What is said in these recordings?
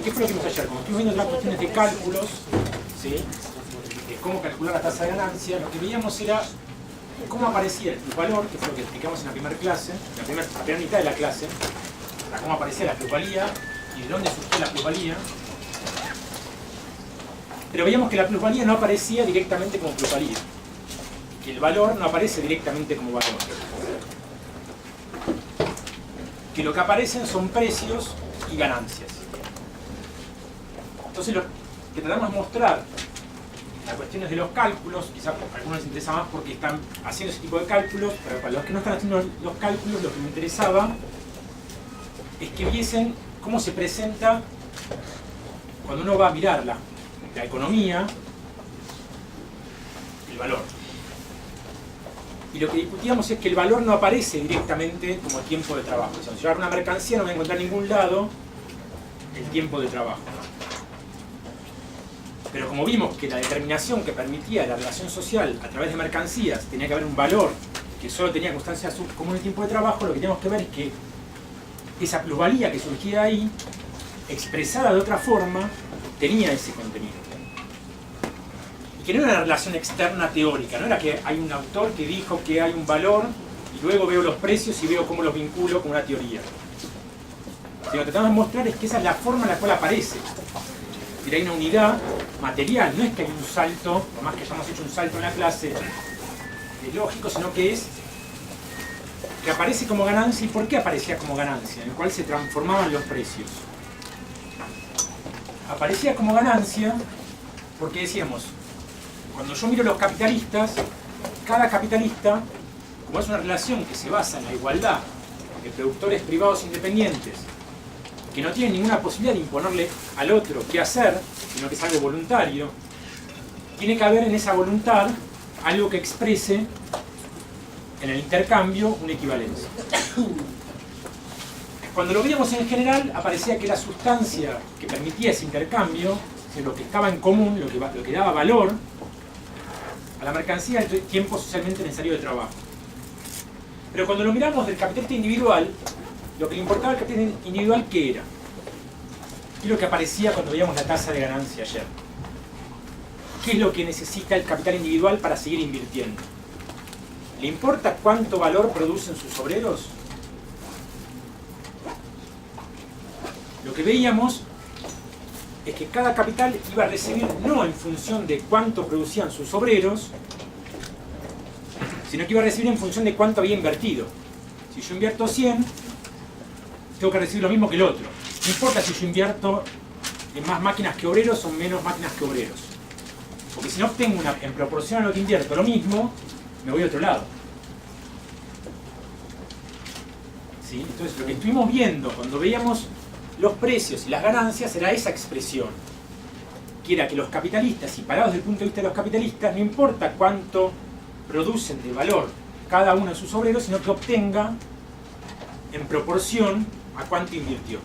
¿Qué fue lo que vimos ayer? Como estuvimos viendo las cuestiones de cálculos, ¿sí? De cómo calcular la tasa de ganancia, lo que veíamos era cómo aparecía el plusvalor, que fue lo que explicamos en la primera clase, en la primera mitad de la clase, para cómo aparecía la plusvalía y de dónde surgió la plusvalía. Pero veíamos que la plusvalía no aparecía directamente como plusvalía, que el valor no aparece directamente como valor, que lo que aparecen son precios y ganancias. Entonces lo que tratamos de mostrar en las cuestiones de los cálculos, quizás a algunos les interesa más porque están haciendo ese tipo de cálculos, pero para los que no están haciendo los cálculos, lo que me interesaba es que viesen cómo se presenta cuando uno va a mirar la economía, el valor. Y lo que discutíamos es que el valor no aparece directamente como tiempo de trabajo. O sea, si yo agarro una mercancía no voy a encontrar en ningún lado el tiempo de trabajo. Pero como vimos que la determinación que permitía la relación social a través de mercancías tenía que haber un valor que solo tenía constancia como el tiempo de trabajo, lo que tenemos que ver es que esa plusvalía que surgía ahí, expresada de otra forma, tenía ese contenido. Y que no era una relación externa teórica, no era que hay un autor que dijo que hay un valor y luego veo los precios y veo cómo los vinculo con una teoría. Lo que tratamos de mostrar es que esa es la forma en la cual aparece. Es decir, hay una unidad material, no es que hay un salto, por más que hayamos hecho un salto en la clase, es lógico, sino que es que aparece como ganancia. ¿Y por qué aparecía como ganancia? En el cual se transformaban los precios. Aparecía como ganancia porque decíamos, cuando yo miro los capitalistas, cada capitalista, como es una relación que se basa en la igualdad de productores privados independientes, que no tienen ninguna posibilidad de imponerle al otro qué hacer, sino que es algo voluntario, tiene que haber en esa voluntad algo que exprese en el intercambio una equivalencia. Cuando lo veíamos en general, aparecía que la sustancia que permitía ese intercambio, lo que estaba en común, lo que daba valor a la mercancía, el tiempo socialmente necesario de trabajo. Pero cuando lo miramos del capitalista individual, lo que le importaba al capitalista individual, ¿qué era? ¿Qué es lo que aparecía cuando veíamos la tasa de ganancia ayer? ¿Qué es lo que necesita el capital individual para seguir invirtiendo? ¿Le importa cuánto valor producen sus obreros? Lo que veíamos es que cada capital iba a recibir no en función de cuánto producían sus obreros, sino que iba a recibir en función de cuánto había invertido. Si yo invierto 100, tengo que recibir lo mismo que el otro. No importa si yo invierto en más máquinas que obreros o menos máquinas que obreros. Porque si no obtengo en proporción a lo que invierto lo mismo, me voy a otro lado. ¿Sí? Entonces lo que estuvimos viendo cuando veíamos los precios y las ganancias era esa expresión. Que era que los capitalistas, y parados desde el punto de vista de los capitalistas, no importa cuánto producen de valor cada uno de sus obreros, sino que obtenga en proporción a cuánto invirtió.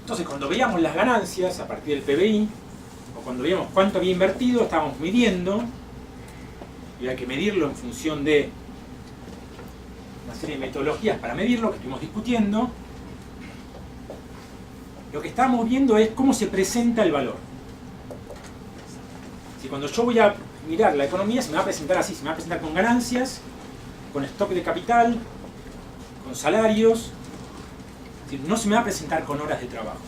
Entonces, cuando veíamos las ganancias a partir del PBI, o cuando veíamos cuánto había invertido, estábamos midiendo, y había que medirlo en función de una serie de metodologías para medirlo, que estuvimos discutiendo. Lo que estábamos viendo es cómo se presenta el valor. Si cuando yo voy a mirar la economía, se me va a presentar así, se me va a presentar con ganancias, con stock de capital, con salarios, no se me va a presentar con horas de trabajo.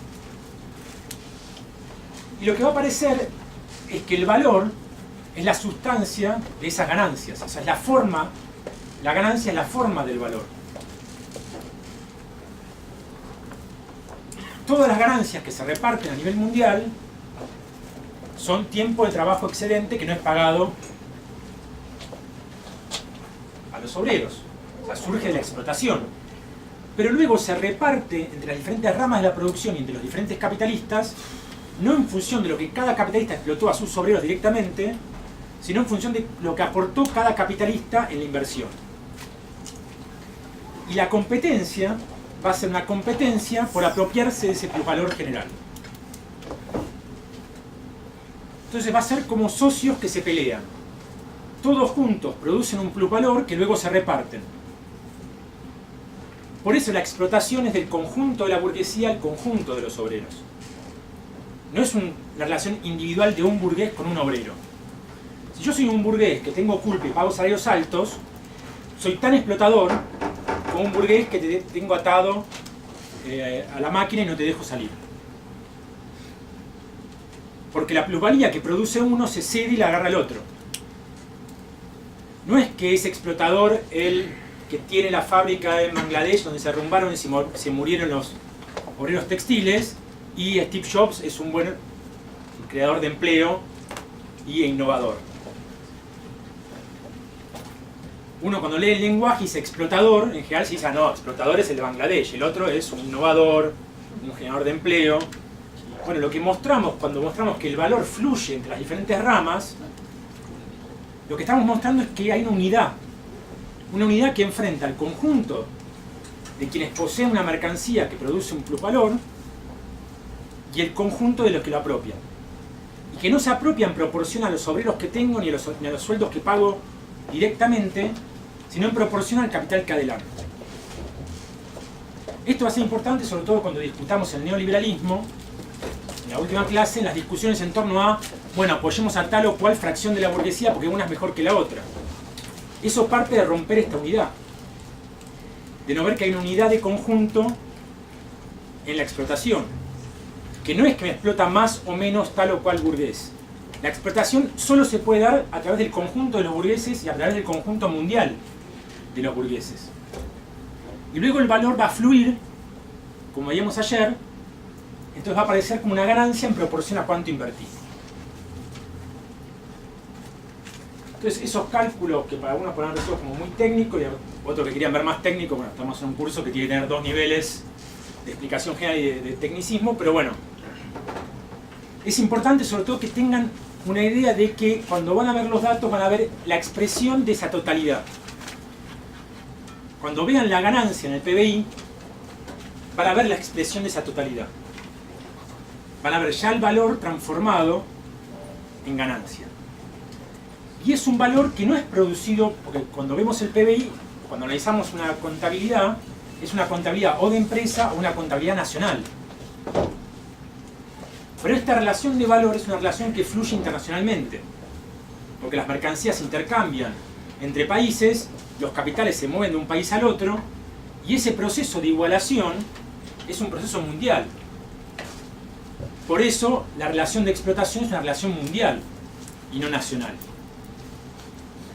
Y lo que va a aparecer es que el valor es la sustancia de esas ganancias, o sea, es la forma, la ganancia es la forma del valor. Todas las ganancias que se reparten a nivel mundial son tiempo de trabajo excedente que no es pagado a los obreros, o sea, surge de la explotación. Pero luego se reparte entre las diferentes ramas de la producción y entre los diferentes capitalistas, no en función de lo que cada capitalista explotó a sus obreros directamente, sino en función de lo que aportó cada capitalista en la inversión. Y la competencia va a ser una competencia por apropiarse de ese plusvalor general. Entonces va a ser como socios que se pelean. Todos juntos producen un plusvalor que luego se reparten. Por eso la explotación es del conjunto de la burguesía al conjunto de los obreros. No es una relación individual de un burgués con un obrero. Si yo soy un burgués que tengo culpa y pago salarios altos, soy tan explotador como un burgués que te tengo atado a la máquina y no te dejo salir. Porque la plusvalía que produce uno se cede y la agarra el otro. No es que ese explotador, el que tiene la fábrica en Bangladesh donde se derrumbaron y se murieron los obreros textiles, y Steve Jobs es un buen creador de empleo y innovador. Uno cuando lee el lenguaje dice explotador, en general se dice, no, explotador es el de Bangladesh, el otro es un innovador, un generador de empleo. Bueno, lo que mostramos cuando mostramos que el valor fluye entre las diferentes ramas, lo que estamos mostrando es que hay una unidad que enfrenta al conjunto de quienes poseen una mercancía que produce un plusvalor y el conjunto de los que lo apropian. Y que no se apropian en proporción a los obreros que tengo ni a los sueldos que pago directamente, sino en proporción al capital que adelanto. Esto va a ser importante sobre todo cuando discutamos el neoliberalismo, en la última clase, en las discusiones en torno a, bueno, apoyemos a tal o cual fracción de la burguesía porque una es mejor que la otra. Eso parte de romper esta unidad, de no ver que hay una unidad de conjunto en la explotación, que no es que me explota más o menos tal o cual burgués. La explotación solo se puede dar a través del conjunto de los burgueses y a través del conjunto mundial de los burgueses. Y luego el valor va a fluir, como veíamos ayer, entonces va a aparecer como una ganancia en proporción a cuánto invertí. Entonces esos cálculos que para algunos pueden verlos como muy técnicos y otros que querían ver más técnico, bueno, estamos en un curso que tiene que tener 2 niveles de explicación general y de tecnicismo, pero bueno, es importante sobre todo que tengan una idea de que cuando van a ver los datos van a ver la expresión de esa totalidad. Cuando vean la ganancia en el PBI, van a ver la expresión de esa totalidad. Van a ver ya el valor transformado en ganancia. Y es un valor que no es producido, porque cuando vemos el PBI, cuando analizamos una contabilidad, es una contabilidad o de empresa o una contabilidad nacional. Pero esta relación de valor es una relación que fluye internacionalmente, porque las mercancías se intercambian entre países, los capitales se mueven de un país al otro, y ese proceso de igualación es un proceso mundial. Por eso la relación de explotación es una relación mundial y no nacional.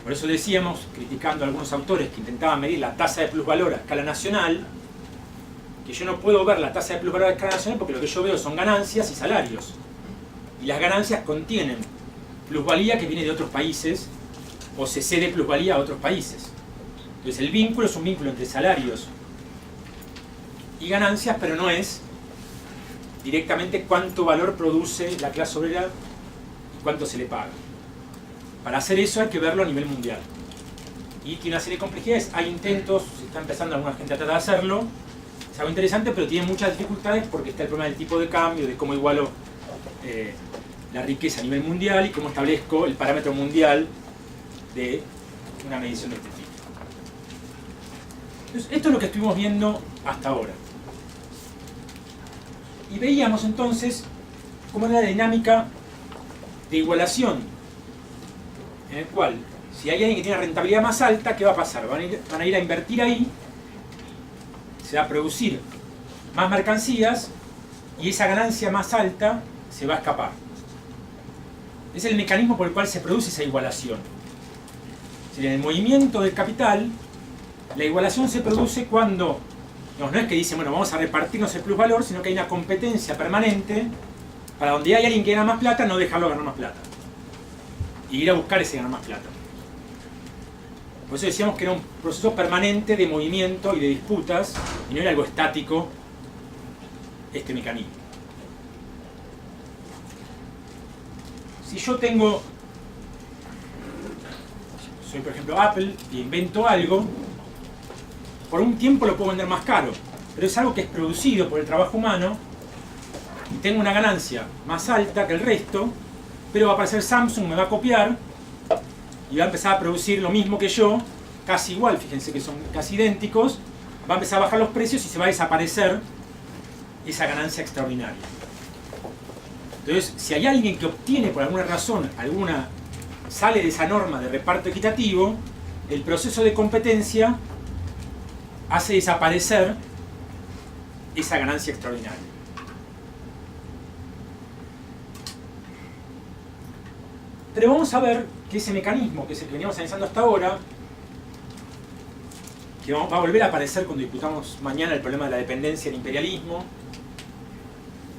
Por eso decíamos, criticando a algunos autores que intentaban medir la tasa de plusvalor a escala nacional, que yo no puedo ver la tasa de plusvalor a escala nacional porque lo que yo veo son ganancias y salarios. Y las ganancias contienen plusvalía que viene de otros países o se cede plusvalía a otros países. Entonces el vínculo es un vínculo entre salarios y ganancias, pero no es directamente cuánto valor produce la clase obrera y cuánto se le paga. Para hacer eso hay que verlo a nivel mundial. Y tiene una serie de complejidades, hay intentos, se está empezando alguna gente a tratar de hacerlo, es algo interesante, pero tiene muchas dificultades porque está el problema del tipo de cambio, de cómo igualo la riqueza a nivel mundial y cómo establezco el parámetro mundial de una medición de este tipo. Entonces, esto es lo que estuvimos viendo hasta ahora. Y veíamos entonces cómo era la dinámica de igualación, en el cual, si hay alguien que tiene una rentabilidad más alta, ¿qué va a pasar? Van a ir a invertir ahí, se va a producir más mercancías y esa ganancia más alta se va a escapar. Es el mecanismo por el cual se produce esa igualación. En el movimiento del capital, la igualación se produce cuando no es que dicen, bueno, vamos a repartirnos el plusvalor, sino que hay una competencia permanente para donde hay alguien que gana más plata, no dejarlo ganar más plata. Y ir a buscar ese ganar más plata. Por eso decíamos que era un proceso permanente de movimiento y de disputas, y no era algo estático este mecanismo. Si yo tengo soy por ejemplo Apple y invento algo, por un tiempo lo puedo vender más caro, pero es algo que es producido por el trabajo humano y tengo una ganancia más alta que el resto, pero va a aparecer Samsung, me va a copiar y va a empezar a producir lo mismo que yo, casi igual, fíjense que son casi idénticos, va a empezar a bajar los precios y se va a desaparecer esa ganancia extraordinaria. Entonces, si hay alguien que obtiene por alguna razón, sale de esa norma de reparto equitativo, el proceso de competencia hace desaparecer esa ganancia extraordinaria. Pero vamos a ver que ese mecanismo, que es el que veníamos analizando hasta ahora, que va a volver a aparecer cuando discutamos mañana el problema de la dependencia del imperialismo,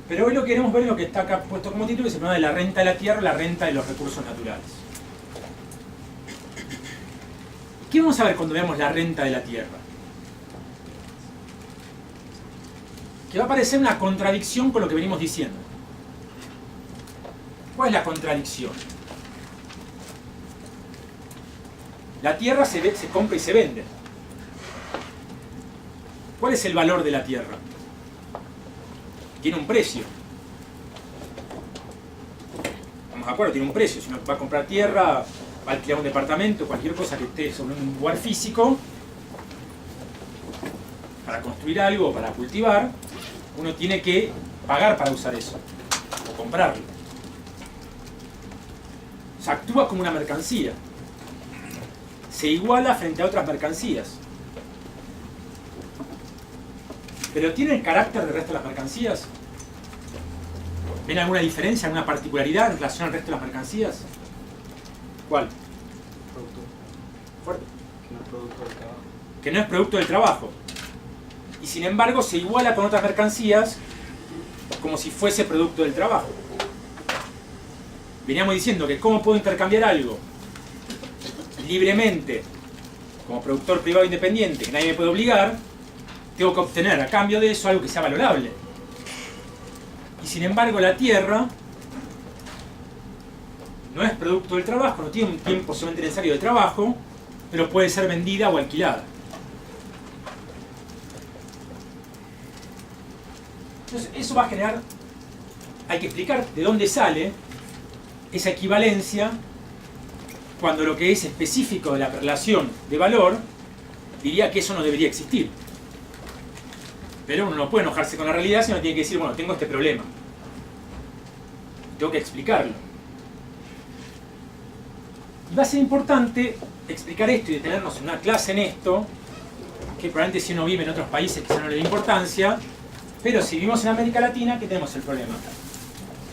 pero hoy lo que queremos ver es lo que está acá puesto como título, que es el problema de la renta de la tierra, la renta de los recursos naturales. ¿Qué vamos a ver cuando veamos la renta de la tierra? Que va a aparecer una contradicción con lo que venimos diciendo. ¿Cuál es la contradicción? La tierra se compra y se vende. ¿Cuál es el valor de la tierra? Tiene un precio. Estamos de acuerdo, tiene un precio. Si uno va a comprar tierra, va a alquilar un departamento, cualquier cosa que esté sobre un lugar físico, para construir algo, para cultivar, uno tiene que pagar para usar eso, o comprarlo. O sea, actúa como una mercancía. Se iguala frente a otras mercancías. ¿Pero tiene el carácter del resto de las mercancías? ¿Ven alguna diferencia, alguna particularidad en relación al resto de las mercancías? ¿Cuál? Producto. Fuerte. Que no es producto del trabajo. Que no es producto del trabajo. Y sin embargo se iguala con otras mercancías como si fuese producto del trabajo. Veníamos diciendo que cómo puedo intercambiar algo libremente como productor privado independiente, que nadie me puede obligar, tengo que obtener a cambio de eso algo que sea valorable. Y sin embargo la tierra no es producto del trabajo, no tiene un tiempo solamente necesario de trabajo, pero puede ser vendida o alquilada. Entonces eso va a generar, hay que explicar de dónde sale esa equivalencia cuando lo que es específico de la relación de valor diría que eso no debería existir. Pero uno no puede enojarse con la realidad, sino tiene que decir, bueno, tengo este problema. Tengo que explicarlo. Y va a ser importante explicar esto y detenernos en una clase en esto, que probablemente si uno vive en otros países quizá no le da importancia, pero si vivimos en América Latina, ¿qué tenemos el problema?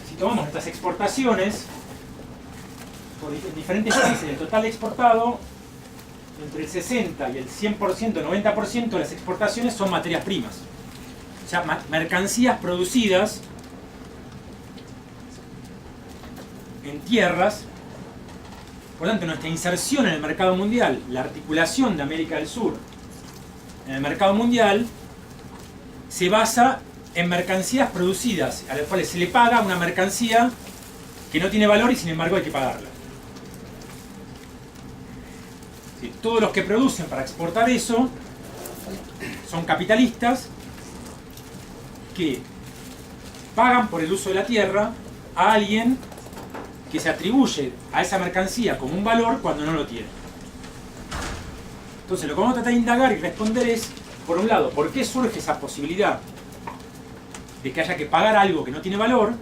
Si tomamos nuestras exportaciones, por diferentes países, el total exportado, entre el 60 y el 100%, 90% de las exportaciones son materias primas. O sea, mercancías producidas en tierras. Por lo tanto, nuestra inserción en el mercado mundial, la articulación de América del Sur en el mercado mundial, se basa en mercancías producidas, a las cuales se le paga una mercancía que no tiene valor y sin embargo hay que pagarla. ¿Sí? Todos los que producen para exportar eso son capitalistas que pagan por el uso de la tierra a alguien que se atribuye a esa mercancía como un valor cuando no lo tiene. Entonces lo que vamos a tratar de indagar y responder es, por un lado, ¿por qué surge esa posibilidad de que haya que pagar algo que no tiene valor?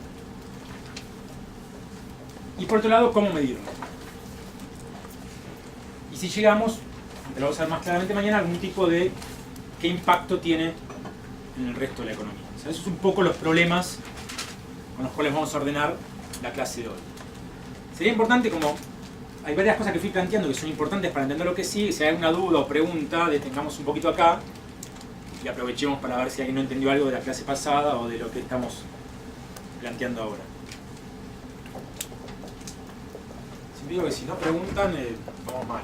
Y por otro lado, ¿cómo medirlo? Y si llegamos, te lo vamos a ver más claramente mañana, algún tipo de qué impacto tiene en el resto de la economía. O sea, esos son un poco los problemas con los cuales vamos a ordenar la clase de hoy. Sería importante, como hay varias cosas que fui planteando que son importantes para entender lo que sigue, si hay alguna duda o pregunta, detengamos un poquito acá y aprovechemos para ver si alguien no entendió algo de la clase pasada o de lo que estamos planteando ahora. Siempre digo que si no preguntan, vamos mal.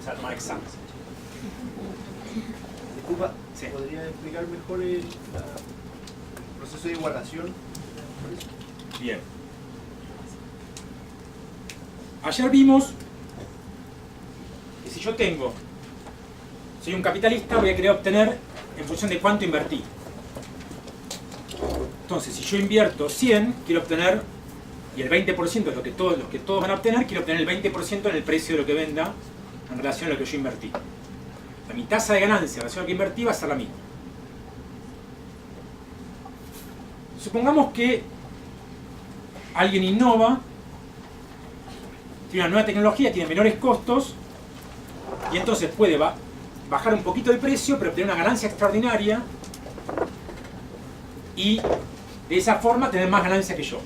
O sea, no hay exámenes. Disculpa, Sí. ¿podría explicar mejor el proceso de igualación? Bien. Ayer vimos si yo soy un capitalista, voy a querer obtener en función de cuánto invertí. Entonces, si yo invierto 100, quiero obtener, y el 20% es lo que todos van a obtener, quiero obtener el 20% en el precio de lo que venda en relación a lo que yo invertí. O sea, mi tasa de ganancia en relación a lo que invertí va a ser la misma. Supongamos que alguien innova, tiene una nueva tecnología, tiene menores costos, y entonces puede bajar un poquito el precio, pero obtener una ganancia extraordinaria, y de esa forma tener más ganancia que yo.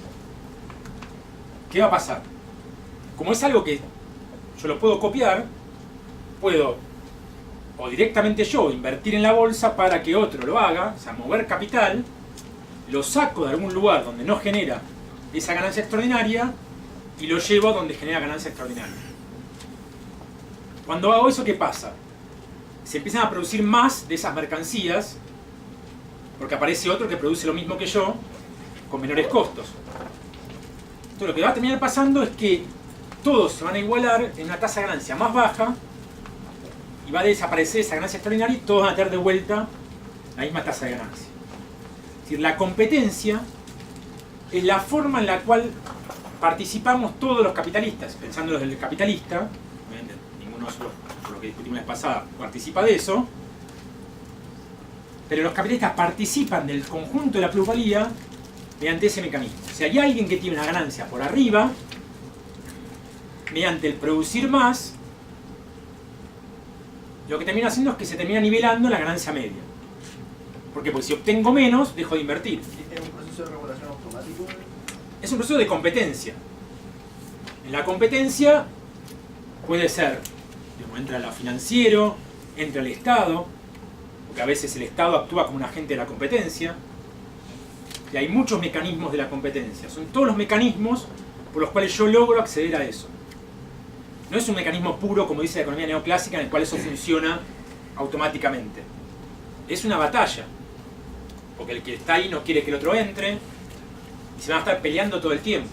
¿Qué va a pasar? Como es algo que yo lo puedo copiar, puedo o directamente yo invertir en la bolsa para que otro lo haga, o sea, mover capital, lo saco de algún lugar donde no genera esa ganancia extraordinaria y lo llevo a donde genera ganancia extraordinaria. Cuando hago eso, ¿qué pasa? Se empiezan a producir más de esas mercancías porque aparece otro que produce lo mismo que yo con menores costos. Entonces lo que va a terminar pasando es que todos se van a igualar en una tasa de ganancia más baja y va a desaparecer esa ganancia extraordinaria y todos van a tener de vuelta la misma tasa de ganancia. Es decir, la competencia es la forma en la cual participamos todos los capitalistas. Pensando desde el capitalista, ninguno solo, por lo que discutimos la vez pasada, participa de eso, pero los capitalistas participan del conjunto de la plusvalía mediante ese mecanismo. O sea, hay alguien que tiene una ganancia por arriba, mediante el producir más, lo que termina haciendo es que se termina nivelando la ganancia media. ¿Por qué? Porque si obtengo menos, dejo de invertir. ¿Es un proceso de regulación automático? Es un proceso de competencia. En la competencia puede ser, entra lo financiero, entra el Estado, porque a veces el Estado actúa como un agente de la competencia, y hay muchos mecanismos de la competencia. Son todos los mecanismos por los cuales yo logro acceder a eso. No es un mecanismo puro, como dice la economía neoclásica, en el cual eso funciona automáticamente. Es una batalla, porque el que está ahí no quiere que el otro entre, y se van a estar peleando todo el tiempo.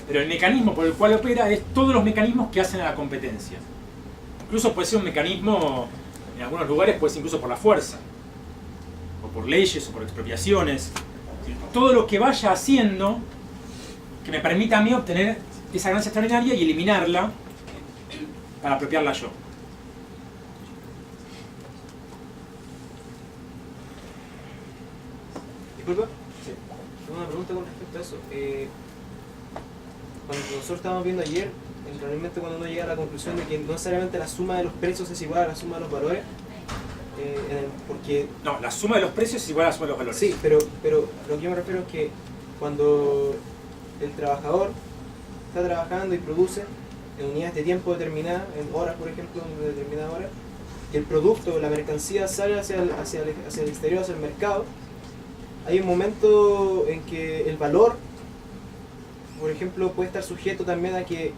Pero el mecanismo por el cual opera es todos los mecanismos que hacen a la competencia. Incluso puede ser un mecanismo, en algunos lugares puede ser incluso por la fuerza, o por leyes, o por expropiaciones. Todo lo que vaya haciendo que me permita a mí obtener esa ganancia extraordinaria y eliminarla para apropiarla yo. Disculpa. Tengo una pregunta con respecto a eso. Cuando nosotros estábamos viendo ayer, realmente cuando uno llega a la conclusión de que no necesariamente la suma de los precios es igual a la suma de los valores, porque... No, la suma de los precios es igual a la suma de los valores. Sí, pero lo que yo me refiero es que cuando el trabajador está trabajando y produce en unidades de tiempo determinadas, en horas por ejemplo, en determinadas horas, y el producto, la mercancía sale hacia el exterior, hacia el mercado, hay un momento en que el valor, por ejemplo, puede estar sujeto también a que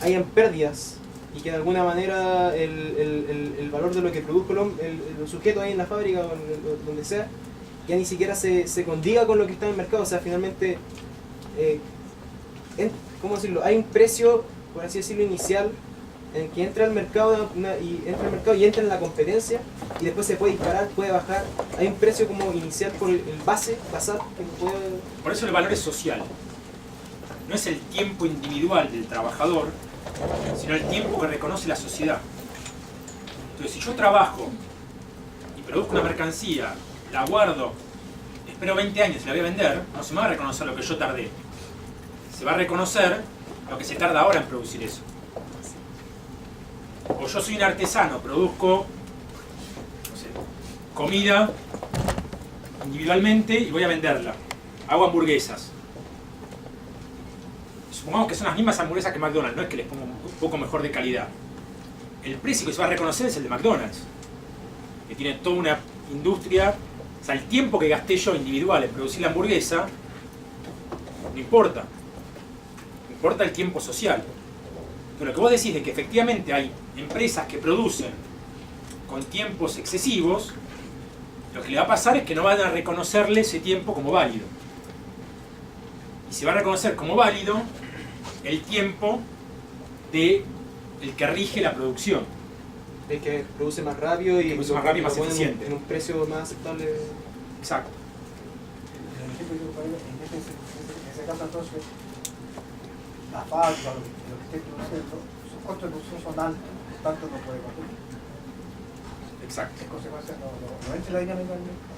hayan pérdidas y que de alguna manera el valor de lo que produjo el sujeto ahí en la fábrica o donde sea, ya ni siquiera se condiga con lo que está en el mercado. O sea, finalmente, ¿cómo decirlo? Hay un precio, por así decirlo, inicial en que entra al mercado y entra en la competencia y después se puede disparar, puede bajar. Hay un precio como inicial por el basal que puede... Por eso el valor es social. No es el tiempo individual del trabajador, sino el tiempo que reconoce la sociedad. Entonces, si yo trabajo y produzco una mercancía, la guardo, espero 20 años y la voy a vender, no se me va a reconocer lo que yo tardé. Se va a reconocer lo que se tarda ahora en producir eso. O yo soy un artesano, produzco, no sé, comida individualmente y voy a venderla. Hago hamburguesas. Supongamos que son las mismas hamburguesas que McDonald's, no es que les pongo un poco mejor de calidad. El precio que se va a reconocer es el de McDonald's, que tiene toda una industria. O sea, el tiempo que gasté yo individual en producir la hamburguesa, no importa. Importa el tiempo social. Pero lo que vos decís de que efectivamente hay empresas que producen con tiempos excesivos, lo que le va a pasar es que no van a reconocerle ese tiempo como válido. Y se va a reconocer como válido el tiempo de el que rige la producción. El que produce más rápido y Produce más rápido y más pone eficiente. en un precio más aceptable. Exacto. En el ejemplo que yo ponía, en ese caso entonces, la fábrica, lo que esté produciendo, sus costos de producción son altos, por tanto no puede competir. Exacto. En consecuencia no entra la dinámica del mercado.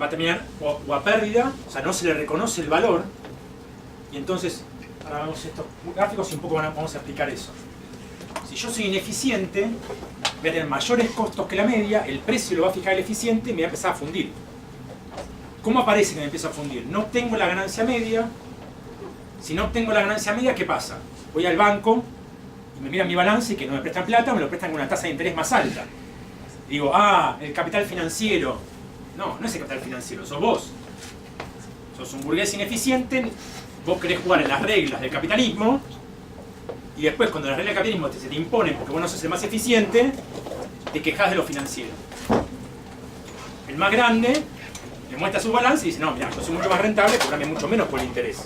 Va a terminar o a pérdida, o sea, no se le reconoce el valor, y entonces, ahora vemos estos gráficos y un poco vamos a explicar eso. Si yo soy ineficiente, voy a tener mayores costos que la media, el precio lo va a fijar el eficiente y me va a empezar a fundir. ¿Cómo aparece que me empieza a fundir? No obtengo la ganancia media. Si no obtengo la ganancia media, ¿qué pasa? Voy al banco y me miran mi balance y que no me prestan plata, me lo prestan con una tasa de interés más alta. Y digo, el capital financiero. No, no es el capital financiero, sos vos. Sos un burgués ineficiente, vos querés jugar en las reglas del capitalismo, y después cuando las reglas del capitalismo se te imponen porque vos no sos el más eficiente, te quejás de lo financiero. El más grande le muestra su balance y dice, no, mira, yo soy mucho más rentable, cobrame mucho menos por el interés.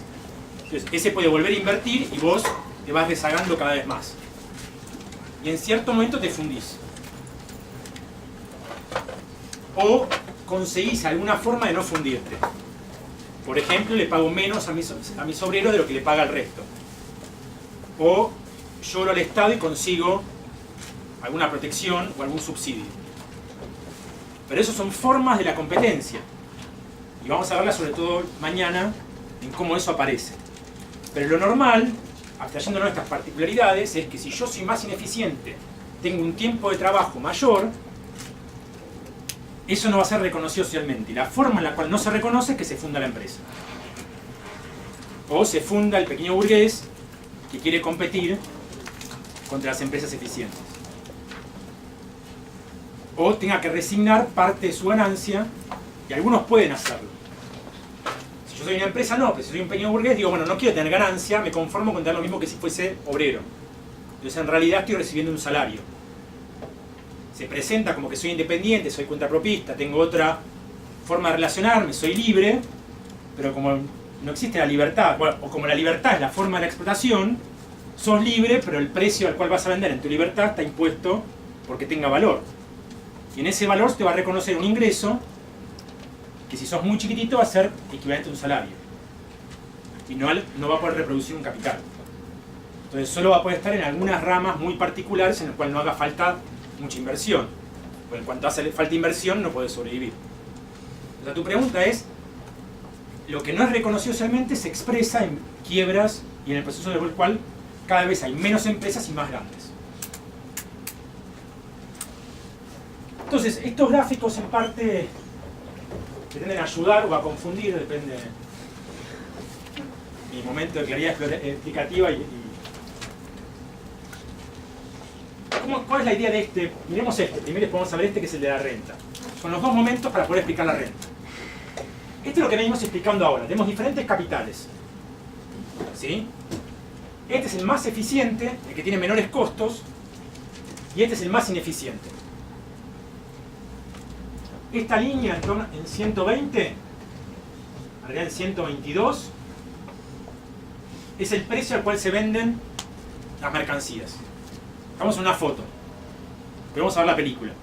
Entonces, ese puede volver a invertir y vos te vas rezagando cada vez más. Y en cierto momento te fundís. O conseguís alguna forma de no fundirte. Por ejemplo, le pago menos a mis obreros de lo que le paga al resto. O lloro al Estado y consigo alguna protección o algún subsidio. Pero eso son formas de la competencia. Y vamos a verla sobre todo mañana en cómo eso aparece. Pero lo normal, abstrayéndonos de estas particularidades, es que si yo soy más ineficiente, tengo un tiempo de trabajo mayor, eso no va a ser reconocido socialmente. Y la forma en la cual no se reconoce es que se funda la empresa. O se funda el pequeño burgués que quiere competir contra las empresas eficientes. O tenga que resignar parte de su ganancia, y algunos pueden hacerlo. Si yo soy una empresa, no, pero si soy un pequeño burgués, digo, bueno, no quiero tener ganancia, me conformo con tener lo mismo que si fuese obrero. Entonces en realidad estoy recibiendo un salario. Se presenta como que soy independiente, soy cuentapropista, tengo otra forma de relacionarme, soy libre, pero como no existe la libertad, o como la libertad es la forma de la explotación, sos libre, pero el precio al cual vas a vender en tu libertad está impuesto porque tenga valor. Y en ese valor te va a reconocer un ingreso que si sos muy chiquitito va a ser equivalente a un salario. Y no va a poder reproducir un capital. Entonces solo va a poder estar en algunas ramas muy particulares en las cuales no haga falta mucha inversión. Porque en cuanto hace falta inversión no puedes sobrevivir. O sea, tu pregunta es, lo que no es reconocido socialmente se expresa en quiebras y en el proceso del cual cada vez hay menos empresas y más grandes. Entonces, estos gráficos en parte pretenden ayudar o a confundir, depende de mi momento de claridad explicativa ¿cuál es la idea de este? Miremos este, primero vamos a ver este que es el de la renta. Son los dos momentos para poder explicar la renta. Esto es lo que venimos explicando ahora. Tenemos diferentes capitales. ¿Sí? Este es el más eficiente, el que tiene menores costos, y este es el más ineficiente. Esta línea en 120, en realidad en 122, es el precio al cual se venden las mercancías. Estamos en una foto, pero vamos a ver la película.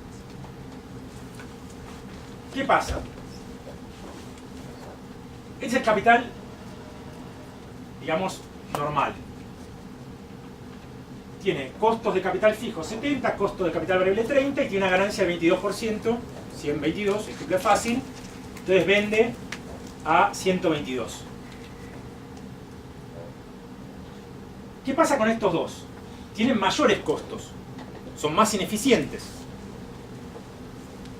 ¿Qué pasa? Este es el capital, digamos, normal. Tiene costos de capital fijo 70, costos de capital variable 30 y tiene una ganancia del 22%, 122, es súper fácil. Entonces vende a 122. ¿Qué pasa con estos dos? Tienen mayores costos, son más ineficientes.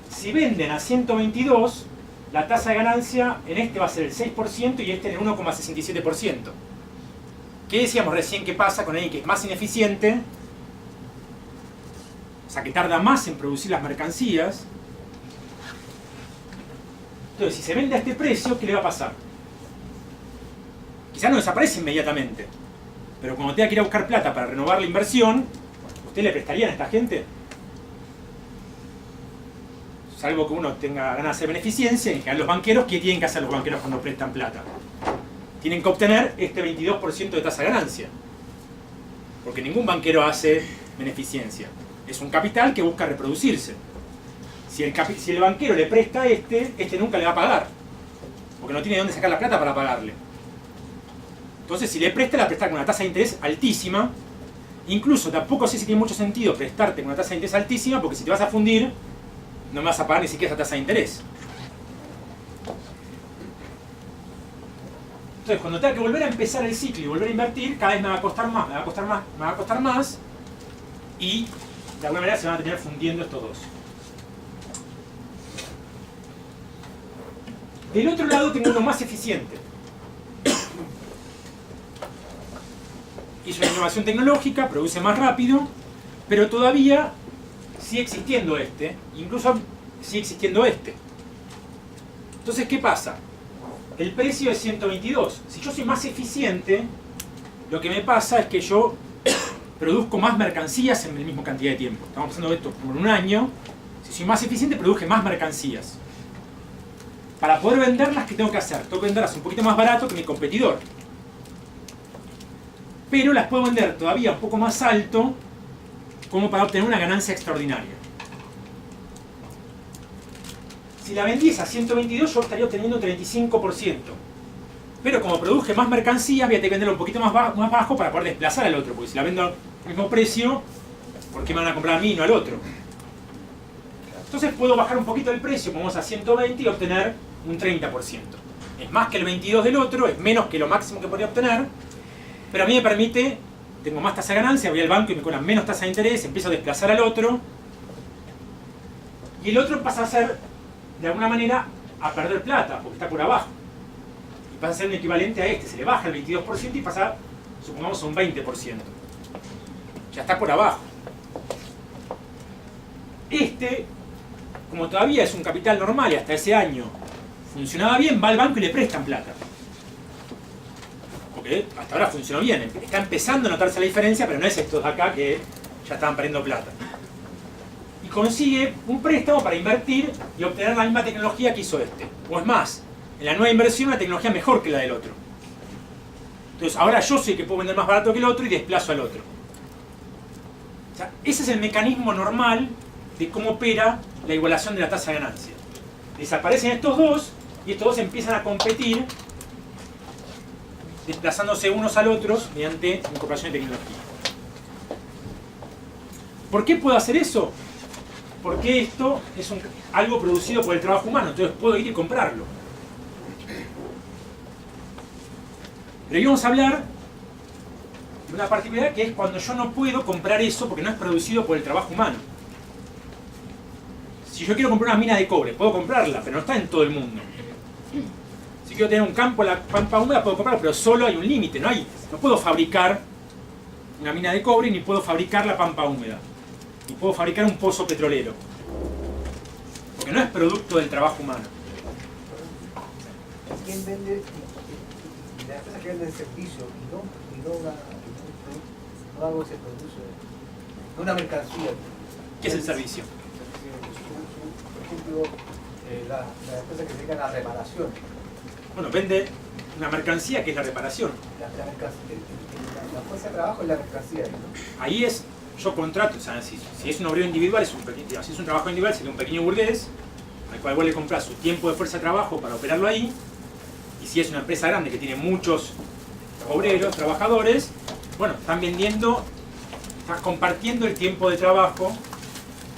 Si venden a 122, la tasa de ganancia en este va a ser el 6% y este en el 1,67%. ¿Qué decíamos recién que pasa con alguien que es más ineficiente? O sea, que tarda más en producir las mercancías. Entonces, si se vende a este precio, ¿qué le va a pasar? Quizás no desaparece inmediatamente, pero cuando tenga que ir a buscar plata para renovar la inversión, ¿usted le prestaría a esta gente? Salvo que uno tenga ganas de hacer beneficencia, en general los banqueros, ¿qué tienen que hacer los banqueros cuando prestan plata? Tienen que obtener este 22% de tasa de ganancia. Porque ningún banquero hace beneficencia. Es un capital que busca reproducirse. Si el banquero le presta a este nunca le va a pagar. Porque no tiene de dónde sacar la plata para pagarle. Entonces, si le presta, la presta con una tasa de interés altísima. Incluso tampoco sé si tiene mucho sentido prestarte con una tasa de interés altísima, porque si te vas a fundir, no me vas a pagar ni siquiera esa tasa de interés. Entonces, cuando tenga que volver a empezar el ciclo y volver a invertir, cada vez me va a costar más, me va a costar más, me va a costar más, y de alguna manera se van a terminar fundiendo estos dos. Del otro lado tengo uno más eficiente. Hizo una innovación tecnológica, produce más rápido, pero todavía sigue existiendo incluso sigue existiendo este. Entonces, ¿qué pasa? El precio es 122. Si yo soy más eficiente, lo que me pasa es que yo produzco más mercancías en la misma cantidad de tiempo. Estamos pasando esto por un año. Si soy más eficiente, produje más mercancías. Para poder venderlas, ¿qué tengo que hacer? Tengo que venderlas un poquito más barato que mi competidor. Pero las puedo vender todavía un poco más alto, como para obtener una ganancia extraordinaria. Si la vendiese a 122, yo estaría obteniendo 35%. Pero como produje más mercancías, voy a tener que venderla un poquito más bajo para poder desplazar al otro. Porque si la vendo al mismo precio, ¿por qué me van a comprar a mí y no al otro? Entonces puedo bajar un poquito el precio, vamos a 120 y obtener un 30%. Es más que el 22 del otro, es menos que lo máximo que podría obtener, pero a mí me permite, tengo más tasa de ganancia, voy al banco y me cobran menos tasa de interés, empiezo a desplazar al otro, y el otro pasa a ser, de alguna manera, a perder plata, porque está por abajo. Y pasa a ser un equivalente a este, se le baja el 22% y pasa, supongamos, a un 20%. Ya está por abajo. Como todavía es un capital normal y hasta ese año funcionaba bien, va al banco y le prestan plata. Porque hasta ahora funcionó bien, está empezando a notarse la diferencia, pero no es estos de acá que ya estaban perdiendo plata. Y consigue un préstamo para invertir y obtener la misma tecnología que hizo este. O es más, en la nueva inversión una tecnología mejor que la del otro. Entonces ahora yo soy el que puedo vender más barato que el otro y desplazo al otro. O sea, ese es el mecanismo normal de cómo opera la igualación de la tasa de ganancia. Desaparecen estos dos y estos dos empiezan a competir desplazándose unos al otros mediante incorporación de tecnología. ¿Por qué puedo hacer eso? Porque esto es algo producido por el trabajo humano, entonces puedo ir y comprarlo. Pero hoy vamos a hablar de una particularidad que es cuando yo no puedo comprar eso porque no es producido por el trabajo humano. Si yo quiero comprar una mina de cobre, puedo comprarla, pero no está en todo el mundo. Si quiero tener un campo en la pampa húmeda, puedo comprarlo, pero solo hay un límite, no puedo fabricar una mina de cobre ni puedo fabricar la pampa húmeda. Ni puedo fabricar un pozo petrolero. Porque no es producto del trabajo humano. ¿Quién vende? Y la empresa que vende el servicio y no algo que se produce, no una mercancía. ¿Qué es el servicio? Por ejemplo, la empresa que se dedica a la reparación. Bueno, vende una mercancía que es la reparación. La fuerza de trabajo es la mercancía, ¿no? Ahí es, yo contrato, o sea, si es un obrero individual, si es un trabajo individual, sería un pequeño burgués, al cual vos le compras su tiempo de fuerza de trabajo para operarlo ahí, y si es una empresa grande que tiene muchos obreros, trabajadores, bueno, estás compartiendo el tiempo de trabajo,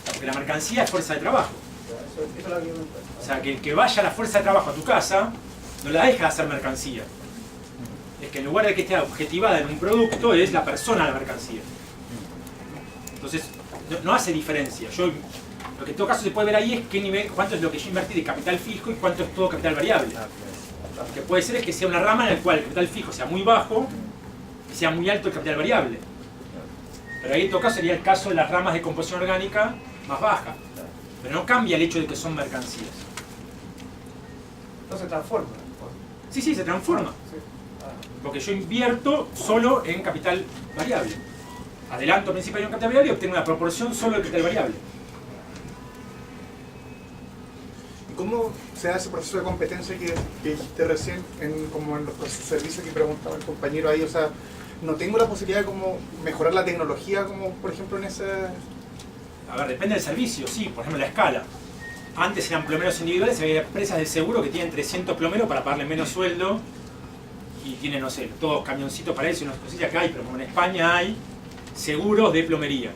porque la mercancía es fuerza de trabajo. Eso es lo que yo me encuentro. O sea, que el que vaya la fuerza de trabajo a tu casa, no la deja de hacer mercancía. Es que en lugar de que esté objetivada en un producto, es la persona la mercancía. Entonces, no hace diferencia. Lo que en todo caso se puede ver ahí es cuánto es lo que yo invertí de capital fijo y cuánto es todo capital variable. Lo que puede ser es que sea una rama en la cual el capital fijo sea muy bajo y sea muy alto el capital variable. Pero ahí en todo caso sería el caso de las ramas de composición orgánica más baja. Pero no cambia el hecho de que son mercancías. No se transforma. Sí, se transforma. Sí. Porque yo invierto solo en capital variable. Adelanto principal en capital variable y obtengo una proporción solo de capital variable. ¿Cómo se da ese proceso de competencia que dijiste recién, como en los servicios que preguntaba el compañero ahí? O sea, no tengo la posibilidad de como mejorar la tecnología, como por ejemplo en ese... A ver, depende del servicio, sí, por ejemplo la escala. Antes eran plomeros individuales, había empresas de seguro que tienen 300 plomeros para pagarle menos sueldo y tienen, no sé, todos camioncitos para eso, unas cosillas que hay, pero como en España hay seguros de plomería.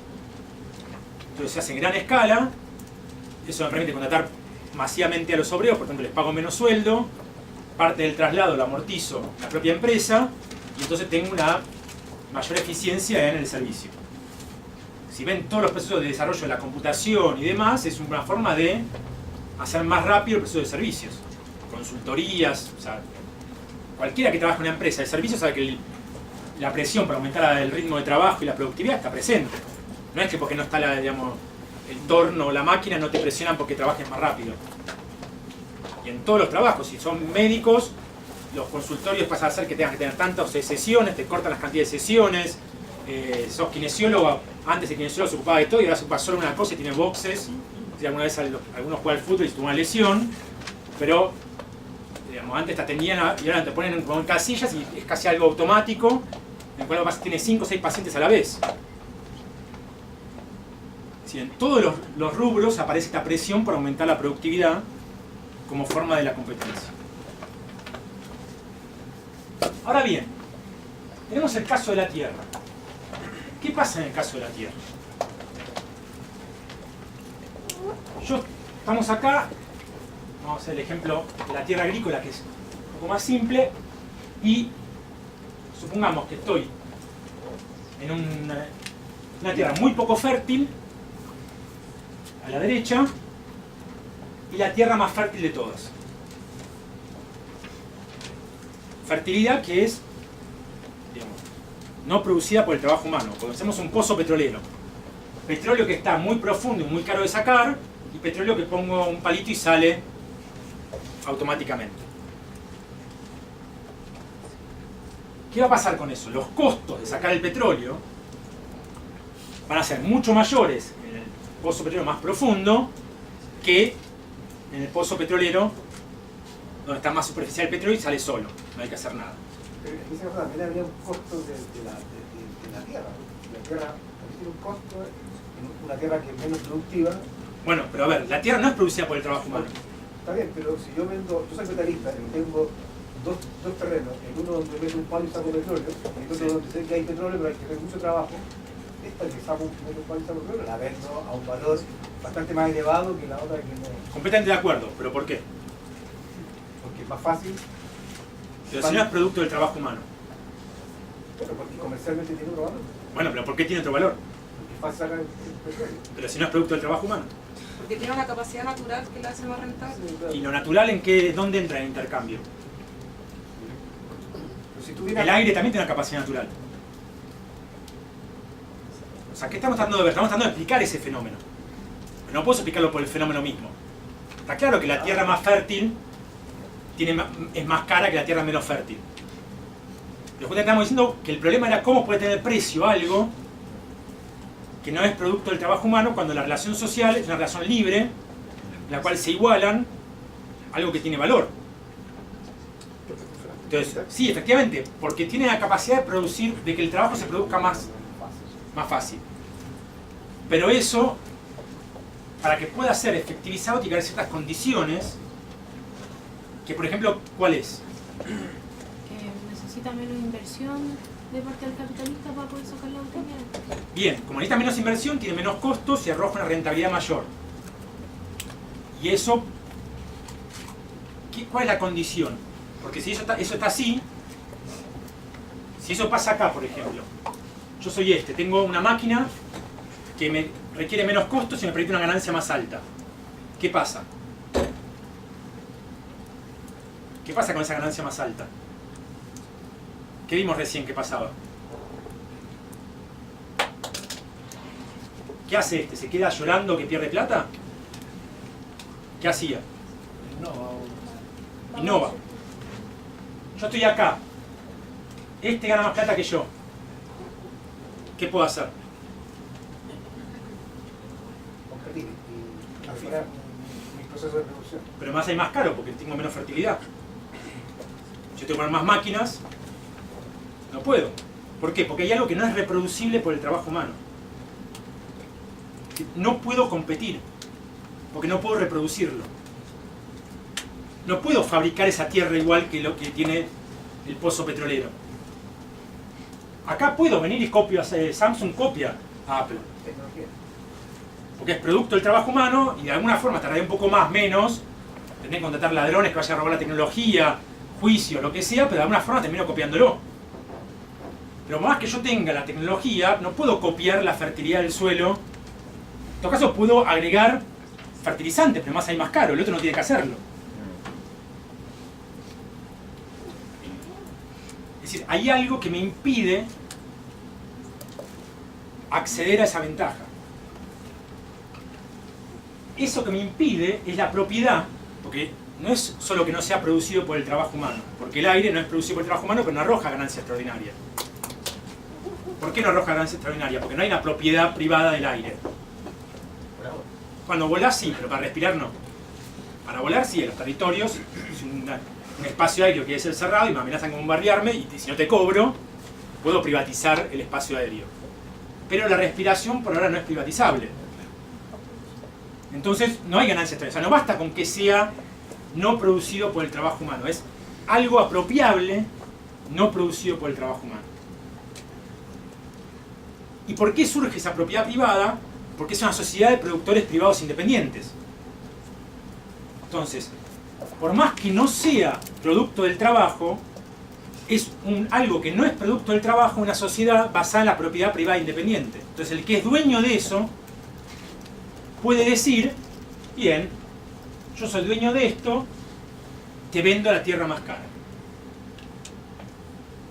Entonces se hace en gran escala, eso me permite contratar masivamente a los obreros, por tanto les pago menos sueldo, parte del traslado lo amortizo la propia empresa y entonces tengo una mayor eficiencia en el servicio. Si ven todos los procesos de desarrollo de la computación y demás, es una forma de hacer más rápido el proceso de servicios. Consultorías, o sea, cualquiera que trabaje en una empresa de servicios sabe que la presión para aumentar el ritmo de trabajo y la productividad está presente. No es que porque no está digamos, el torno o la máquina no te presionan porque trabajes más rápido. Y en todos los trabajos, si son médicos, los consultorios pasan a ser que tengan que tener tantas sesiones, te cortan las cantidades de sesiones. Sos kinesiólogo, antes el kinesiólogo se ocupaba de todo y ahora se ocupa solo una cosa y tiene boxes. Si alguna vez algunos juegan al fútbol y se tuvo una lesión, pero digamos, antes te atendían y ahora te ponen en casillas y es casi algo automático, en el cual tiene 5 o 6 pacientes a la vez. Si en todos los rubros aparece esta presión por aumentar la productividad como forma de la competencia. Ahora bien, tenemos el caso de la Tierra. ¿Qué pasa en el caso de la Tierra? Estamos acá, vamos a hacer el ejemplo de la tierra agrícola, que es un poco más simple, y supongamos que estoy en una tierra muy poco fértil, a la derecha, y la tierra más fértil de todas. Fertilidad que es, digamos, no producida por el trabajo humano. Conocemos un pozo petrolero. Petróleo que está muy profundo y muy caro de sacar, y petróleo que pongo un palito y sale automáticamente. ¿Qué va a pasar con eso? Los costos de sacar el petróleo van a ser mucho mayores en el pozo petrolero más profundo que en el pozo petrolero donde está más superficial el petróleo y sale solo, no hay que hacer nada. Pero en ese caso también habría un costo de la tierra. La tierra tiene un costo, en una tierra que es menos productiva. Bueno, pero a ver, la tierra no es producida por el trabajo humano. Está bien, pero si yo soy metalista y tengo dos terrenos, en uno donde meto un palo y saco petróleo, y en otro donde sé que hay petróleo pero hay que hacer mucho trabajo, esta que meto un palo y saco petróleo la vendo a un valor bastante más elevado que la otra que no. Completamente de acuerdo, pero ¿por qué? Porque es más fácil. Pero si no es producto del trabajo humano. Bueno, porque comercialmente tiene otro valor. Bueno, pero ¿por qué tiene otro valor? Porque es fácil sacar el petróleo. Pero si no es producto del trabajo humano. Porque tiene una capacidad natural que la hace más rentable. ¿Y lo natural en qué, dónde entra el intercambio? Pero si tuviera... El aire también tiene una capacidad natural. O sea, ¿qué estamos tratando de ver? Estamos tratando de explicar ese fenómeno. Pero no puedo explicarlo por el fenómeno mismo. Está claro que la tierra más fértil es más cara que la tierra menos fértil. Lo que estamos diciendo que el problema era cómo puede tener precio algo que no es producto del trabajo humano cuando la relación social es una relación libre en la cual se igualan algo que tiene valor. Entonces, sí, efectivamente, porque tiene la capacidad de producir, de que el trabajo se produzca más fácil. Pero eso, para que pueda ser efectivizado, tiene que haber ciertas condiciones que, por ejemplo, ¿cuál es? Que necesita menos inversión de parte del capitalista para poder sacar la utilidad. Bien, como necesita menos inversión, tiene menos costos y arroja una rentabilidad mayor. Y eso, ¿cuál es la condición? Porque si eso está así, si eso pasa acá, por ejemplo, yo soy tengo una máquina que me requiere menos costos y me permite una ganancia más alta. ¿Qué pasa? ¿Qué pasa con esa ganancia más alta? ¿Qué vimos recién que pasaba? ¿Qué hace ¿Se queda llorando que pierde plata? ¿Qué hacía? Innova. Yo estoy acá. Gana más plata que yo. ¿Qué puedo hacer? competir y afinar mi proceso de producción. Pero más hay más caro porque tengo menos fertilidad. Yo tengo que poner más máquinas, no puedo. ¿Por qué? Porque hay algo que no es reproducible por el trabajo humano. No puedo competir, porque no puedo reproducirlo. No puedo fabricar esa tierra igual que lo que tiene el pozo petrolero. Acá puedo venir y copio, Samsung copia a Apple. Tecnología. Porque es producto del trabajo humano y de alguna forma tardaría un poco más, menos. Tendré que contratar ladrones que vayan a robar la tecnología, juicio, lo que sea, pero de alguna forma termino copiándolo. Pero más que yo tenga la tecnología, no puedo copiar la fertilidad del suelo. En todo caso puedo agregar fertilizantes, pero más ahí más caro, el otro no tiene que hacerlo. Es decir, hay algo que me impide acceder a esa ventaja. Eso que me impide es la propiedad, porque no es solo que no sea producido por el trabajo humano, porque el aire no es producido por el trabajo humano, pero no arroja ganancia extraordinaria. ¿Por qué no arroja ganancia extraordinaria? Porque no hay una propiedad privada del aire. Cuando volás sí, pero para respirar no. Para volar sí, en los territorios es un espacio aéreo que es el cerrado y me amenazan con bombardearme y si no te cobro, puedo privatizar el espacio aéreo. Pero la respiración por ahora no es privatizable. Entonces no hay ganancia extraordinaria. O sea, no basta con que sea no producido por el trabajo humano. Es algo apropiable no producido por el trabajo humano. ¿Y por qué surge esa propiedad privada? Porque es una sociedad de productores privados independientes. Entonces, por más que no sea producto del trabajo, es algo que no es producto del trabajo, una sociedad basada en la propiedad privada independiente. Entonces, el que es dueño de eso puede decir, bien, yo soy dueño de esto, te vendo la tierra más cara.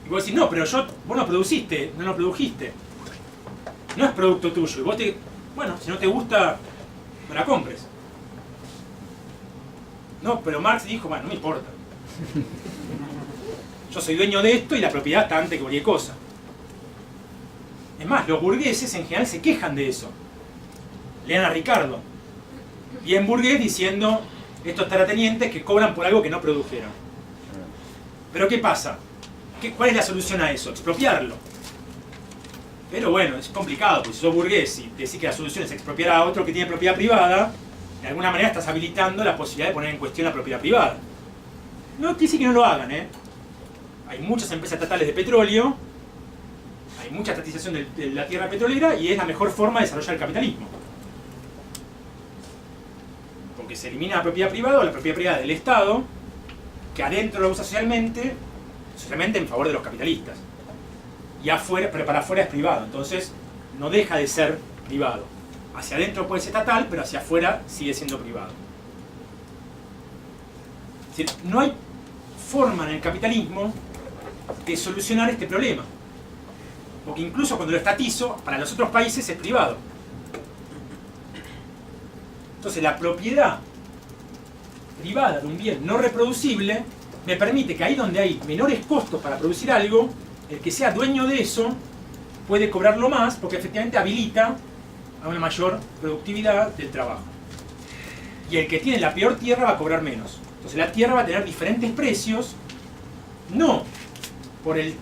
Y vos decís, no, pero vos no produciste, no lo produjiste. No es producto tuyo. Y vos bueno, si no te gusta, no la compres. No, pero Marx dijo, bueno, no me importa. Yo soy dueño de esto y la propiedad está antes que cualquier cosa. Es más, los burgueses en general se quejan de eso. Lean a Ricardo. Bien burgués diciendo estos terratenientes que cobran por algo que no produjeron. Pero ¿qué pasa? ¿Cuál es la solución a eso? Expropiarlo. Pero bueno, es complicado, porque si sos burgués y decís que la solución es expropiar a otro que tiene propiedad privada, de alguna manera estás habilitando la posibilidad de poner en cuestión la propiedad privada. No quiere decir que no lo hagan, ¿eh? Hay muchas empresas estatales de petróleo, hay mucha estatización de la tierra petrolera y es la mejor forma de desarrollar el capitalismo. Porque se elimina la propiedad privada o la propiedad privada del Estado, que adentro lo usa socialmente en favor de los capitalistas. Y afuera, pero para afuera es privado, entonces no deja de ser privado. Hacia adentro puede ser estatal, pero hacia afuera sigue siendo privado. Es decir, no hay forma en el capitalismo de solucionar este problema. Porque incluso cuando lo estatizo, para los otros países es privado. Entonces la propiedad privada de un bien no reproducible me permite que ahí donde hay menores costos para producir algo, el que sea dueño de eso puede cobrarlo más porque efectivamente habilita a una mayor productividad del trabajo. Y el que tiene la peor tierra va a cobrar menos. Entonces la tierra va a tener diferentes precios, no por el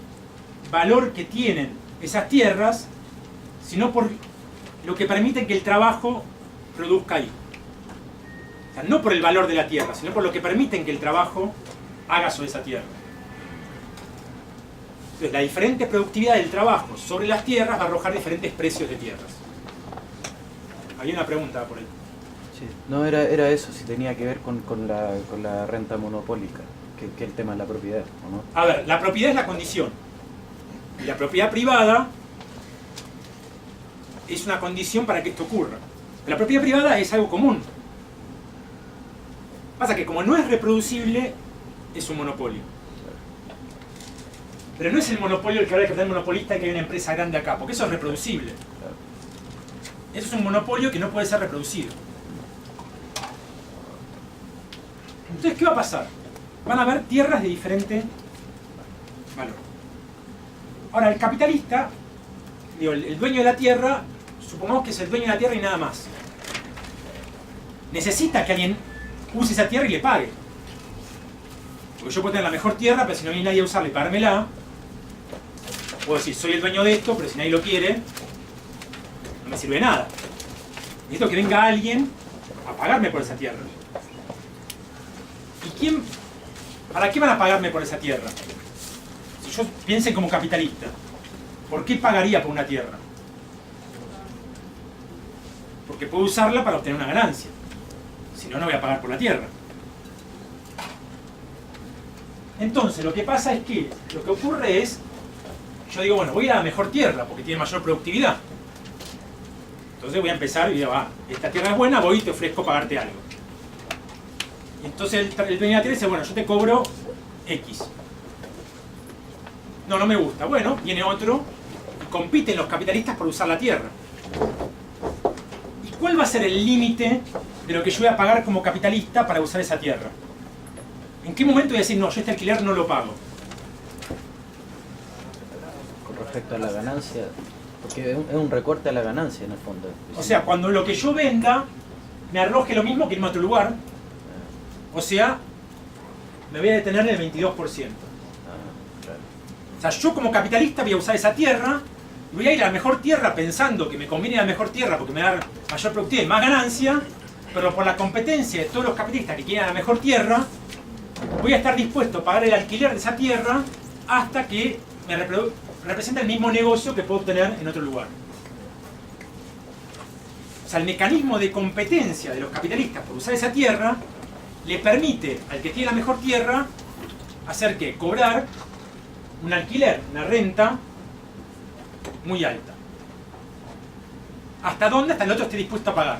valor que tienen esas tierras, sino por lo que permite que el trabajo produzca ahí. O sea, no por el valor de la tierra, sino por lo que permiten que el trabajo haga sobre esa tierra. Entonces, la diferente productividad del trabajo sobre las tierras va a arrojar diferentes precios de tierras. Había una pregunta por ahí. Sí. No, era eso, si tenía que ver con la renta monopólica, que el tema es la propiedad, ¿o no? A ver, la propiedad es la condición. Y la propiedad privada es una condición para que esto ocurra. La propiedad privada es algo común. Pasa que como no es reproducible, es un monopolio. Pero no es el monopolio el que habla del monopolista, que hay una empresa grande acá, porque eso es reproducible. Eso es un monopolio que no puede ser reproducido. Entonces, ¿qué va a pasar? Van a haber tierras de diferente valor. Ahora, el capitalista, digo, el dueño de la tierra, supongamos que es el dueño de la tierra y nada más. Necesita que alguien use esa tierra y le pague. Porque yo puedo tener la mejor tierra, pero si no viene nadie a usarla y pagármela, Puedo decir, soy el dueño de esto, pero si nadie lo quiere, no me sirve de nada. Necesito que venga alguien a pagarme por esa tierra. ¿Y para qué van a pagarme por esa tierra? Si yo piense como capitalista, ¿por qué pagaría por una tierra? Porque puedo usarla para obtener una ganancia. Si no, no voy a pagar por la tierra. Entonces, lo que pasa es que, lo que ocurre es, yo digo, bueno, voy a la mejor tierra, porque tiene mayor productividad. Entonces voy a empezar y digo, esta tierra es buena, voy y te ofrezco pagarte algo. Y entonces el dueño de la tierra dice, bueno, yo te cobro X. No, no me gusta. Bueno, viene otro y compiten los capitalistas por usar la tierra. ¿Y cuál va a ser el límite de lo que yo voy a pagar como capitalista para usar esa tierra? ¿En qué momento voy a decir, no, yo este alquiler no lo pago? Con respecto a la ganancia, porque es un recorte a la ganancia en el fondo. O sea, cuando lo que yo venda me arroje lo mismo que en otro lugar, o sea, me voy a detener en el 22%. Claro. O sea, yo como capitalista voy a usar esa tierra, voy a ir a la mejor tierra pensando que me conviene la mejor tierra porque me da mayor productividad y más ganancia, pero por la competencia de todos los capitalistas que quieren la mejor tierra, voy a estar dispuesto a pagar el alquiler de esa tierra hasta que me representa el mismo negocio que puedo obtener en otro lugar. O sea, el mecanismo de competencia de los capitalistas por usar esa tierra le permite al que tiene la mejor tierra hacer que cobrar un alquiler, una renta muy alta. ¿Hasta dónde? Hasta el otro esté dispuesto a pagar.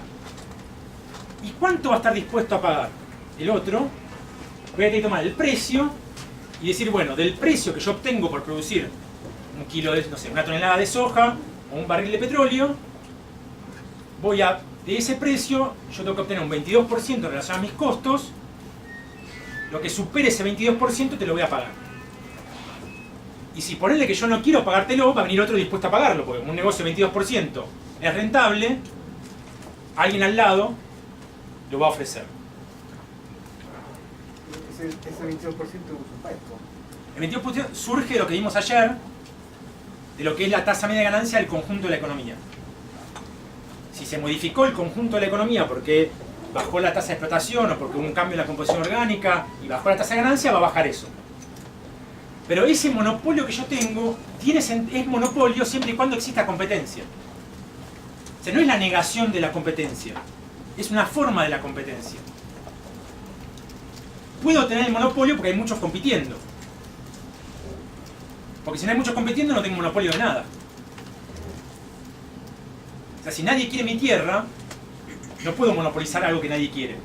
¿Y cuánto va a estar dispuesto a pagar el otro? Voy a tener que tomar el precio y decir, bueno, del precio que yo obtengo por producir un kilo de, no sé, una tonelada de soja o un barril de petróleo, de ese precio yo tengo que obtener un 22% en relación a mis costos. Lo que supere ese 22% te lo voy a pagar. Y si ponele que yo no quiero pagártelo, va a venir otro dispuesto a pagarlo, porque un negocio de 22% es rentable, alguien al lado lo va a ofrecer. Ese 22% es un impuesto. El 22% surge de lo que vimos ayer, de lo que es la tasa media de ganancia del conjunto de la economía. Si se modificó el conjunto de la economía porque bajó la tasa de explotación o porque hubo un cambio en la composición orgánica y bajó la tasa de ganancia, va a bajar eso. Pero ese monopolio que yo tengo es monopolio siempre y cuando exista competencia. O sea, no es la negación de la competencia, es una forma de la competencia. Puedo tener el monopolio porque hay muchos compitiendo. Porque si no hay muchos compitiendo no tengo monopolio de nada. O sea, si nadie quiere mi tierra, no puedo monopolizar algo que nadie quiere.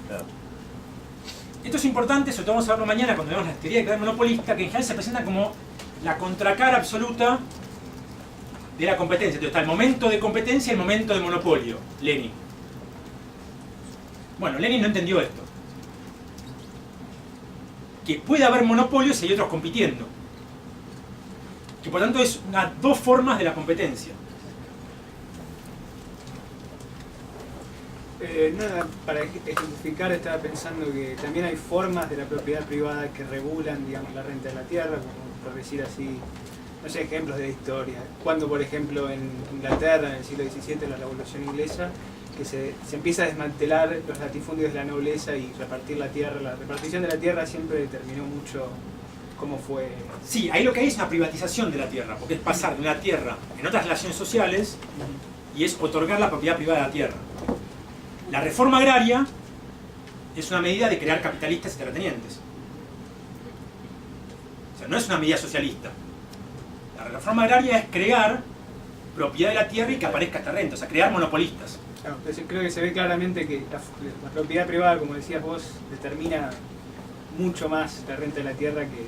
Claro. Esto es importante, sobre todo vamos a verlo mañana cuando veamos la teoría de capital monopolista, que en general se presenta como la contracara absoluta de la competencia. Entonces está el momento de competencia y el momento de monopolio. Lenin. Bueno, Lenin no entendió esto. Que puede haber monopolios y hay otros compitiendo. Que por tanto es dos formas de la competencia. Nada, para ejemplificar estaba pensando que también hay formas de la propiedad privada que regulan, digamos, la renta de la tierra, como por decir así, no sé, ejemplos de la historia. Cuando, por ejemplo, en Inglaterra, en el siglo XVII, la Revolución Inglesa, que se empieza a desmantelar los latifundios de la nobleza y repartir la tierra. La repartición de la tierra siempre determinó mucho cómo fue. Sí, ahí lo que hay es una privatización de la tierra, porque es pasar de una tierra en otras relaciones sociales y es otorgar la propiedad privada de la tierra. La reforma agraria es una medida de crear capitalistas y terratenientes. O sea, no es una medida socialista. La reforma agraria es crear propiedad de la tierra y que aparezca esta renta, o sea, crear monopolistas. Claro, entonces creo que se ve claramente que la propiedad privada, como decías vos, determina mucho más la renta de la tierra que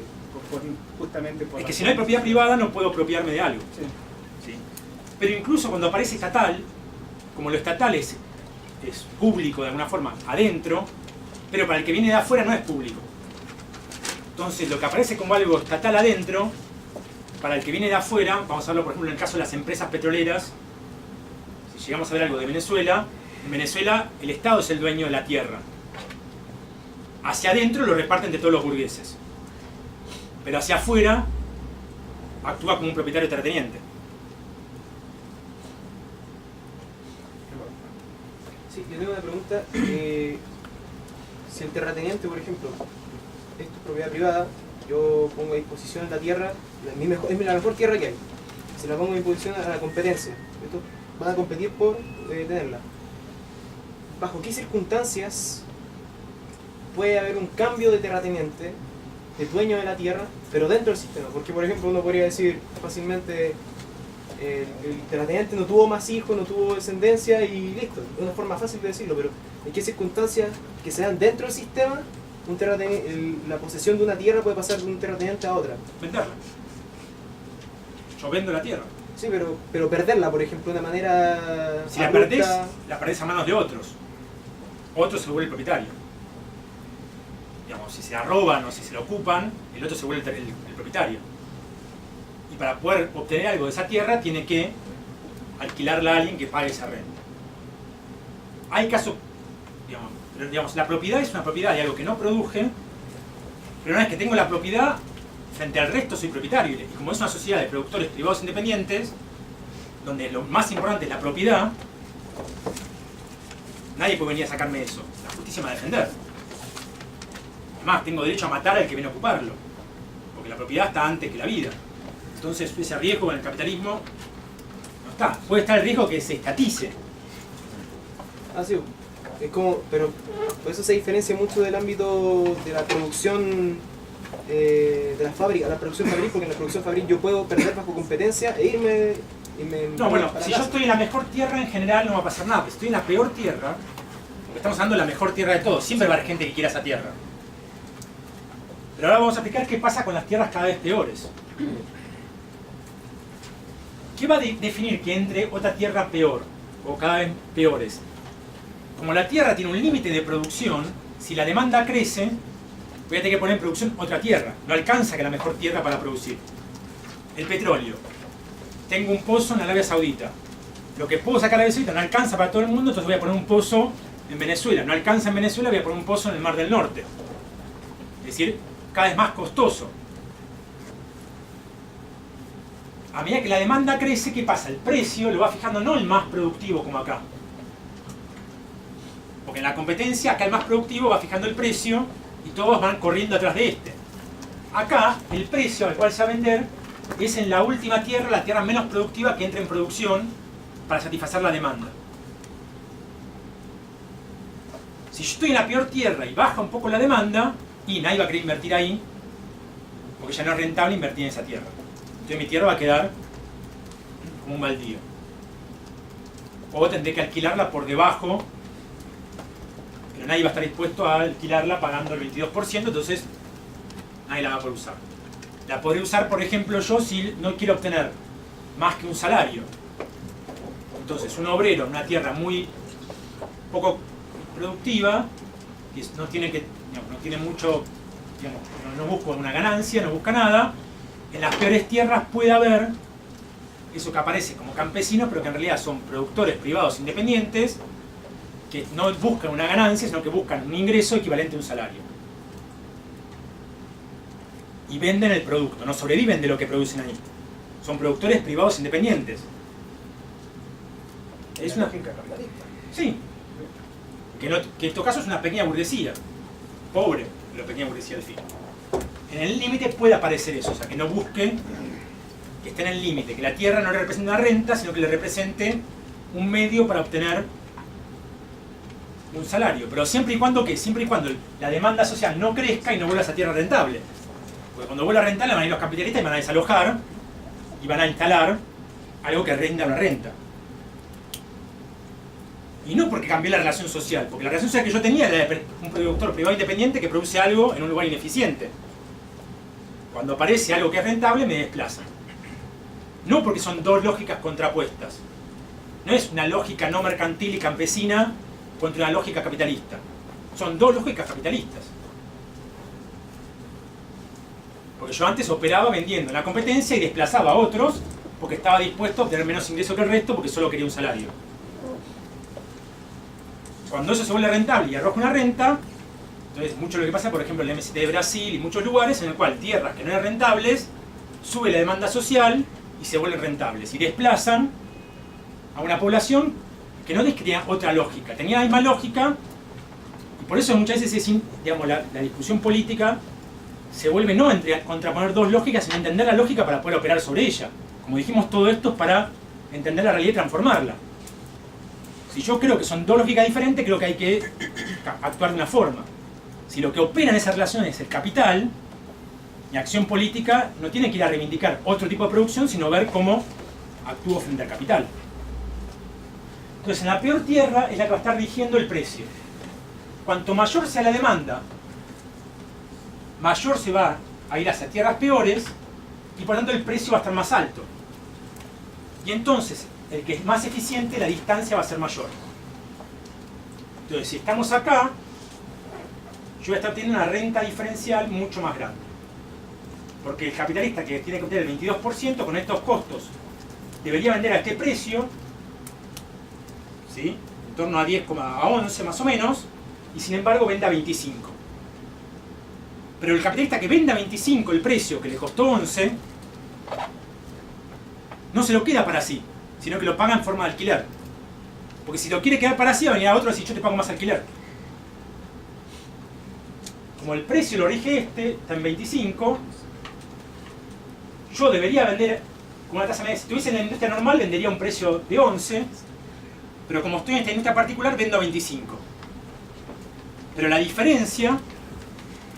justamente por... Es que si no hay propiedad privada no puedo apropiarme de algo. Sí. ¿Sí? Pero incluso cuando aparece estatal, como lo estatal es público de alguna forma adentro, pero para el que viene de afuera no es público. Entonces lo que aparece como algo estatal adentro, para el que viene de afuera, vamos a verlo por ejemplo en el caso de las empresas petroleras, si llegamos a ver algo de Venezuela, en Venezuela el Estado es el dueño de la tierra. Hacia adentro lo reparten entre todos los burgueses. Pero hacia afuera actúa como un propietario terrateniente. Sí, yo tengo una pregunta. Si el terrateniente, por ejemplo, es tu propiedad privada, yo pongo a disposición la tierra, es la mejor tierra que hay. Se la pongo a disposición a la competencia. Estos van a competir por tenerla. ¿Bajo qué circunstancias puede haber un cambio de terrateniente, de dueño de la tierra, pero dentro del sistema? Porque, por ejemplo, uno podría decir fácilmente el terrateniente no tuvo más hijos, no tuvo descendencia y listo. Es una forma fácil de decirlo, pero ¿en qué circunstancias que se dan dentro del sistema la posesión de una tierra puede pasar de un terrateniente a otra? Venderla. Yo vendo la tierra. Sí, pero perderla, por ejemplo, de una manera Si la abrupta. perdés a manos de otros. Otro se vuelve el propietario. Digamos, si se la roban o si se la ocupan, el otro se vuelve el propietario. Y para poder obtener algo de esa tierra, tiene que alquilarla a alguien que pague esa renta. Hay casos, digamos, la propiedad es una propiedad de algo que no produje, pero una vez que tengo la propiedad, frente al resto soy propietario. Y como es una sociedad de productores privados independientes, donde lo más importante es la propiedad, nadie puede venir a sacarme eso. La justicia me va a defender. Además, tengo derecho a matar al que viene a ocuparlo, porque la propiedad está antes que la vida. Entonces, ese riesgo en el capitalismo no está. Puede estar el riesgo que se estatice. Ah, sí. Es como, pero por eso se diferencia mucho del ámbito de la producción de la fábrica, la producción fabril, porque en la producción fabril yo puedo perder bajo competencia e irme No, bueno, para si casa. yo estoy en la mejor tierra en general no va a pasar nada, pero si estoy en la peor tierra, porque estamos hablando de la mejor tierra de todos, siempre va a haber gente que quiera esa tierra. Pero ahora vamos a explicar qué pasa con las tierras cada vez peores. ¿Qué va a definir que entre otra tierra peor o cada vez peores? Como la tierra tiene un límite de producción, si la demanda crece, voy a tener que poner en producción otra tierra. No alcanza que la mejor tierra para producir. El petróleo. Tengo un pozo en Arabia Saudita. Lo que puedo sacar de Arabia Saudita no alcanza para todo el mundo, entonces voy a poner un pozo en Venezuela. No alcanza en Venezuela, voy a poner un pozo en el Mar del Norte. Es decir, cada vez más costoso. A medida que la demanda crece, ¿qué pasa? El precio lo va fijando no el más productivo como acá. Porque en la competencia, acá el más productivo va fijando el precio y todos van corriendo atrás de este. Acá, el precio al cual se va a vender es en la última tierra, la tierra menos productiva que entra en producción para satisfacer la demanda. Si yo estoy en la peor tierra y baja un poco la demanda, y nadie va a querer invertir ahí, porque ya no es rentable invertir en esa tierra. Entonces mi tierra va a quedar como un baldío. O tendré que alquilarla por debajo, pero nadie va a estar dispuesto a alquilarla pagando el 22%, entonces nadie la va a poder usar. La podré usar, por ejemplo, yo si no quiero obtener más que un salario. Entonces, un obrero en una tierra muy poco productiva, que no tiene mucho, no busca una ganancia, no busca nada, en las peores tierras puede haber eso que aparece como campesinos, pero que en realidad son productores privados independientes, que no buscan una ganancia, sino que buscan un ingreso equivalente a un salario. Y venden el producto, no sobreviven de lo que producen ahí. Son productores privados independientes. Es una finca capitalista. Sí. Que en todo caso es una pequeña burguesía. Pobre, la pequeña burguesía al fin. En el límite puede aparecer eso, o sea, que no busque que esté en el límite, que la tierra no le represente una renta, sino que le represente un medio para obtener un salario. Pero siempre y cuando la demanda social no crezca y no vuelva a esa tierra rentable. Porque cuando vuelva rentable van a ir los capitalistas y van a desalojar y van a instalar algo que rinda una renta. Y no porque cambié la relación social, porque la relación social que yo tenía era de un productor privado independiente que produce algo en un lugar ineficiente. Cuando aparece algo que es rentable, me desplaza. No porque son dos lógicas contrapuestas. No es una lógica no mercantil y campesina contra una lógica capitalista. Son dos lógicas capitalistas. Porque yo antes operaba vendiendo en la competencia y desplazaba a otros porque estaba dispuesto a obtener menos ingreso que el resto porque solo quería un salario. Cuando eso se vuelve rentable y arroja una renta, entonces mucho lo que pasa, por ejemplo, en el MST de Brasil y muchos lugares en el cual tierras que no eran rentables sube la demanda social y se vuelven rentables y desplazan a una población que no es que tenía otra lógica, tenía la misma lógica, y por eso muchas veces digamos, la discusión política se vuelve no entre contraponer dos lógicas, sino entender la lógica para poder operar sobre ella. Como dijimos, todo esto es para entender la realidad y transformarla. Si yo creo que son dos lógicas diferentes, creo que hay que actuar de una forma. Si lo que opera en esa relación es el capital, mi acción política no tiene que ir a reivindicar otro tipo de producción, sino ver cómo actúo frente al capital. Entonces, en la peor tierra es la que va a estar rigiendo el precio. Cuanto mayor sea la demanda, mayor se va a ir hacia tierras peores y por tanto el precio va a estar más alto. Y entonces, el que es más eficiente, la distancia va a ser mayor. Entonces, si estamos acá, yo voy a estar teniendo una renta diferencial mucho más grande. Porque el capitalista que tiene que obtener el 22% con estos costos debería vender a este precio, ¿sí? En torno a 10, a 11 más o menos, y sin embargo vende a 25. Pero el capitalista que vende a 25 el precio que le costó 11, no se lo queda para sí, sino que lo paga en forma de alquiler. Porque si lo quiere quedar para sí, va a venir a otro y decir yo te pago más alquiler. Como el precio lo rige este, está en 25, yo debería vender con una tasa media. Si estuviese en la industria normal vendería a un precio de 11, pero como estoy en esta industria particular vendo a 25. Pero la diferencia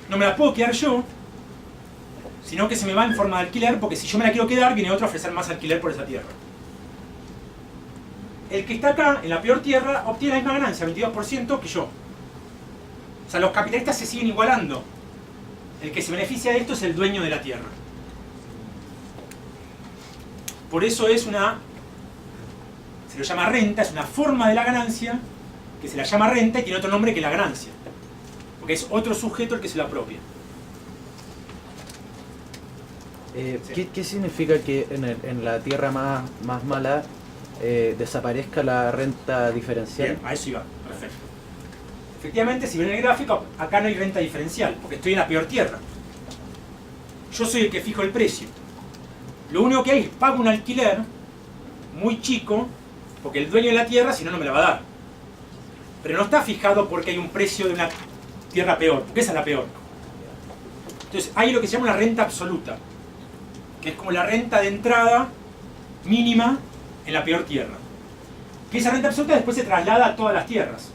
no me la puedo quedar yo, sino que se me va en forma de alquiler, porque si yo me la quiero quedar, viene otro a ofrecer más alquiler por esa tierra. El que está acá, en la peor tierra, obtiene la misma ganancia, 22%, que yo. O sea, los capitalistas se siguen igualando. El que se beneficia de esto es el dueño de la tierra. Por eso es una... se lo llama renta, es una forma de la ganancia, que se la llama renta y tiene otro nombre que la ganancia. Porque es otro sujeto el que se lo apropia. ¿Qué significa que en la tierra más mala desaparezca la renta diferencial? Bien, a eso iba, perfecto. Efectivamente, si ven el gráfico, acá no hay renta diferencial, porque estoy en la peor tierra. Yo soy el que fijo el precio. Lo único que hay es pago un alquiler muy chico, porque el dueño de la tierra, si no, no me la va a dar. Pero no está fijado porque hay un precio de una tierra peor, porque esa es la peor. Entonces, hay lo que se llama una renta absoluta, que es como la renta de entrada mínima en la peor tierra. Que esa renta absoluta después se traslada a todas las tierras.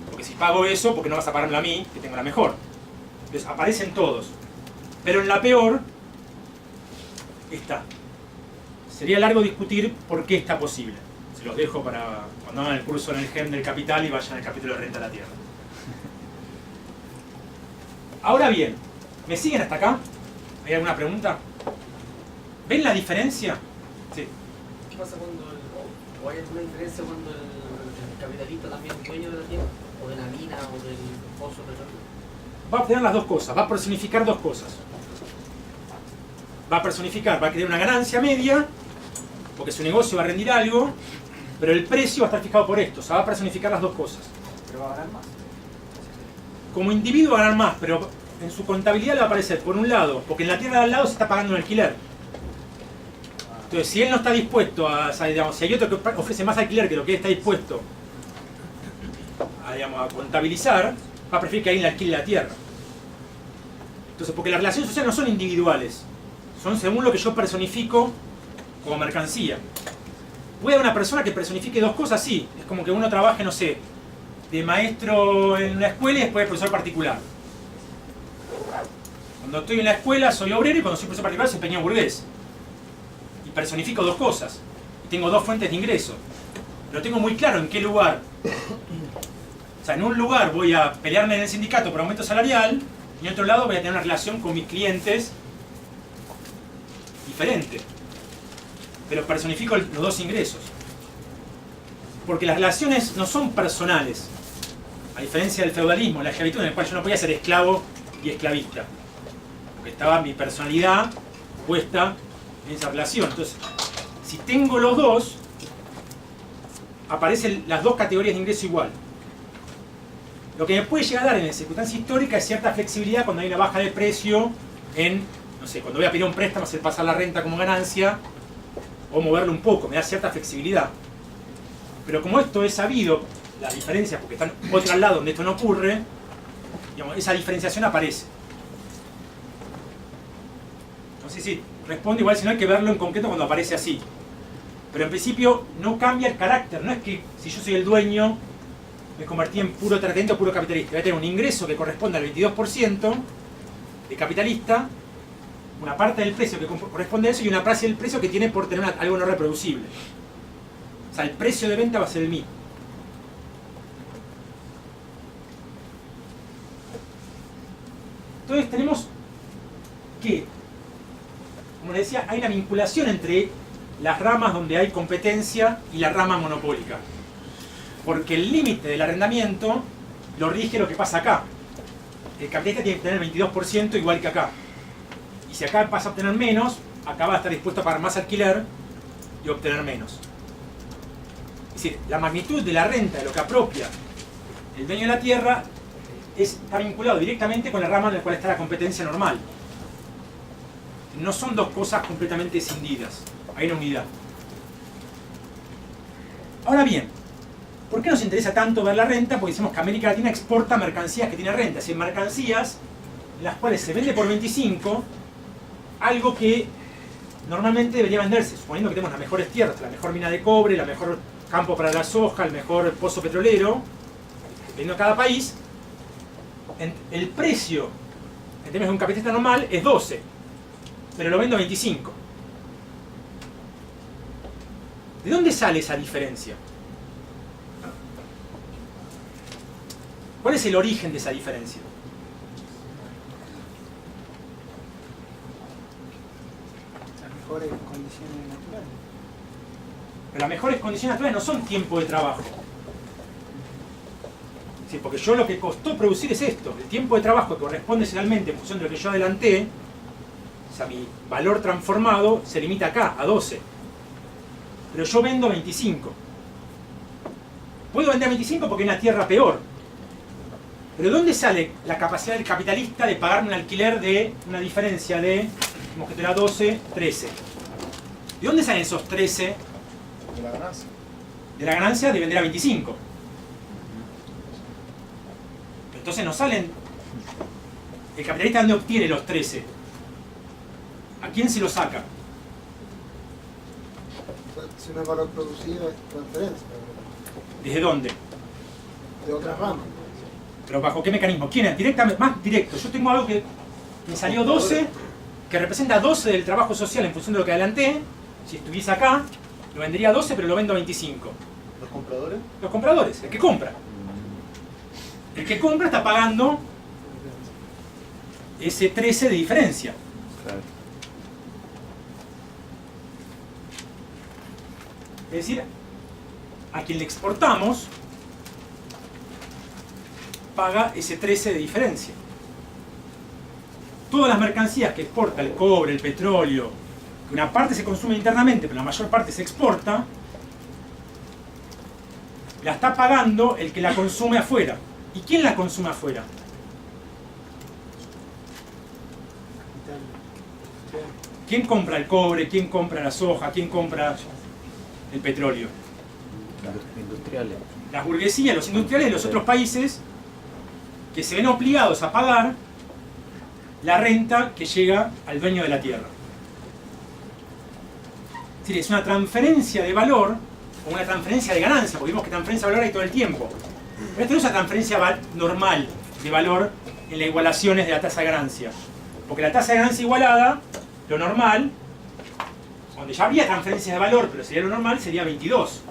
Porque si pago eso, ¿por qué no vas a pagármelo a mí, que tengo la mejor? Entonces aparecen todos. Pero en la peor está. Sería largo discutir por qué está posible. Se los dejo para cuando hagan el curso en el GEM del Capital y vayan al capítulo de renta de la tierra. Ahora bien, ¿me siguen hasta acá? ¿Hay alguna pregunta? ¿Ven la diferencia? Sí. ¿Qué pasa cuando o hay alguna diferencia cuando el capitalista también es dueño de la tierra? ¿O de la mina o del pozo petróleo? Va a obtener las dos cosas, va a personificar dos cosas. Va a personificar, va a crear una ganancia media, porque su negocio va a rendir algo, pero el precio va a estar fijado por esto, o sea, va a personificar las dos cosas. Pero va a ganar más. Como individuo va a ganar más, pero en su contabilidad le va a aparecer, por un lado, porque en la tierra de al lado se está pagando un alquiler. Entonces, si él no está dispuesto a, digamos, si hay otro que ofrece más alquiler que lo que él está dispuesto a, digamos, a contabilizar, va a preferir que alguien le alquile la tierra. Entonces, porque las relaciones sociales no son individuales, son según lo que yo personifico como mercancía. Puede haber una persona que personifique dos cosas, sí. Es como que uno trabaje, no sé, de maestro en una escuela y después de profesor particular. Cuando estoy en la escuela soy obrero y cuando soy profesor particular soy pequeño burgués. Y personifico dos cosas. Y tengo dos fuentes de ingreso. Pero tengo muy claro en qué lugar. O sea, en un lugar voy a pelearme en el sindicato por aumento salarial y en otro lado voy a tener una relación con mis clientes diferente. Pero personifico los dos ingresos. Porque las relaciones no son personales. A diferencia del feudalismo, la esclavitud, en el cual yo no podía ser esclavo y esclavista. Porque estaba mi personalidad puesta en esa relación. Entonces, si tengo los dos, aparecen las dos categorías de ingreso igual. Lo que me puede llegar a dar en la circunstancia histórica es cierta flexibilidad cuando hay una baja de precio en no sé, cuando voy a pedir un préstamo, hacer pasar la renta como ganancia o moverlo un poco, me da cierta flexibilidad. Pero como esto es sabido, las diferencias, porque están otros lados donde esto no ocurre, digamos, esa diferenciación aparece. No sé si responde igual, si no hay que verlo en concreto cuando aparece así. Pero en principio no cambia el carácter, no es que si yo soy el dueño me convertí en puro terrateniente o puro capitalista. Voy a tener un ingreso que corresponde al 22% de capitalista, una parte del precio que corresponde a eso y una parte del precio que tiene por tener algo no reproducible. O sea, el precio de venta va a ser el mismo. Entonces tenemos que, como les decía, hay una vinculación entre las ramas donde hay competencia y la rama monopólica. Porque el límite del arrendamiento lo rige lo que pasa acá. El capitalista tiene que tener el 22% igual que acá. Y si acá pasa a obtener menos, acá va a estar dispuesto a pagar más alquiler y obtener menos. Es decir, la magnitud de la renta, de lo que apropia el dueño de la tierra, está vinculado directamente con la rama en la cual está la competencia normal. No son dos cosas completamente escindidas. Hay una unidad. Ahora bien, ¿por qué nos interesa tanto ver la renta? Porque decimos que América Latina exporta mercancías que tienen renta. Es decir, mercancías en las cuales se vende por 25 algo que normalmente debería venderse, suponiendo que tenemos las mejores tierras, la mejor mina de cobre, la mejor campo para la soja, el mejor pozo petrolero, dependiendo de cada país. El precio en términos de un capitalista normal es 12, pero lo vendo a 25. ¿De dónde sale esa diferencia? ¿Cuál es el origen de esa diferencia? Las mejores condiciones naturales. Pero las mejores condiciones naturales no son tiempo de trabajo. Sí, porque yo lo que costó producir es esto. El tiempo de trabajo que corresponde realmente en función de lo que yo adelanté, o sea, mi valor transformado se limita acá, a 12. Pero yo vendo 25. Puedo vender 25 porque hay una tierra peor. Pero ¿de dónde sale la capacidad del capitalista de pagarme un alquiler de una diferencia de, como que era 12, 13? ¿De dónde salen esos 13? De la ganancia. De la ganancia de vender a 25. Entonces no salen. ¿El capitalista dónde obtiene los 13? ¿A quién se lo saca? Si no es valor producido, es transferencia. ¿Desde dónde? De otra rama. ¿Pero bajo qué mecanismo? ¿Quién es? Directamente, más directo. Yo tengo algo que me salió 12, que representa 12 del trabajo social en función de lo que adelanté. Si estuviese acá, lo vendería a 12, pero lo vendo a 25. ¿Los compradores? Los compradores, el que compra. El que compra está pagando ese 13 de diferencia. Claro. Es decir, a quien le exportamos paga ese 13 de diferencia. Todas las mercancías que exporta, el cobre, el petróleo, que una parte se consume internamente, pero la mayor parte se exporta, la está pagando el que la consume afuera. ¿Y quién la consume afuera? ¿Quién compra el cobre? ¿Quién compra la soja? ¿Quién compra el petróleo? Industriales. Las burguesías, los industriales de los otros países que se ven obligados a pagar la renta que llega al dueño de la tierra. Es decir, es una transferencia de valor o una transferencia de ganancia, porque vimos que transferencia de valor hay todo el tiempo. Pero esto no es una transferencia normal de valor en las igualaciones de la tasa de ganancia. Porque la tasa de ganancia igualada, lo normal, donde ya habría transferencias de valor, pero sería lo normal, sería 22.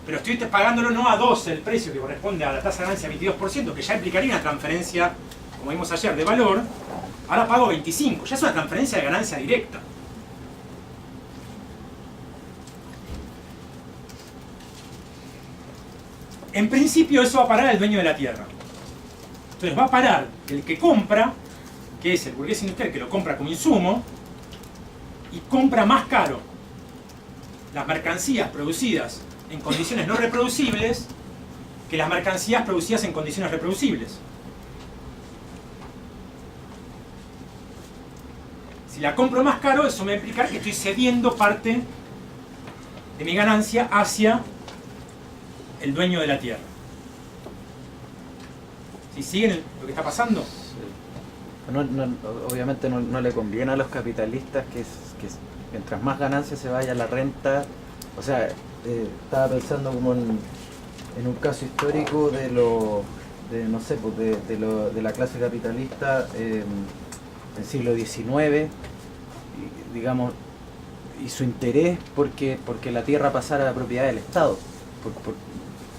Pero estoy pagándolo no a 12 el precio que corresponde a la tasa de ganancia 22%, que ya implicaría una transferencia, como vimos ayer, de valor. Ahora pago 25, ya es una transferencia de ganancia directa. En principio eso va a parar al dueño de la tierra. Entonces va a parar el que compra, que es el burgués industrial que lo compra como insumo, y compra más caro las mercancías producidas en condiciones no reproducibles que las mercancías producidas en condiciones reproducibles. Si la compro más caro, eso me va a implicar que estoy cediendo parte de mi ganancia hacia el dueño de la tierra. ¿Sí siguen lo que está pasando? Obviamente no le conviene a los capitalistas que mientras más ganancia se vaya la renta. O sea, estaba pensando como en un caso histórico de la clase capitalista en el siglo XIX, digamos, y su interés porque la tierra pasara a la propiedad del Estado.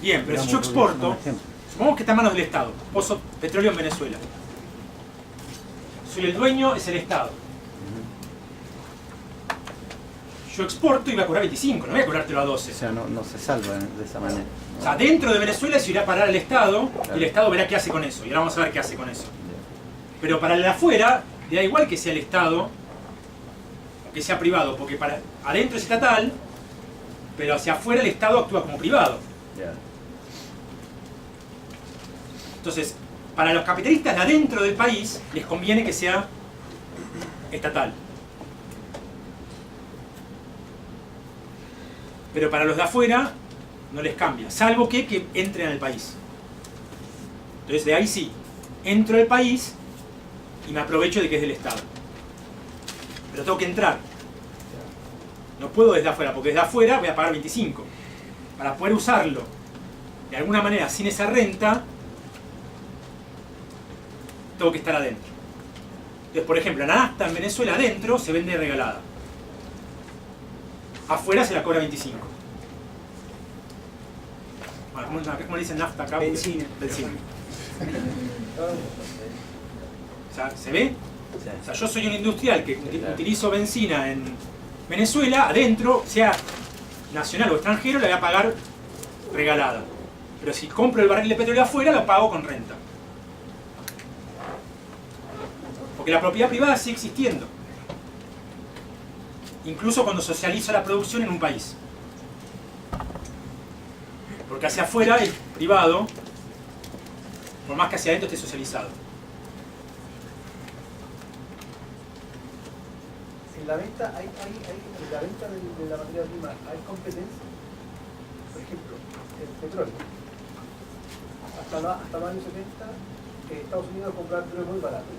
Bien, pero si digamos, yo exporto, ejemplo. supongamos que está en manos del Estado, pozo petróleo en Venezuela. El dueño es el Estado. Yo exporto y voy a cobrar 25, no voy a cobrártelo a 12. O sea, no se salva de esa manera. O sea, dentro de Venezuela se irá a parar al Estado y el Estado verá qué hace con eso. Y ahora vamos a ver qué hace con eso. Pero para el de afuera, le da igual que sea el Estado o que sea privado, porque para adentro es estatal, pero hacia afuera el Estado actúa como privado. Entonces, para los capitalistas de adentro del país, les conviene que sea estatal. Pero para los de afuera, no les cambia, salvo que entren al país. Entonces, de ahí sí, entro al país y me aprovecho de que es del Estado. Pero tengo que entrar. No puedo desde afuera, porque desde afuera voy a pagar 25. Para poder usarlo de alguna manera sin esa renta, tengo que estar adentro. Entonces, por ejemplo, la nafta en Venezuela adentro se vende regalada. Afuera se la cobra 25. Bueno, ¿cómo le dicen nafta acá? Benzina. Benzina. O sea, ¿se ve? O sea, yo soy un industrial que utilizo benzina en Venezuela, adentro, sea nacional o extranjero, le voy a pagar regalada. Pero si compro el barril de petróleo afuera, lo pago con renta. Porque la propiedad privada sigue existiendo. Incluso cuando socializo la producción en un país. Porque hacia afuera el privado, por más que hacia adentro esté socializado. En la venta en la venta de la materia prima hay competencia. Por ejemplo, el petróleo. Hasta los años 70, Estados Unidos compraba petróleo muy barato.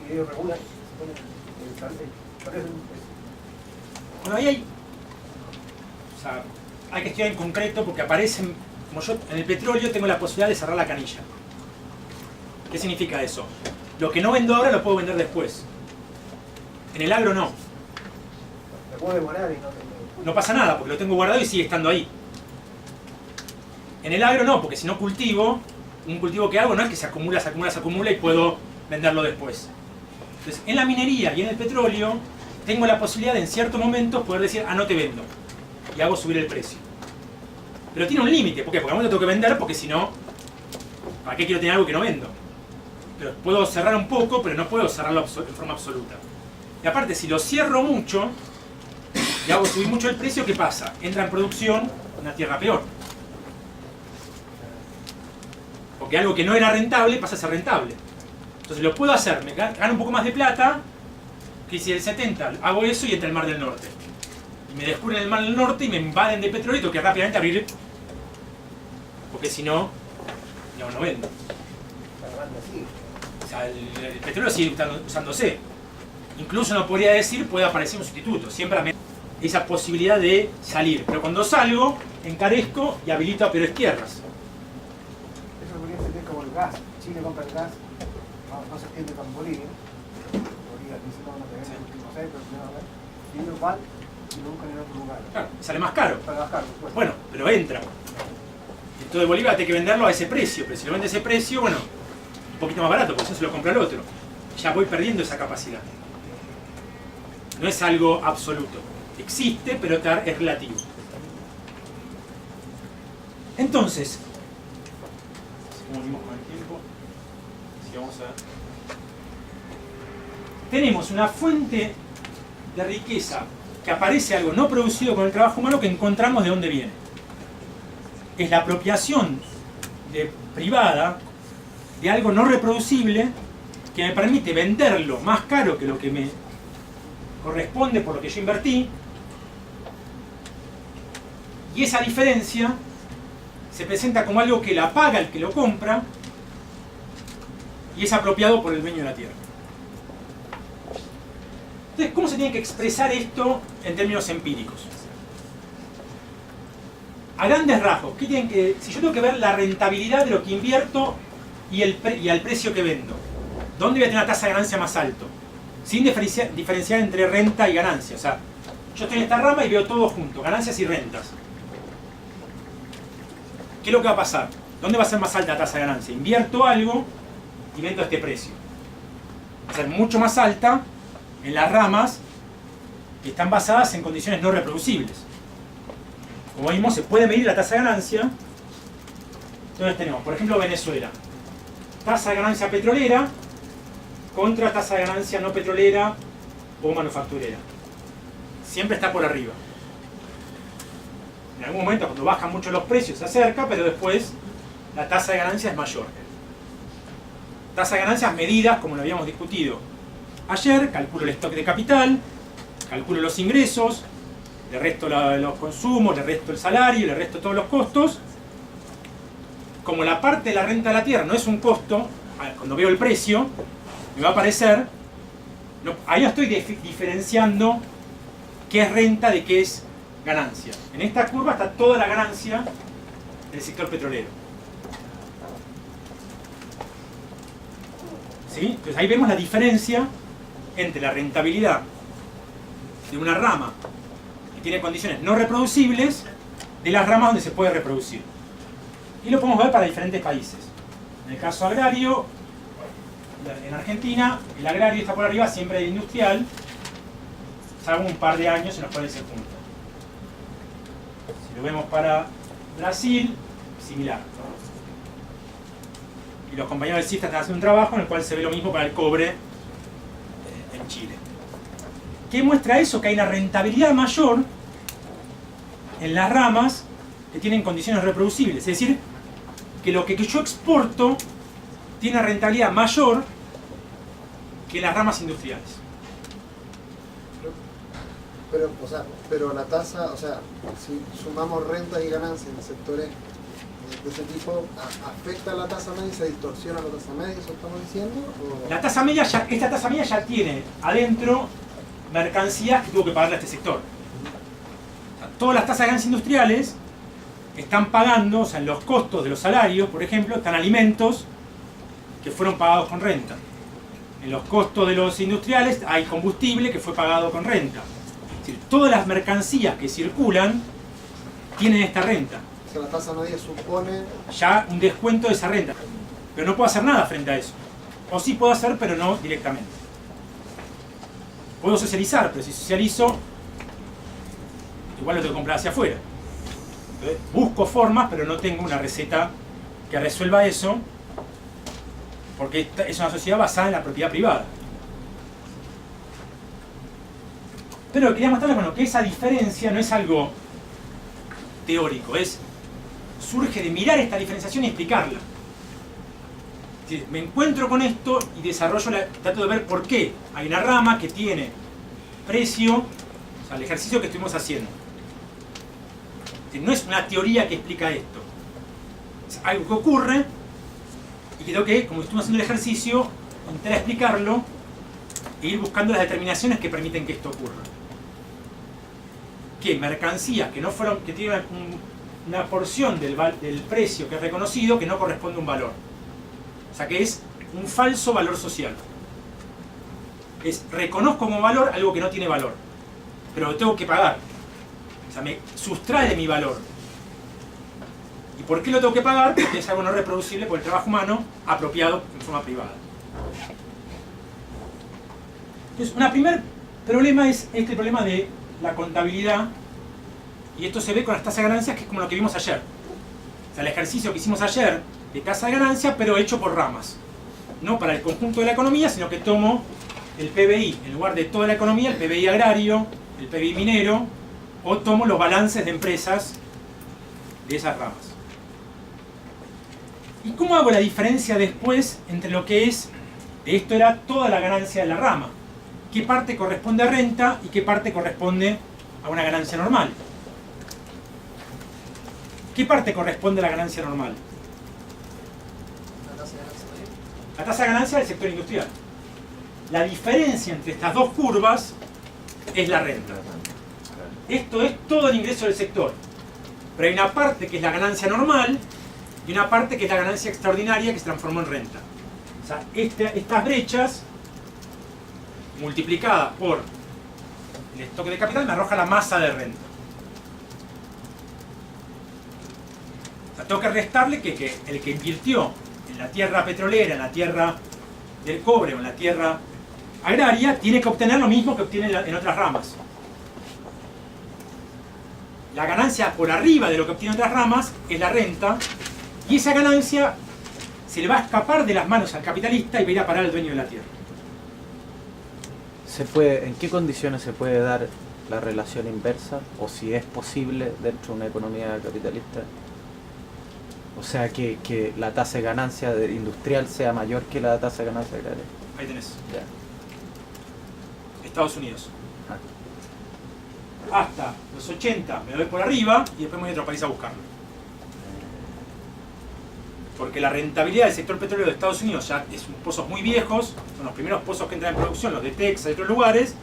Y ellos regulan, se ponen bueno, ahí hay, o sea, hay que estudiar en concreto porque aparecen, como yo en el petróleo tengo la posibilidad de cerrar la canilla. ¿Qué significa eso? Lo que no vendo ahora lo puedo vender después. En el agro no. Me puedo demorar y No pasa nada porque lo tengo guardado y sigue estando ahí. En el agro no, porque si no cultivo, un cultivo que hago no es que se acumula y puedo venderlo después. Entonces, en la minería y en el petróleo, tengo la posibilidad de en ciertos momentos poder decir, ah, no te vendo. Y hago subir el precio. Pero tiene un límite, ¿por qué? Porque a un momento tengo que vender, porque si no, ¿para qué quiero tener algo que no vendo? Pero puedo cerrar un poco, pero no puedo cerrarlo en forma absoluta. Y aparte, si lo cierro mucho, y hago subir mucho el precio, ¿qué pasa? Entra en producción una tierra peor. Porque algo que no era rentable pasa a ser rentable. Entonces lo puedo hacer, me gano un poco más de plata, que si el 70 hago eso y entra el Mar del Norte. Y me descubren el Mar del Norte y me invaden de petróleo y tengo que rápidamente abrir. Porque si no, no vendo. O sea, el petróleo sigue usándose. Incluso no podría decir, puede aparecer un sustituto. Siempre esa posibilidad de salir. Pero cuando salgo, encarezco y habilito a peores tierras. Eso podría ser como el gas. Chile compra el gas. No se entiende con Bolivia. Bolivia dice no tenemos, no sé, pero y ellos van y lo buscan en otro lugar. Claro, sale más caro. Sale más caro, pues. Bueno, pero entra. Esto de Bolivia hay que venderlo a ese precio, pero si lo vende a ese precio, bueno, un poquito más barato, porque eso se lo compra el otro. Ya voy perdiendo esa capacidad. No es algo absoluto. Existe, pero es relativo. Entonces, ¿cómo venimos con el tiempo? Sí, vamos a ver. Tenemos una fuente de riqueza que aparece algo no producido con el trabajo humano que encontramos de dónde viene. Es la apropiación privada de algo no reproducible que me permite venderlo más caro que lo que me corresponde por lo que yo invertí, y esa diferencia se presenta como algo que la paga el que lo compra y es apropiado por el dueño de la tierra. Entonces, ¿cómo se tiene que expresar esto en términos empíricos? A grandes rasgos, ¿qué tienen que, si yo tengo que ver la rentabilidad de lo que invierto y al precio que vendo, ¿dónde voy a tener una tasa de ganancia más alto? Sin diferenciar entre renta y ganancia. O sea, yo estoy en esta rama y veo todo junto, ganancias y rentas. ¿Qué es lo que va a pasar? ¿Dónde va a ser más alta la tasa de ganancia? Invierto algo y vendo a este precio. Va a ser mucho más alta en las ramas que están basadas en condiciones no reproducibles. Como vimos, se puede medir la tasa de ganancia. Entonces tenemos, por ejemplo, Venezuela. Tasa de ganancia petrolera contra tasa de ganancia no petrolera o manufacturera. Siempre está por arriba. En algún momento, cuando bajan mucho los precios, se acerca, pero después la tasa de ganancia es mayor. Tasa de ganancias medidas, como lo habíamos discutido ayer, calculo el stock de capital, calculo los ingresos, le resto los consumos, le resto el salario, le resto todos los costos. Como la parte de la renta de la tierra no es un costo, cuando veo el precio, me va a aparecer, ahí no estoy diferenciando qué es renta de qué es ganancia. En esta curva está toda la ganancia del sector petrolero. ¿Sí? Entonces ahí vemos la diferencia entre la rentabilidad de una rama que tiene condiciones no reproducibles de las ramas donde se puede reproducir. Y lo podemos ver para diferentes países. En el caso agrario, en Argentina, el agrario está por arriba siempre del industrial, salvo un par de años en los cuales se juntan. Si lo vemos para Brasil, similar. Y los compañeros del CIFTA están haciendo un trabajo en el cual se ve lo mismo para el cobre en Chile. ¿Qué muestra eso? Que hay una rentabilidad mayor en las ramas que tienen condiciones reproducibles. Es decir, que lo que yo exporto tiene una rentabilidad mayor que las ramas industriales. Pero la tasa, o sea, si sumamos renta y ganancias en sectores de ese tipo, ¿afecta la tasa media y se distorsiona la tasa media? ¿Eso estamos diciendo? ¿O? La tasa media esta tasa media ya tiene adentro mercancías que tuvo que pagarle a este sector. O sea, todas las tasas de ganancias industriales están pagando, o sea, en los costos de los salarios, por ejemplo, están alimentos que fueron pagados con renta. En los costos de los industriales hay combustible que fue pagado con renta. Es decir, todas las mercancías que circulan tienen esta renta. O sea, la tasa media supone ya un descuento de esa renta. Pero no puedo hacer nada frente a eso. O sí puedo hacer, pero no directamente. Puedo socializar, pero si socializo, igual lo tengo que comprar hacia afuera. Entonces, busco formas, pero no tengo una receta que resuelva eso, porque esta es una sociedad basada en la propiedad privada. Pero quería mostrarles, bueno, que esa diferencia no es algo teórico, surge de mirar esta diferenciación y explicarla. Es decir, me encuentro con esto y desarrollo, trato de ver por qué hay una rama que tiene precio, o sea, el ejercicio que estuvimos haciendo. Es decir, no es una teoría que explica esto. Es algo que ocurre y que tengo que, como estuvimos haciendo el ejercicio, intentar explicarlo e ir buscando las determinaciones que permiten que esto ocurra. Que mercancías que no fueron, que tienen una porción del precio que es reconocido que no corresponde a un valor. O sea que es un falso valor social. Reconozco como valor algo que no tiene valor, pero lo tengo que pagar. O sea, me sustrae de mi valor. ¿Y por qué lo tengo que pagar? Porque es algo no reproducible por el trabajo humano apropiado en forma privada. Entonces, un primer problema es este problema de la contabilidad, y esto se ve con las tasas de ganancias, que es como lo que vimos ayer. O sea, el ejercicio que hicimos ayer de tasa de ganancia, pero hecho por ramas. No para el conjunto de la economía, sino que tomo el PBI, en lugar de toda la economía, el PBI agrario, el PBI minero, o tomo los balances de empresas de esas ramas. ¿Y cómo hago la diferencia después entre lo que es De esto era toda la ganancia de la rama. ¿Qué parte corresponde a renta y qué parte corresponde a una ganancia normal? ¿Qué parte corresponde a la ganancia normal? La tasa de ganancia mayor. La tasa de ganancia del sector industrial. La diferencia entre estas dos curvas es la renta. Esto es todo el ingreso del sector. Pero hay una parte que es la ganancia normal y una parte que es la ganancia extraordinaria que se transformó en renta. O sea, estas brechas multiplicadas por el stock de capital me arroja la masa de renta. O sea, tengo que restarle que el que invirtió en la tierra petrolera, en la tierra del cobre o en la tierra agraria, tiene que obtener lo mismo que obtiene en otras ramas. La ganancia por arriba de lo que obtiene en otras ramas es la renta, y esa ganancia se le va a escapar de las manos al capitalista y va a ir a parar al dueño de la tierra. ¿En qué condiciones se puede dar la relación inversa? O si es posible dentro de una economía capitalista. O sea, que la tasa de ganancia industrial sea mayor que la tasa de ganancia agraria. Ahí tenés. Ya. Estados Unidos. Ah. Hasta los 80 me doy por arriba y después me voy a otro país a buscarlo. Porque la rentabilidad del sector petrolero de Estados Unidos ya es pozos muy viejos, son los primeros pozos que entran en producción, los de Texas y otros lugares,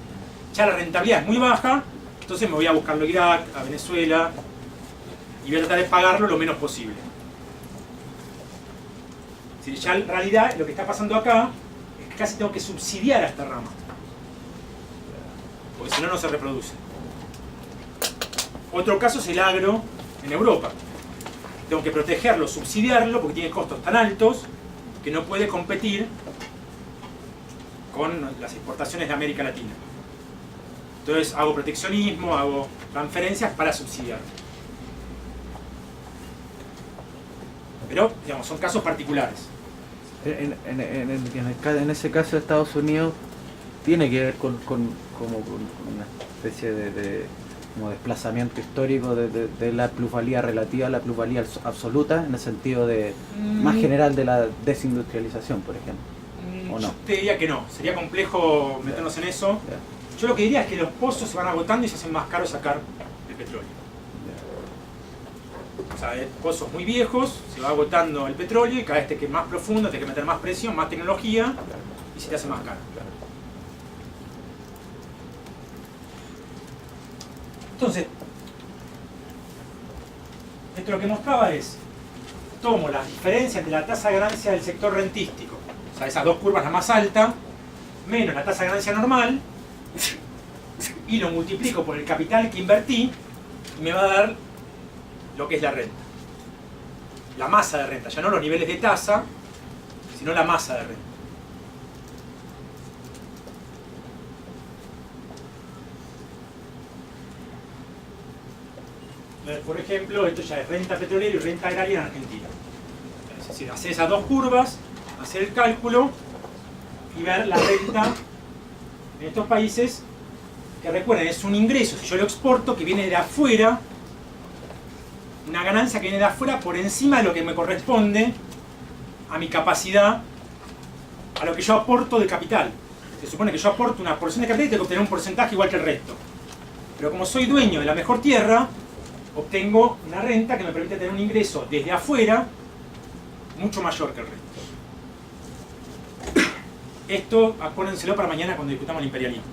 ya la rentabilidad es muy baja, entonces me voy a buscarlo a Irak, a Venezuela, y voy a tratar de pagarlo lo menos posible. Si ya en realidad lo que está pasando acá es que casi tengo que subsidiar a esta rama, porque si no, no se reproduce. Otro caso es el agro en Europa. Tengo que protegerlo, subsidiarlo, porque tiene costos tan altos que no puede competir con las exportaciones de América Latina. Entonces hago proteccionismo, hago transferencias para subsidiarlo. Pero, digamos, son casos particulares. En ese caso, Estados Unidos tiene que ver con una especie de como desplazamiento histórico de la plusvalía relativa a la plusvalía absoluta, en el sentido más general de la desindustrialización, por ejemplo. ¿O no? Yo te diría que no, sería complejo meternos en eso. Yo lo que diría es que los pozos se van agotando y se hacen más caro sacar el petróleo. O sea, pozos muy viejos, se va agotando el petróleo y cada vez que es más profundo, tienes que meter más presión, más tecnología y se te hace más caro. Entonces, esto lo que mostraba es, tomo la diferencia entre la tasa de ganancia del sector rentístico, o sea, esas dos curvas, la más alta, menos la tasa de ganancia normal, y lo multiplico por el capital que invertí, y me va a dar lo que es la renta. La masa de renta, ya no los niveles de tasa, sino la masa de renta. Por ejemplo, esto ya es renta petrolera y renta agraria en Argentina. Es decir, hacer esas dos curvas, hacer el cálculo y ver la renta en estos países, que recuerden, es un ingreso, si yo lo exporto, que viene de afuera, una ganancia que viene de afuera por encima de lo que me corresponde a mi capacidad, a lo que yo aporto de capital. Se supone que yo aporto una porción de capital y tengo que obtener un porcentaje igual que el resto. Pero como soy dueño de la mejor tierra, obtengo una renta que me permite tener un ingreso desde afuera mucho mayor que el resto. Esto, acuérdenselo para mañana cuando discutamos el imperialismo.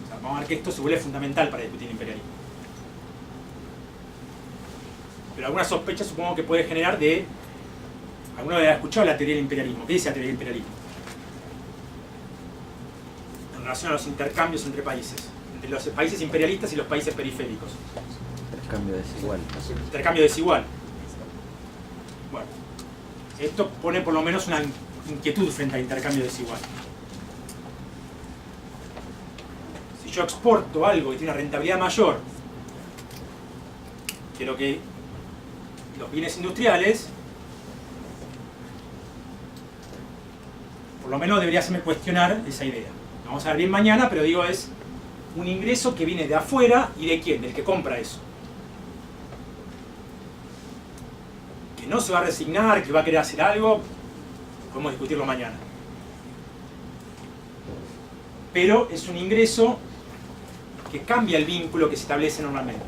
O sea, vamos a ver que esto se vuelve fundamental para discutir el imperialismo. Pero alguna sospecha supongo que puede generar de... ¿Alguno había escuchado la teoría del imperialismo? ¿Qué dice la teoría del imperialismo? En relación a los intercambios entre países. Entre los países imperialistas y los países periféricos. Intercambio desigual. Intercambio desigual. Bueno, esto pone por lo menos una inquietud frente al intercambio desigual. Si yo exporto algo que tiene una rentabilidad mayor que lo que los bienes industriales, por lo menos debería hacerme cuestionar esa idea. Vamos a ver bien mañana, pero digo, es un ingreso que viene de afuera. ¿Y de quién? Del que compra eso. Que no se va a resignar, que va a querer hacer algo, podemos discutirlo mañana. Pero es un ingreso que cambia el vínculo que se establece normalmente.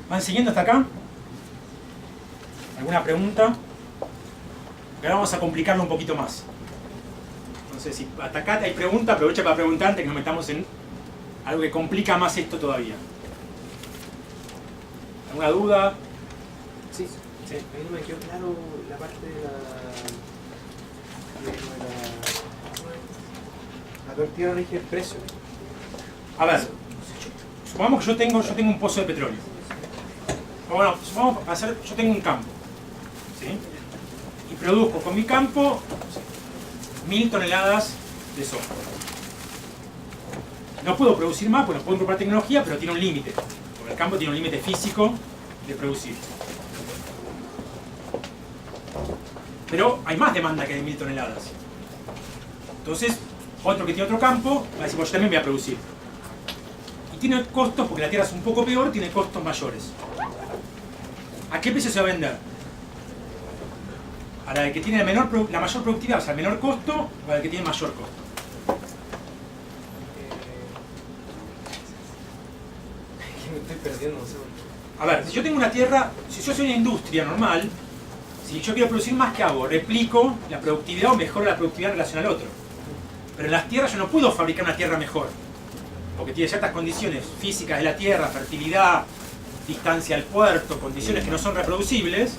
¿Van siguiendo hasta acá? ¿Alguna pregunta? Ahora vamos a complicarlo un poquito más. No sé si hasta acá hay pregunta, aprovecha para preguntar antes que nos metamos en algo que complica más esto todavía. ¿Alguna duda? Sí, Sí. a mí no me quedó claro la parte de la tortilla rige el precio. A ver, supongamos que yo tengo un pozo de petróleo. Bueno, supongamos yo tengo un campo, ¿sí? Y produzco con mi campo 1000 toneladas de soja. No puedo producir más, pues no puedo incorporar tecnología, pero tiene un límite. Porque el campo tiene un límite físico de producir. Pero hay más demanda que de 1000 toneladas. Entonces, otro que tiene otro campo va a decir, pues yo también voy a producir. Y tiene costos, porque la tierra es un poco peor, tiene costos mayores. ¿A qué precio se va a vender? ¿A la que tiene la mayor productividad, o sea, el menor costo, o a la que tiene mayor costo? Me estoy perdiendo, no sé. A ver, si yo tengo una tierra, si yo soy una industria normal, si yo quiero producir más, ¿qué hago? Replico la productividad o mejoro la productividad en relación al otro. Pero en las tierras yo no puedo fabricar una tierra mejor, porque tiene ciertas condiciones físicas de la tierra, fertilidad, distancia al puerto, condiciones que no son reproducibles,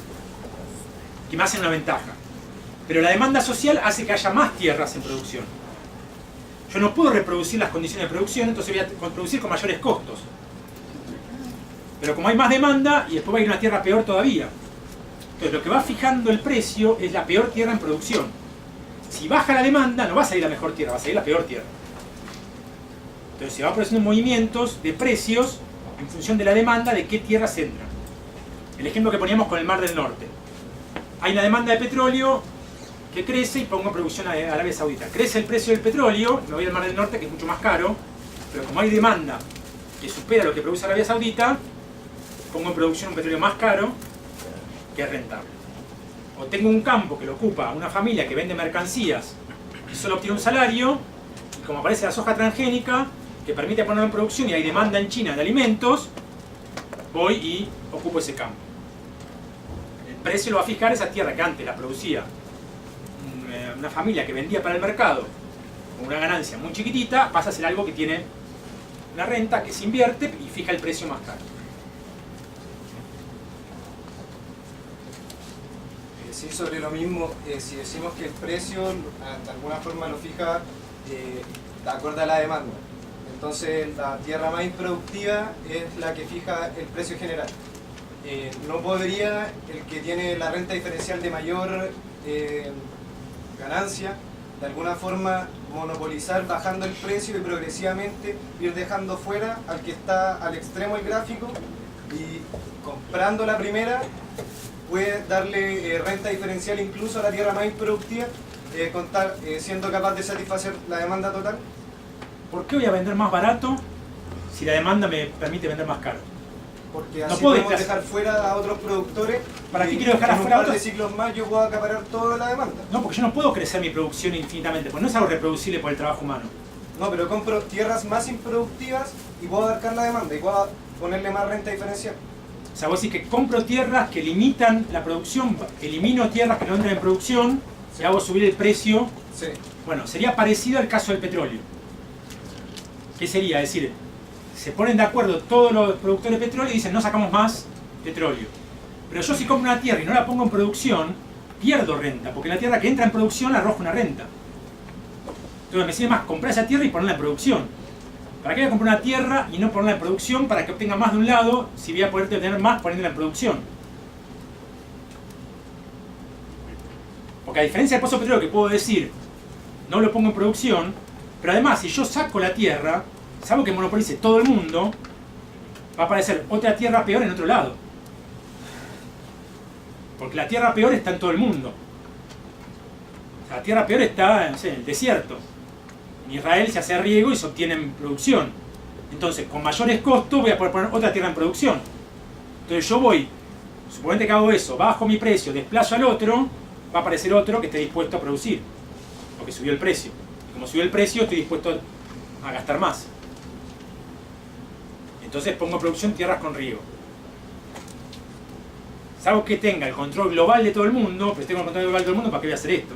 que me hacen una ventaja. Pero la demanda social hace que haya más tierras en producción. Yo no puedo reproducir las condiciones de producción, entonces voy a producir con mayores costos. Pero como hay más demanda, y después va a ir una tierra peor todavía. Entonces lo que va fijando el precio es la peor tierra en producción. Si baja la demanda, no va a salir la mejor tierra, va a salir la peor tierra. Entonces se va produciendo movimientos de precios en función de la demanda de qué tierras entran. El ejemplo que poníamos con el Mar del Norte. Hay una demanda de petróleo que crece y pongo producción a Arabia Saudita. Crece el precio del petróleo, me voy al Mar del Norte que es mucho más caro, pero como hay demanda que supera lo que produce Arabia Saudita, pongo en producción un petróleo más caro que es rentable. O tengo un campo que lo ocupa una familia que vende mercancías y solo obtiene un salario, y como aparece la soja transgénica, que permite ponerlo en producción y hay demanda en China de alimentos, voy y ocupo ese campo. El precio lo va a fijar esa tierra que antes la producía una familia que vendía para el mercado con una ganancia muy chiquitita, pasa a ser algo que tiene una renta que se invierte y fija el precio más caro. Sí, sobre lo mismo, si decimos que el precio de alguna forma lo fija de acuerdo a la demanda, entonces la tierra más improductiva es la que fija el precio general. No podría el que tiene la renta diferencial de mayor ganancia de alguna forma monopolizar bajando el precio y progresivamente ir dejando fuera al que está al extremo del gráfico, y comprando la primera puede darle renta diferencial incluso a la tierra más improductiva, siendo capaz de satisfacer la demanda total. ¿Por qué voy a vender más barato si la demanda me permite vender más caro? Porque No así puedo podemos dejar fuera a otros productores. ¿Para qué y quiero dejar en un afuera a par de otros? ciclos más yo puedo acaparar toda la demanda. No, porque yo no puedo crecer mi producción infinitamente, porque no es algo reproducible por el trabajo humano. No, pero compro tierras más improductivas y puedo abarcar la demanda y puedo ponerle más renta diferencial. O sea, vos decís que compro tierras que limitan la producción, elimino tierras que no entran en producción, y hago subir el precio. Sí. Bueno, sería parecido al caso del petróleo. ¿Qué sería? Es decir, se ponen de acuerdo todos los productores de petróleo y dicen no sacamos más petróleo. Pero yo si compro una tierra y no la pongo en producción, pierdo renta, porque la tierra que entra en producción arroja una renta. Entonces me sirve más comprar esa tierra y ponerla en producción. ¿Para qué voy a comprar una tierra y no ponerla en producción para que obtenga más de un lado si voy a poder tener más poniéndola en producción? Porque a diferencia del pozo de petróleo que puedo decir no lo pongo en producción, pero además si yo saco la tierra, salvo que monopolice todo el mundo, va a aparecer otra tierra peor en otro lado. Porque la tierra peor está en todo el mundo. O sea, la tierra peor está, no sé, en el desierto. En Israel se hace riego y se obtiene en producción. Entonces, con mayores costos voy a poder poner otra tierra en producción. Entonces yo voy Suponete que hago eso, bajo mi precio, desplazo al otro, va a aparecer otro que esté dispuesto a producir, porque subió el precio. Y como subió el precio, estoy dispuesto a gastar más. Entonces pongo producción tierras con riego. Salvo que tenga el control global de todo el mundo, pero si tengo el control global de todo el mundo, ¿para qué voy a hacer esto?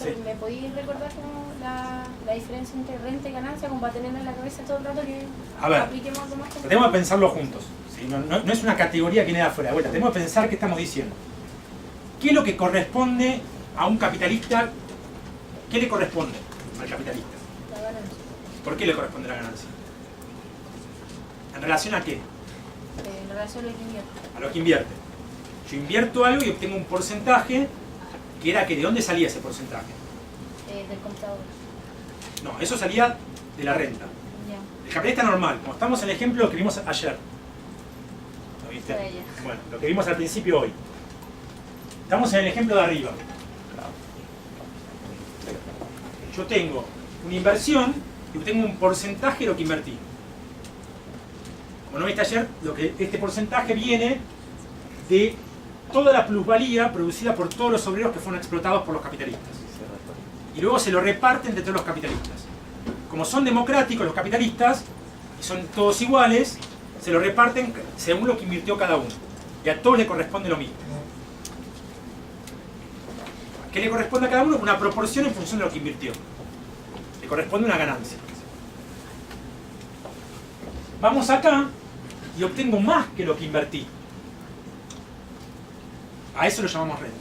Sí. ¿Me podéis recordar como la diferencia entre renta y ganancia, como para tenerla en la cabeza todo el rato que A ver, apliquemos algo más? tenemos que pensarlo juntos. ¿Sí? No es una categoría que viene de afuera. De vuelta, tenemos que pensar qué estamos diciendo. ¿Qué es lo que corresponde a un capitalista? ¿Qué le corresponde al capitalista? La ganancia. ¿Por qué le corresponde la ganancia? ¿En relación a qué? En relación a lo que invierte. A lo que invierte. Yo invierto algo y obtengo un porcentaje que era que ¿de dónde salía ese porcentaje? Del comprador. No, eso salía de la renta. Ya. El capitalista normal, como estamos en el ejemplo que vimos ayer. ¿Lo viste? Fue ella. Bueno, lo que vimos al principio hoy. Estamos en el ejemplo de arriba. Yo tengo una inversión y obtengo un porcentaje de lo que invertí. Como no viste ayer, este porcentaje viene de toda la plusvalía producida por todos los obreros que fueron explotados por los capitalistas. Y luego se lo reparten entre todos los capitalistas. Como son democráticos los capitalistas, y son todos iguales, se lo reparten según lo que invirtió cada uno. Y a todos le corresponde lo mismo. ¿Qué le corresponde a cada uno? Una proporción en función de lo que invirtió. Le corresponde una ganancia. Vamos acá y obtengo más que lo que invertí. A eso lo llamamos renta.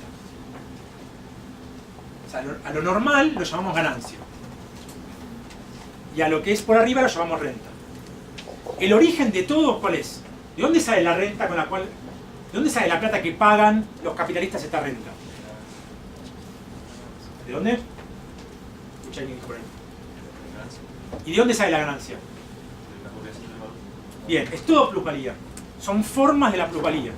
O sea, a lo normal lo llamamos ganancia. Y a lo que es por arriba lo llamamos renta. El origen de todo, ¿cuál es? ¿De dónde sale la renta con la cual... ¿De dónde sale la plata que pagan los capitalistas esta renta? ¿De dónde? Escucha alguien por ahí. ¿Y de dónde sale la ganancia? Bien, es todo plusvalía. Son formas de la plusvalía.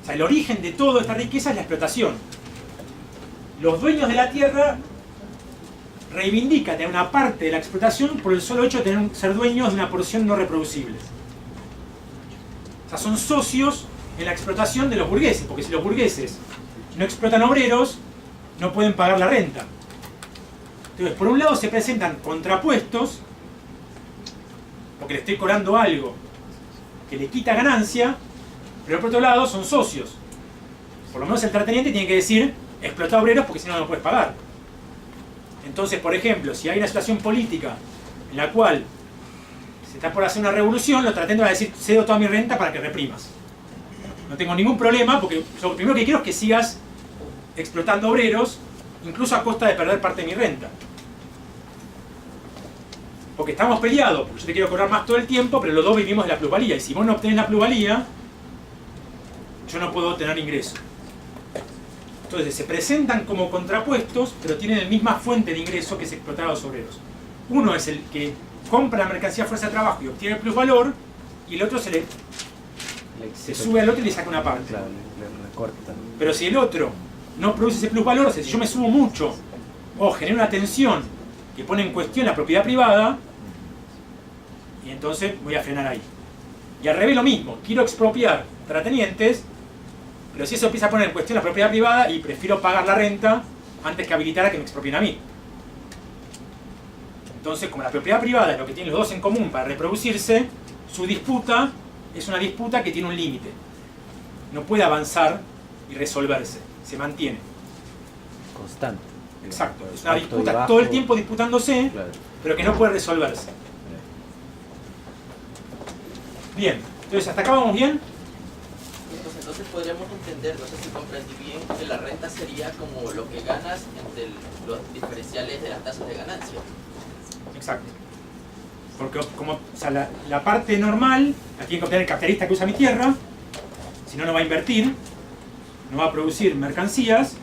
O sea, el origen de toda esta riqueza es la explotación. Los dueños de la tierra reivindican tener una parte de la explotación por el solo hecho de ser dueños de una porción no reproducible. O sea, son socios en la explotación de los burgueses, porque si los burgueses no explotan obreros, no pueden pagar la renta. Entonces, por un lado se presentan contrapuestos, porque le estoy cobrando algo que le quita ganancia, pero por otro lado son socios. Por lo menos el terrateniente tiene que decir, explota obreros porque si no, no lo puedes pagar. Entonces, por ejemplo, si hay una situación política en la cual se está por hacer una revolución, los terratenientes van a decir, cedo toda mi renta para que reprimas. No tengo ningún problema, porque lo primero que quiero es que sigas explotando obreros, incluso a costa de perder parte de mi renta. Porque estamos peleados, porque yo te quiero cobrar más todo el tiempo, pero los dos vivimos de la plusvalía. Y si vos no obtenés la plusvalía, yo no puedo obtener ingreso. Entonces se presentan como contrapuestos, pero tienen la misma fuente de ingreso que es explotar a los obreros. Uno es el que compra la mercancía a fuerza de trabajo y obtiene el plusvalor, y el otro se sube al otro y le saca una parte. Claro, le recorta. Pero si el otro no produce ese plusvalor, o sea, si yo me subo mucho o genero una tensión que pone en cuestión la propiedad privada, y entonces voy a frenar ahí. Y al revés lo mismo, quiero expropiar terratenientes, pero si eso empieza a poner en cuestión la propiedad privada, y prefiero pagar la renta antes que habilitar a que me expropien a mí. Entonces, como la propiedad privada es lo que tienen los dos en común para reproducirse, su disputa es una disputa que tiene un límite. No puede avanzar y resolverse, se mantiene. Constante. Exacto, es una Alto y disputa bajo. todo el tiempo disputándose, Claro. pero que no puede resolverse. Bien, entonces hasta acá vamos bien. Entonces podríamos entender, no sé si comprendí bien, que la renta sería como lo que ganas entre los diferenciales de las tasas de ganancia. Exacto. Porque como, o sea, la parte normal la tiene que obtener el capitalista que usa mi tierra, si no, no va a invertir, no va a producir mercancías,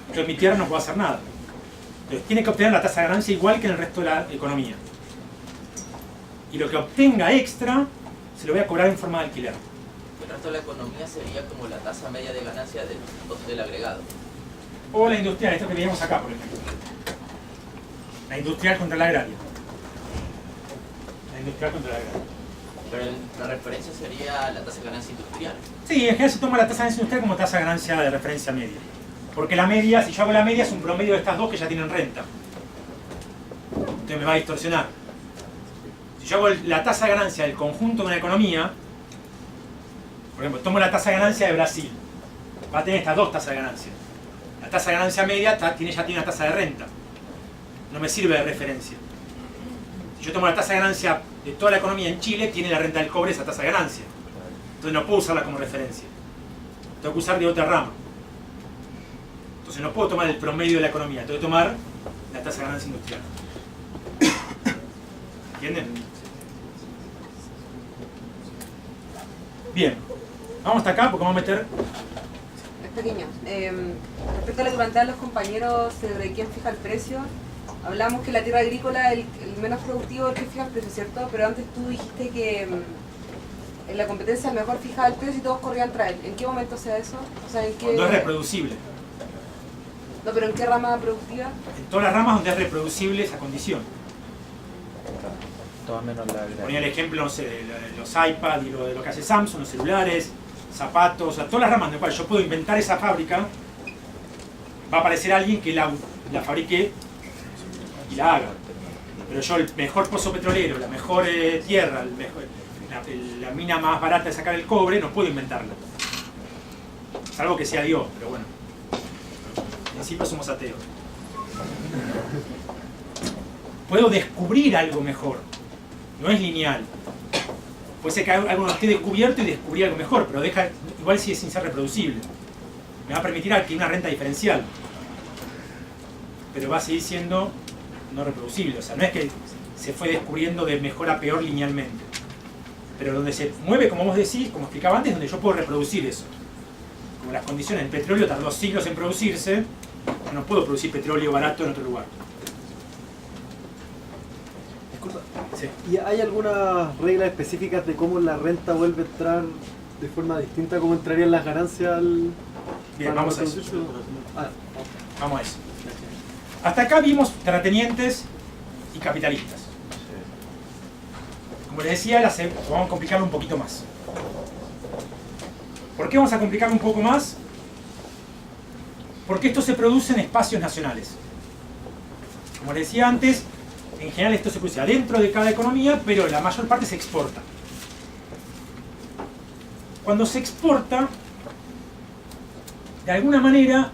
entonces mi tierra no puede hacer nada. Entonces tiene que obtener la tasa de ganancia igual que en el resto de la economía. Y lo que obtenga extra, se lo voy a cobrar en forma de alquiler. El resto de la economía sería como la tasa media de ganancia del agregado. O la industrial, esto que veíamos acá, por ejemplo. La industrial contra la agraria. La industrial contra la agraria. Pero la referencia sería la tasa de ganancia industrial. Sí, en general se toma la tasa de ganancia industrial como tasa de ganancia de referencia media. Porque la media, si yo hago la media, es un promedio de estas dos que ya tienen renta. Entonces me va a distorsionar. Si yo hago la tasa de ganancia del conjunto de una economía, por ejemplo, tomo la tasa de ganancia de Brasil, va a tener estas dos tasas de ganancia. La tasa de ganancia media ya tiene una tasa de renta. No me sirve de referencia. Si yo tomo la tasa de ganancia de toda la economía en Chile, tiene la renta del cobre esa tasa de ganancia. Entonces no puedo usarla como referencia. Tengo que usar de otra rama. Entonces no puedo tomar el promedio de la economía, tengo que tomar la tasa de ganancia industrial. ¿Entienden? Bien. Vamos hasta acá porque vamos a meter... Es pequeño. Respecto a lo que plantean los compañeros sobre quién fija el precio, hablamos que la tierra agrícola el menos productivo es el que fija el precio, ¿cierto? Pero antes tú dijiste que en la competencia el mejor fijaba el precio y todos corrían tras él. ¿En qué momento se da eso? O sea, ¿en qué... Cuando es reproducible. No, pero ¿en qué rama productiva? En todas las ramas donde es reproducible esa condición. Todo menos la agraria. Ponía el ejemplo, no sé, de los iPads y lo que hace Samsung, los celulares, zapatos, o sea, todas las ramas en las cuales yo puedo inventar esa fábrica, va a aparecer alguien que la fabrique y la haga. Pero yo el mejor pozo petrolero, la mejor tierra, la mina más barata de sacar el cobre, no puedo inventarla. Salvo que sea Dios, pero bueno. En principio somos ateos. Puedo descubrir algo mejor. No es lineal. Puede ser que algo no esté descubierto y descubrí algo mejor, pero igual sigue sin ser reproducible. Me va a permitir adquirir una renta diferencial. Pero va a seguir siendo no reproducible. O sea, no es que se fue descubriendo de mejor a peor linealmente. Pero donde se mueve, como vos decís, como explicaba antes, donde yo puedo reproducir eso. Como las condiciones, el petróleo tardó siglos en producirse, yo no puedo producir petróleo barato en otro lugar. Disculpa. Sí. ¿Y hay algunas reglas específicas de cómo la renta vuelve a entrar de forma distinta a cómo entrarían las ganancias al... Bien, vamos a eso. Ah. Vamos a eso. Hasta acá vimos terratenientes y capitalistas. Como les decía, vamos a complicarlo un poquito más. ¿Por qué vamos a complicarlo un poco más? Porque esto se produce en espacios nacionales. Como les decía antes, en general esto se produce adentro de cada economía, pero la mayor parte se exporta. Cuando se exporta, de alguna manera,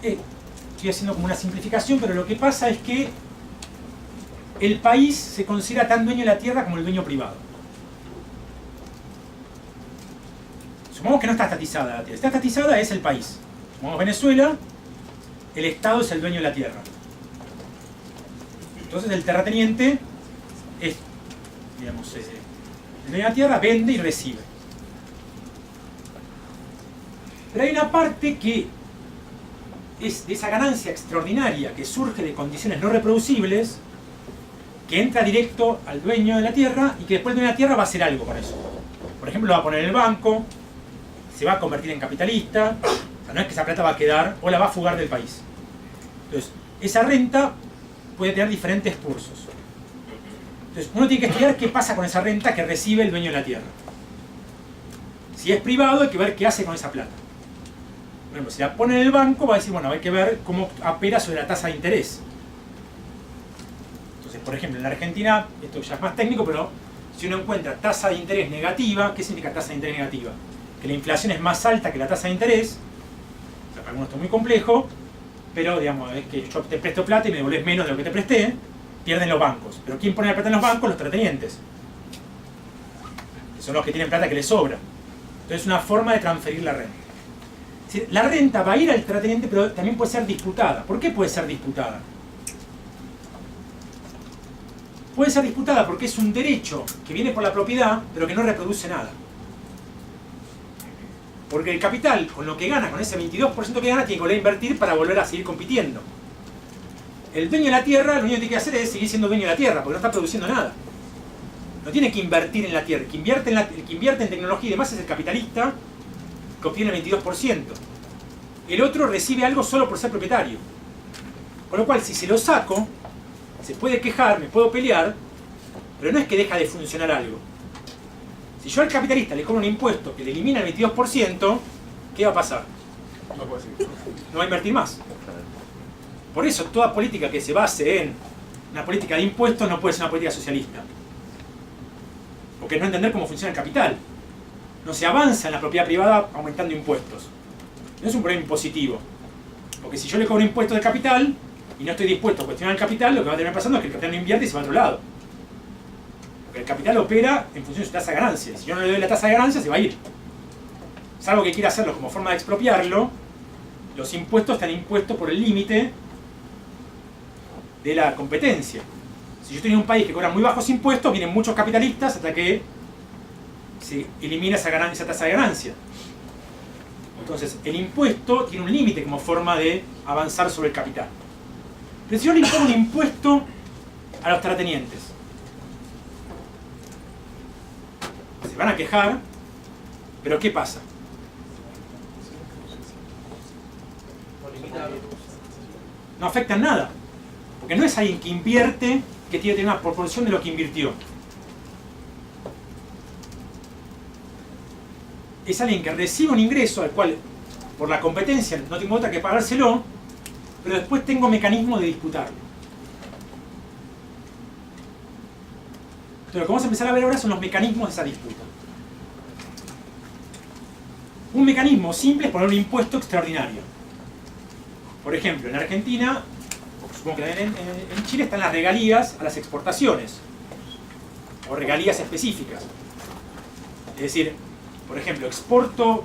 estoy haciendo como una simplificación, pero lo que pasa es que el país se considera tan dueño de la tierra como el dueño privado. Supongamos que no está estatizada la tierra. Está estatizada es el país. Supongamos Venezuela, el Estado es el dueño de la tierra. Entonces el terrateniente es, digamos, el dueño de la tierra vende y recibe. Pero hay una parte que es de esa ganancia extraordinaria que surge de condiciones no reproducibles, que entra directo al dueño de la tierra y que después el dueño de la tierra va a hacer algo con eso. Por ejemplo, lo va a poner en el banco, se va a convertir en capitalista, o sea, no es que esa plata va a quedar o la va a fugar del país. Entonces, esa renta puede tener diferentes cursos. Entonces, uno tiene que estudiar qué pasa con esa renta que recibe el dueño de la tierra. Si es privado, hay que ver qué hace con esa plata. Por ejemplo, si la pone en el banco, va a decir, bueno, hay que ver cómo opera sobre la tasa de interés. Entonces, por ejemplo, en la Argentina, esto ya es más técnico, pero si uno encuentra tasa de interés negativa, ¿qué significa tasa de interés negativa? Que la inflación es más alta que la tasa de interés. O sea, para algunos esto es muy complejo, pero digamos, es que yo te presto plata y me devolvés menos de lo que te presté, pierden los bancos. Pero ¿quién pone la plata en los bancos? Los terratenientes. Que son los que tienen plata que les sobra. Entonces es una forma de transferir la renta. Es decir, la renta va a ir al terrateniente, pero también puede ser disputada. ¿Por qué puede ser disputada? Puede ser disputada porque es un derecho que viene por la propiedad, pero que no reproduce nada. Porque el capital, con lo que gana, con ese 22% que gana, tiene que volver a invertir para volver a seguir compitiendo. El dueño de la tierra, lo único que tiene que hacer es seguir siendo dueño de la tierra, porque no está produciendo nada. No tiene que invertir en la tierra. El que invierte en tecnología y demás es el capitalista, que obtiene el 22%. El otro recibe algo solo por ser propietario. Con lo cual, si se lo saco, se puede quejar, me puedo pelear, pero no es que deja de funcionar algo. Si yo al capitalista le cobro un impuesto que le elimina el 22%, ¿qué va a pasar? No puedo seguir. No va a invertir más. Por eso toda política que se base en una política de impuestos no puede ser una política socialista. Porque es no entender cómo funciona el capital. No se avanza en la propiedad privada aumentando impuestos. No es un problema impositivo. Porque si yo le cobro impuestos de capital y no estoy dispuesto a cuestionar el capital, lo que va a terminar pasando es que el capital no invierte y se va a otro lado. Porque el capital opera en función de su tasa de ganancia. Si yo no le doy la tasa de ganancia, se va a ir. Salvo que quiera hacerlo como forma de expropiarlo, los impuestos están impuestos por el límite de la competencia. Si yo estoy en un país que cobra muy bajos impuestos, vienen muchos capitalistas hasta que se elimina esa tasa de ganancia. Entonces, el impuesto tiene un límite como forma de avanzar sobre el capital. Pero si yo le impongo un impuesto a los terratenientes, se van a quejar, pero ¿qué pasa? No afecta en nada. Porque no es alguien que invierte que tiene que tener una proporción de lo que invirtió. Es alguien que recibe un ingreso al cual, por la competencia, no tengo otra que pagárselo, pero después tengo mecanismo de disputarlo. Entonces, lo que vamos a empezar a ver ahora son los mecanismos de esa disputa. Un mecanismo simple es poner un impuesto extraordinario. Por ejemplo, en Argentina, supongo que en Chile están las regalías a las exportaciones, o regalías específicas. Es decir, por ejemplo, exporto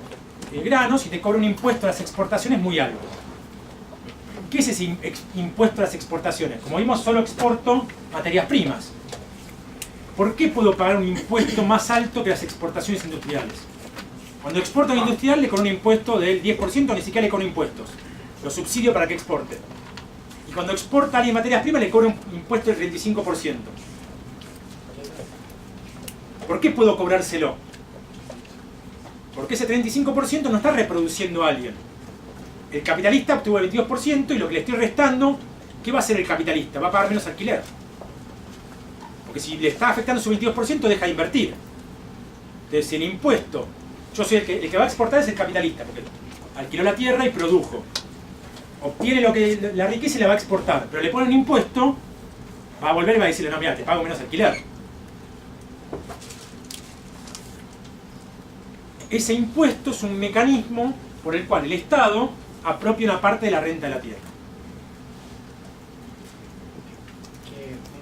granos y te cobro un impuesto a las exportaciones muy alto. ¿Qué es ese impuesto a las exportaciones? Como vimos, solo exporto materias primas. ¿Por qué puedo pagar un impuesto más alto que las exportaciones industriales? Cuando exporto a un industrial le cobro un impuesto del 10%, ni siquiera le cobro impuestos. Lo subsidio para que exporte. Y cuando exporta a alguien materias primas le cobro un impuesto del 35%. ¿Por qué puedo cobrárselo? Porque ese 35% no está reproduciendo a alguien. El capitalista obtuvo el 22% y lo que le estoy restando, ¿qué va a hacer el capitalista? Va a pagar menos alquiler. Porque si le está afectando su 22%, deja de invertir. Entonces, el impuesto, yo soy el que va a exportar es el capitalista, porque alquiló la tierra y produjo. Obtiene la riqueza y la va a exportar, pero le pone un impuesto, va a volver y va a decirle, no, mira, te pago menos alquiler. Ese impuesto es un mecanismo por el cual el Estado apropia una parte de la renta de la tierra.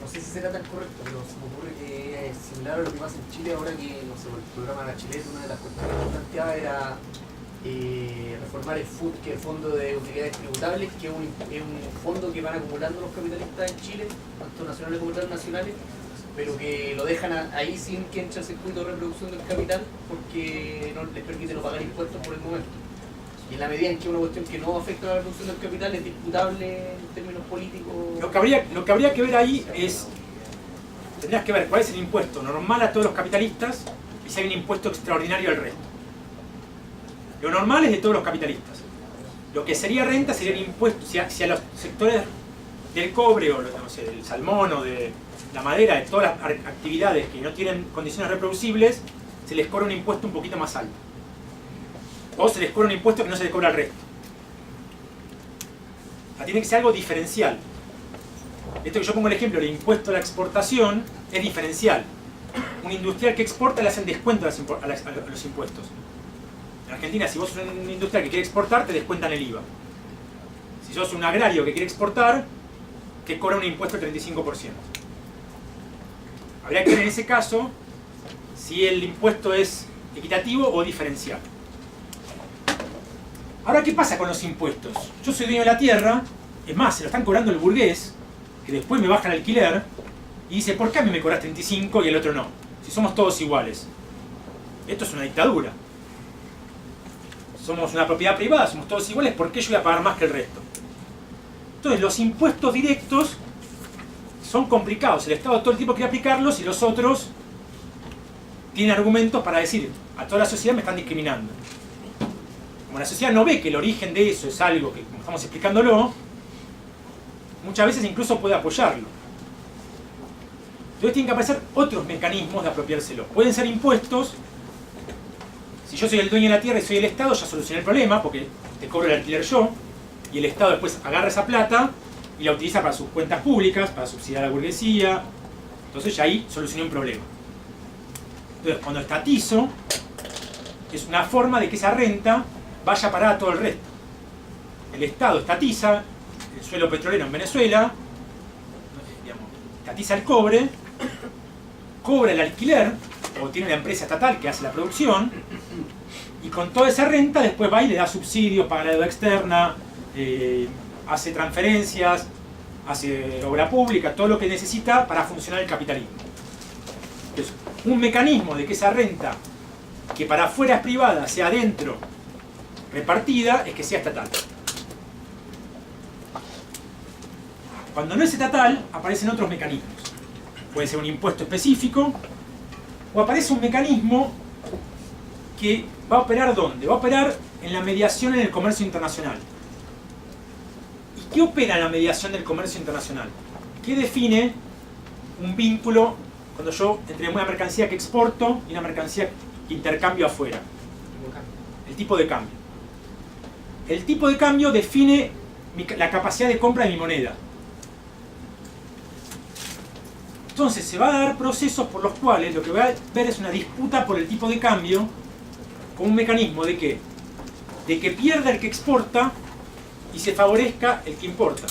No sé si será tan correcto, pero se me ocurre que es similar a lo que pasa en Chile ahora que, no sé, el programa de la Chilena, una de las cuestiones que planteaba era reformar el FUT, que es el Fondo de Utilidades Tributables, que es un fondo que van acumulando los capitalistas en Chile, tanto nacionales como transnacionales, pero que lo dejan ahí sin que entre el circuito de reproducción del capital porque no les permite no pagar impuestos por el momento. Y en la medida en que una cuestión que no afecta a la reproducción del capital es disputable en términos políticos. Lo que habría que ver ahí es, tendrías que ver cuál es el impuesto normal a todos los capitalistas y si hay un impuesto extraordinario al resto. Lo normal es de todos los capitalistas. Lo que sería renta sería el impuesto, si a los sectores del cobre o no sé, del salmón o de la madera, de todas las actividades que no tienen condiciones reproducibles, se les cobra un impuesto un poquito más alto. O se les cobra un impuesto que no se les cobra al resto. Tiene que ser algo diferencial. Esto que yo pongo el ejemplo, el impuesto a la exportación, es diferencial. Un industrial que exporta le hacen descuento a los impuestos. En Argentina, si vos sos un industrial que quiere exportar, te descuentan el IVA. Si sos un agrario que quiere exportar, te cobra un impuesto del 35%. Habría que ver en ese caso si el impuesto es equitativo o diferencial. Ahora, ¿qué pasa con los impuestos? Yo soy dueño de la tierra, es más, se lo están cobrando el burgués, que después me baja el alquiler, y dice, ¿por qué a mí me cobras 35 y el otro no? Si somos todos iguales. Esto es una dictadura. Somos una propiedad privada, somos todos iguales, ¿por qué yo voy a pagar más que el resto? Entonces, los impuestos directos son complicados. El Estado todo el tiempo quiere aplicarlos y los otros tienen argumentos para decir, a toda la sociedad me están discriminando. Como la sociedad no ve que el origen de eso es algo que, como estamos explicándolo, muchas veces incluso puede apoyarlo. Entonces tienen que aparecer otros mecanismos de apropiárselo. Pueden ser impuestos. Si yo soy el dueño de la tierra y soy el Estado, ya solucioné el problema porque te cobro el alquiler yo, y el Estado después agarra esa plata y la utiliza para sus cuentas públicas, para subsidiar a la burguesía. Entonces ya ahí solucioné un problema. Entonces cuando estatizo, es una forma de que esa renta vaya a parar a todo el resto. El Estado estatiza el suelo petrolero en Venezuela, digamos, estatiza el cobre, cobra el alquiler, o tiene una empresa estatal que hace la producción, y con toda esa renta después va y le da subsidios, paga la deuda externa, hace transferencias, hace obra pública, todo lo que necesita para funcionar el capitalismo. Entonces, un mecanismo de que esa renta, que para afuera es privada, sea adentro repartida, es que sea estatal. Cuando no es estatal, aparecen otros mecanismos. Puede ser un impuesto específico, o aparece un mecanismo que va a operar ¿dónde? Va a operar en la mediación en el comercio internacional. ¿Y qué opera en la mediación del comercio internacional? ¿Qué define un vínculo cuando yo entre una mercancía que exporto y una mercancía que intercambio afuera? El tipo de cambio. El tipo de cambio define la capacidad de compra de mi moneda. Entonces se va a dar procesos por los cuales lo que va a ver es una disputa por el tipo de cambio con un mecanismo de ¿qué? De que pierda el que exporta y se favorezca el que importa.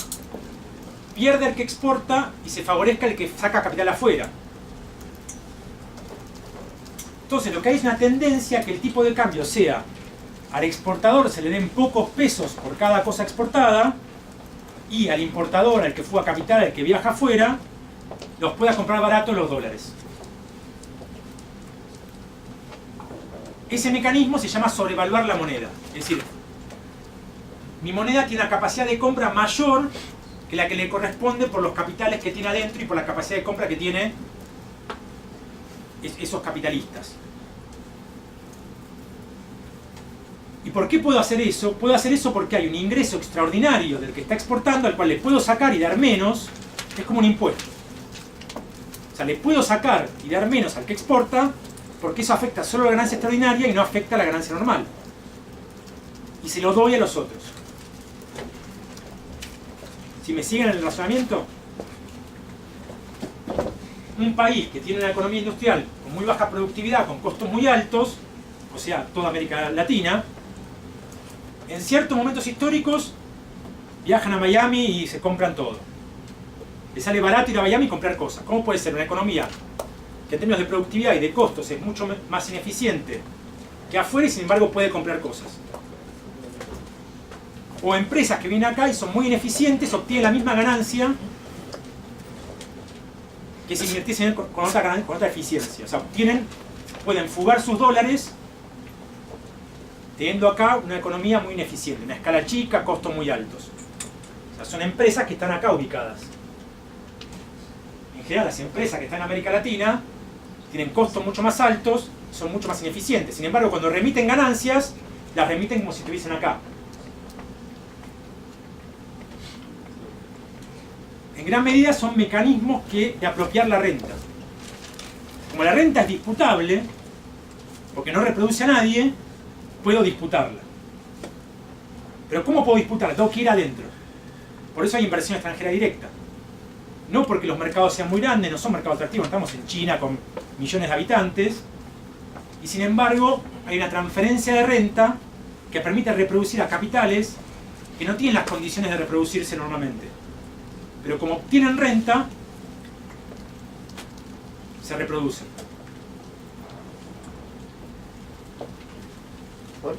Pierde el que exporta y se favorezca el que saca capital afuera. Entonces lo que hay es una tendencia a que el tipo de cambio sea al exportador se le den pocos pesos por cada cosa exportada y al importador, al que fue a capital, al que viaja afuera, los pueda comprar barato los dólares. Ese mecanismo se llama sobrevaluar la moneda. Es decir, mi moneda tiene una capacidad de compra mayor que la que le corresponde por los capitales que tiene adentro y por la capacidad de compra que tiene esos capitalistas. ¿Y por qué puedo hacer eso? Puedo hacer eso porque hay un ingreso extraordinario del que está exportando al cual le puedo sacar y dar menos. Es como un impuesto. O sea, le puedo sacar y dar menos al que exporta porque eso afecta solo a la ganancia extraordinaria y no afecta a la ganancia normal. Y se lo doy a los otros. Si me siguen en el razonamiento, un país que tiene una economía industrial con muy baja productividad, con costos muy altos, o sea, toda América Latina, en ciertos momentos históricos viajan a Miami y se compran todo. Les sale barato ir a Miami y comprar cosas. ¿Cómo puede ser una economía que en términos de productividad y de costos es mucho más ineficiente que afuera y sin embargo puede comprar cosas? O empresas que vienen acá y son muy ineficientes, obtienen la misma ganancia que si invirtiesen con otra eficiencia. O sea, pueden fugar sus dólares teniendo acá una economía muy ineficiente, una escala chica, costos muy altos. O sea, son empresas que están acá ubicadas. En general, las empresas que están en América Latina tienen costos mucho más altos, son mucho más ineficientes. Sin embargo, cuando remiten ganancias, las remiten como si estuviesen acá. En gran medida son mecanismos de apropiar la renta. Como la renta es disputable, porque no reproduce a nadie, puedo disputarla. Pero ¿cómo puedo disputarla? Tengo que ir adentro. Por eso hay inversión extranjera directa. No porque los mercados sean muy grandes, no son mercados atractivos, estamos en China con millones de habitantes, y sin embargo hay una transferencia de renta que permite reproducir a capitales que no tienen las condiciones de reproducirse normalmente. Pero como obtienen renta, se reproducen. Bueno,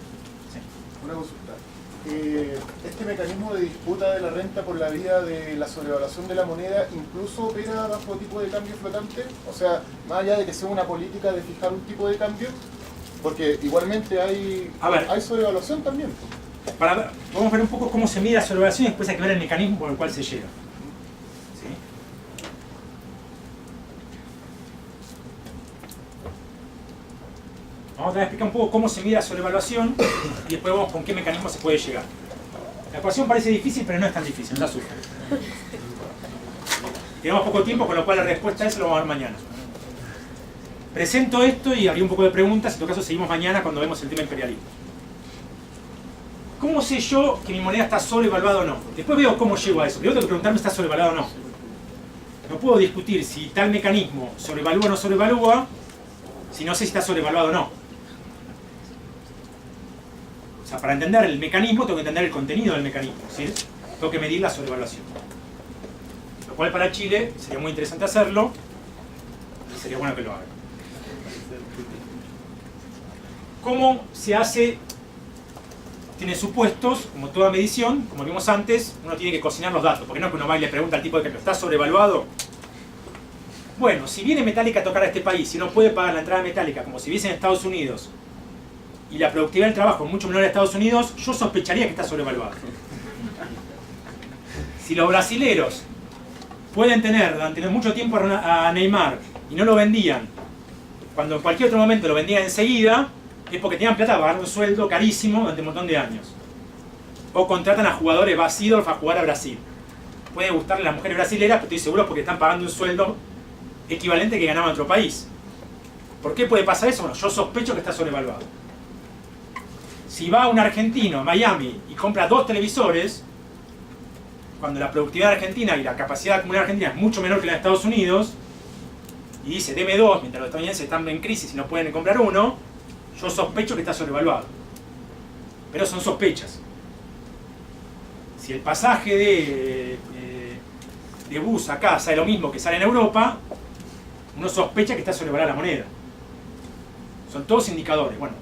sí. Una consulta. Este mecanismo de disputa de la renta por la vía de la sobrevaluación de la moneda incluso opera bajo tipo de cambio flotante, o sea, más allá de que sea una política de fijar un tipo de cambio, porque igualmente hay sobrevaluación también. Vamos a ver un poco cómo se mide la sobrevaluación y después hay que ver el mecanismo por el cual se llega. ¿Sí? Vamos a explicar un poco cómo se mide la sobrevaluación y después vemos con qué mecanismo se puede llegar. La ecuación parece difícil, pero no es tan difícil, no la sufren. Tenemos poco tiempo, con lo cual la respuesta a eso lo vamos a ver mañana. Presento esto y haría un poco de preguntas, en todo caso seguimos mañana cuando vemos el tema imperialismo. ¿Cómo sé yo que mi moneda está sobrevaluada o no? Después veo cómo llego a eso. Primero tengo que preguntarme si está sobrevaluada o no. No puedo discutir si tal mecanismo sobrevalúa o no sobrevalúa si no sé si está sobrevaluado o no. O sea, para entender el mecanismo tengo que entender el contenido del mecanismo, ¿sí? Tengo que medir la sobrevaluación. Lo cual para Chile sería muy interesante hacerlo y sería bueno que lo hagan. ¿Cómo se hace? Tiene supuestos, como toda medición, como vimos antes, uno tiene que cocinar los datos, porque no es que uno va y le pregunta al tipo de cambio, ¿está sobrevaluado? Bueno, si viene Metallica a tocar a este país y no puede pagar la entrada metálica como si viese en Estados Unidos y la productividad del trabajo es mucho menor en Estados Unidos, yo sospecharía que está sobrevaluado. Si los brasileros pueden tener durante mucho tiempo a Neymar y no lo vendían, cuando en cualquier otro momento lo vendían enseguida, es porque tenían plata para pagar un sueldo carísimo durante un montón de años. O contratan a jugadores vacíos a jugar a Brasil. Puede gustarle a las mujeres brasileras, pero estoy seguro porque están pagando un sueldo equivalente que ganaban en otro país. ¿Por qué puede pasar eso? Bueno, yo sospecho que está sobrevaluado. Si va un argentino a Miami y compra 2 televisores, cuando la productividad de Argentina y la capacidad de acumular de Argentina es mucho menor que la de Estados Unidos, y dice deme 2, mientras los estadounidenses están en crisis y no pueden comprar uno, yo sospecho que está sobrevaluado. Pero son sospechas. Si el pasaje de bus acá sale lo mismo que sale en Europa, uno sospecha que está sobrevaluada la moneda. Son todos indicadores. Bueno,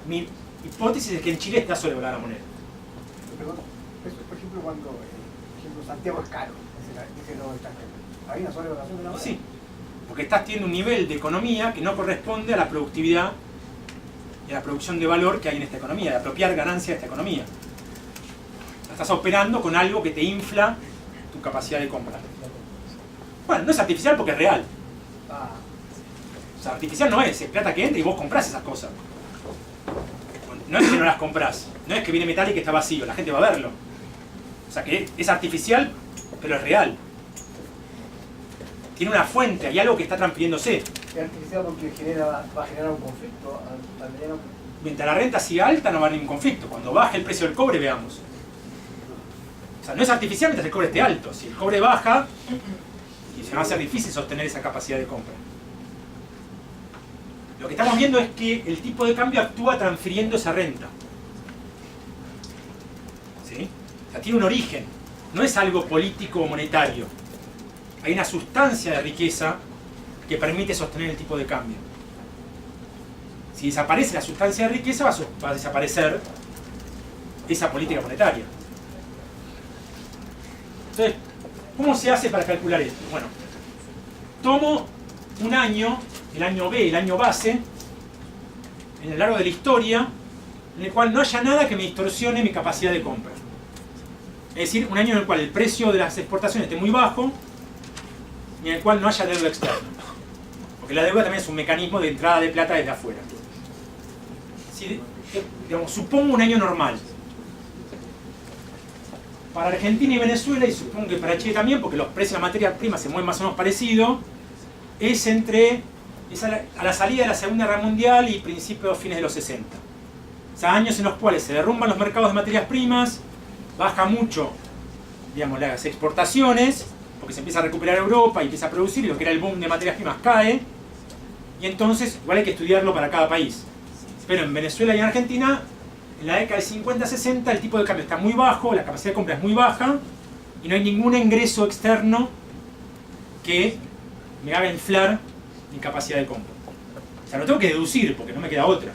mi hipótesis es que en Chile está sobrevaluada la moneda. Perdón, eso es por ejemplo cuando por ejemplo, Santiago es caro, dice los extranjeros. ¿Hay una sobrevaluación de la moneda? Sí, porque estás teniendo un nivel de economía que no corresponde a la productividad y a la producción de valor que hay en esta economía, de apropiar ganancia de esta economía. Estás operando con algo que te infla tu capacidad de compra. Bueno, no es artificial porque es real. O sea, artificial no es plata que entra y vos comprás esas cosas. No es que no las comprás, no es que viene Metallica y está vacío, la gente va a verlo. O sea que es artificial, pero es real. Tiene una fuente, hay algo que está transfiriéndose. Es artificial porque va a generar un conflicto al mediano. Mientras la renta siga alta no va a haber ningún conflicto. Cuando baje el precio del cobre, veamos. O sea, no es artificial mientras el cobre esté alto. Si el cobre baja, y se va a hacer difícil sostener esa capacidad de compra. Lo que estamos viendo es que el tipo de cambio actúa transfiriendo esa renta. ¿Sí? O sea, tiene un origen. No es algo político o monetario. Hay una sustancia de riqueza que permite sostener el tipo de cambio. Si desaparece la sustancia de riqueza, va a desaparecer esa política monetaria. Entonces, ¿cómo se hace para calcular esto? Bueno, tomo un año, el año B, el año base, en el largo de la historia, en el cual no haya nada que me distorsione mi capacidad de compra. Es decir, un año en el cual el precio de las exportaciones esté muy bajo y en el cual no haya deuda externa. Porque la deuda también es un mecanismo de entrada de plata desde afuera. Si, digamos, supongo un año normal. Para Argentina y Venezuela, y supongo que para Chile también, porque los precios de la materia prima se mueven más o menos parecido, es a la salida de la Segunda Guerra Mundial y principios fines de los 60. O sea, años en los cuales se derrumban los mercados de materias primas, baja mucho, digamos, las exportaciones, porque se empieza a recuperar Europa y empieza a producir, y lo que era el boom de materias primas cae, y entonces igual hay que estudiarlo para cada país. Pero en Venezuela y en Argentina, en la década del 50-60 el tipo de cambio está muy bajo, la capacidad de compra es muy baja, y no hay ningún ingreso externo que me haga inflar mi capacidad de compra. O sea, lo tengo que deducir porque no me queda otra.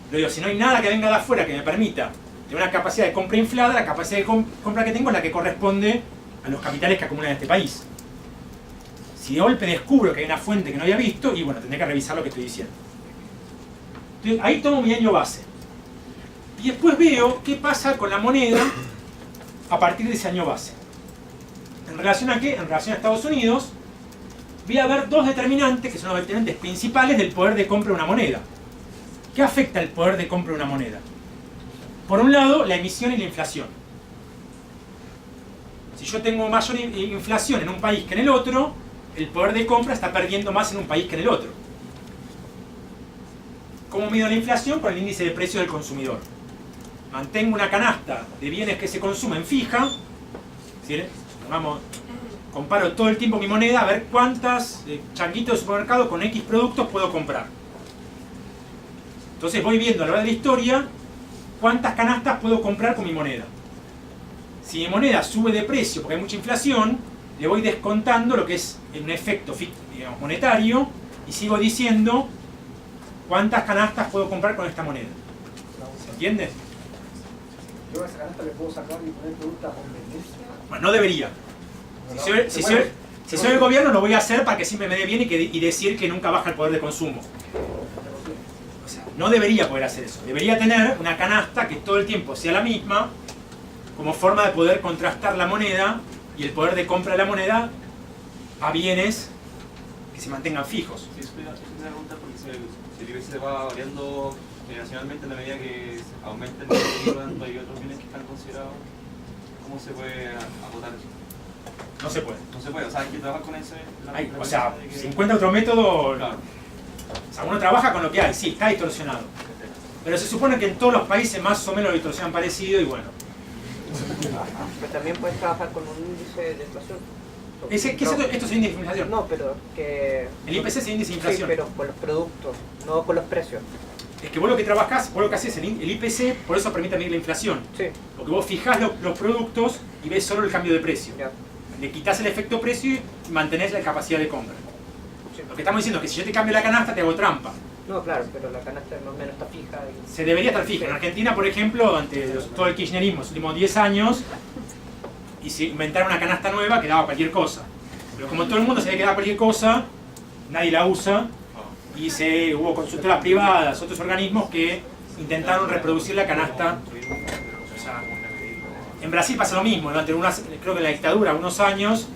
Pero digo, si no hay nada que venga de afuera que me permita tener una capacidad de compra inflada, la capacidad de compra que tengo es la que corresponde a los capitales que acumulan en este país. Si de golpe descubro que hay una fuente que no había visto, y bueno, tendré que revisar lo que estoy diciendo. Entonces, ahí tomo mi año base. Y después veo qué pasa con la moneda a partir de ese año base. ¿En relación a qué? En relación a Estados Unidos, voy a ver dos determinantes que son los determinantes principales del poder de compra de una moneda. ¿Qué afecta el poder de compra de una moneda? Por un lado, la emisión y la inflación. Si yo tengo mayor inflación en un país que en el otro, el poder de compra está perdiendo más en un país que en el otro. ¿Cómo mido la inflación? Con el índice de precios del consumidor. Mantengo una canasta de bienes que se consumen fija, ¿sí? Vamos, comparo todo el tiempo mi moneda a ver cuántas changuitos de supermercado con X productos puedo comprar. Entonces voy viendo a lo largo de la historia cuántas canastas puedo comprar con mi moneda. Si mi moneda sube de precio porque hay mucha inflación, le voy descontando lo que es un efecto, digamos, monetario, y sigo diciendo cuántas canastas puedo comprar con esta moneda. ¿Se entiende? Yo a esa canasta le puedo sacar y poner productos a conveniencia. Bueno, no debería. Si soy el gobierno lo voy a hacer para que siempre me dé bien y decir que nunca baja el poder de consumo. O sea, no debería poder hacer eso. Debería tener una canasta que todo el tiempo sea la misma, como forma de poder contrastar la moneda y el poder de compra de la moneda a bienes que se mantengan fijos. Sí, es una pregunta porque si el IPC va variando generacionalmente en la medida que aumenta el nivel de tanto hay otros bienes que están considerados, ¿cómo se puede agotar eso? No se puede. No se puede, o sea, hay que trabajar con ese... O sea, si encuentra otro método... Claro. O sea, uno trabaja con lo que hay, sí, está distorsionado. Pero se supone que en todos los países más o menos lo distorsionan parecido y bueno. Pero también puedes trabajar con un índice de inflación. ¿Qué es esto? ¿Esto es el índice de inflación? No, pero que... El IPC es el índice de inflación. Sí, pero con los productos, no con los precios. Es que vos lo que trabajás, vos lo que haces, el IPC, por eso permite medir la inflación. Sí. Porque vos fijás los productos y ves solo el cambio de precio. Ya. Le quitas el efecto precio y mantenés la capacidad de compra. Sí. Lo que estamos diciendo es que si yo te cambio la canasta te hago trampa. No, claro, pero la canasta más o menos está fija. Se debería estar fija. En Argentina, por ejemplo, durante todo el kirchnerismo, los últimos 10 años, y se inventaron una canasta nueva que daba cualquier cosa. Pero como todo el mundo sabía que daba cualquier cosa, nadie la usa, y hubo consultoras privadas, otros organismos que intentaron reproducir la canasta. O sea, en Brasil pasa lo mismo, durante creo que en la dictadura, unos años,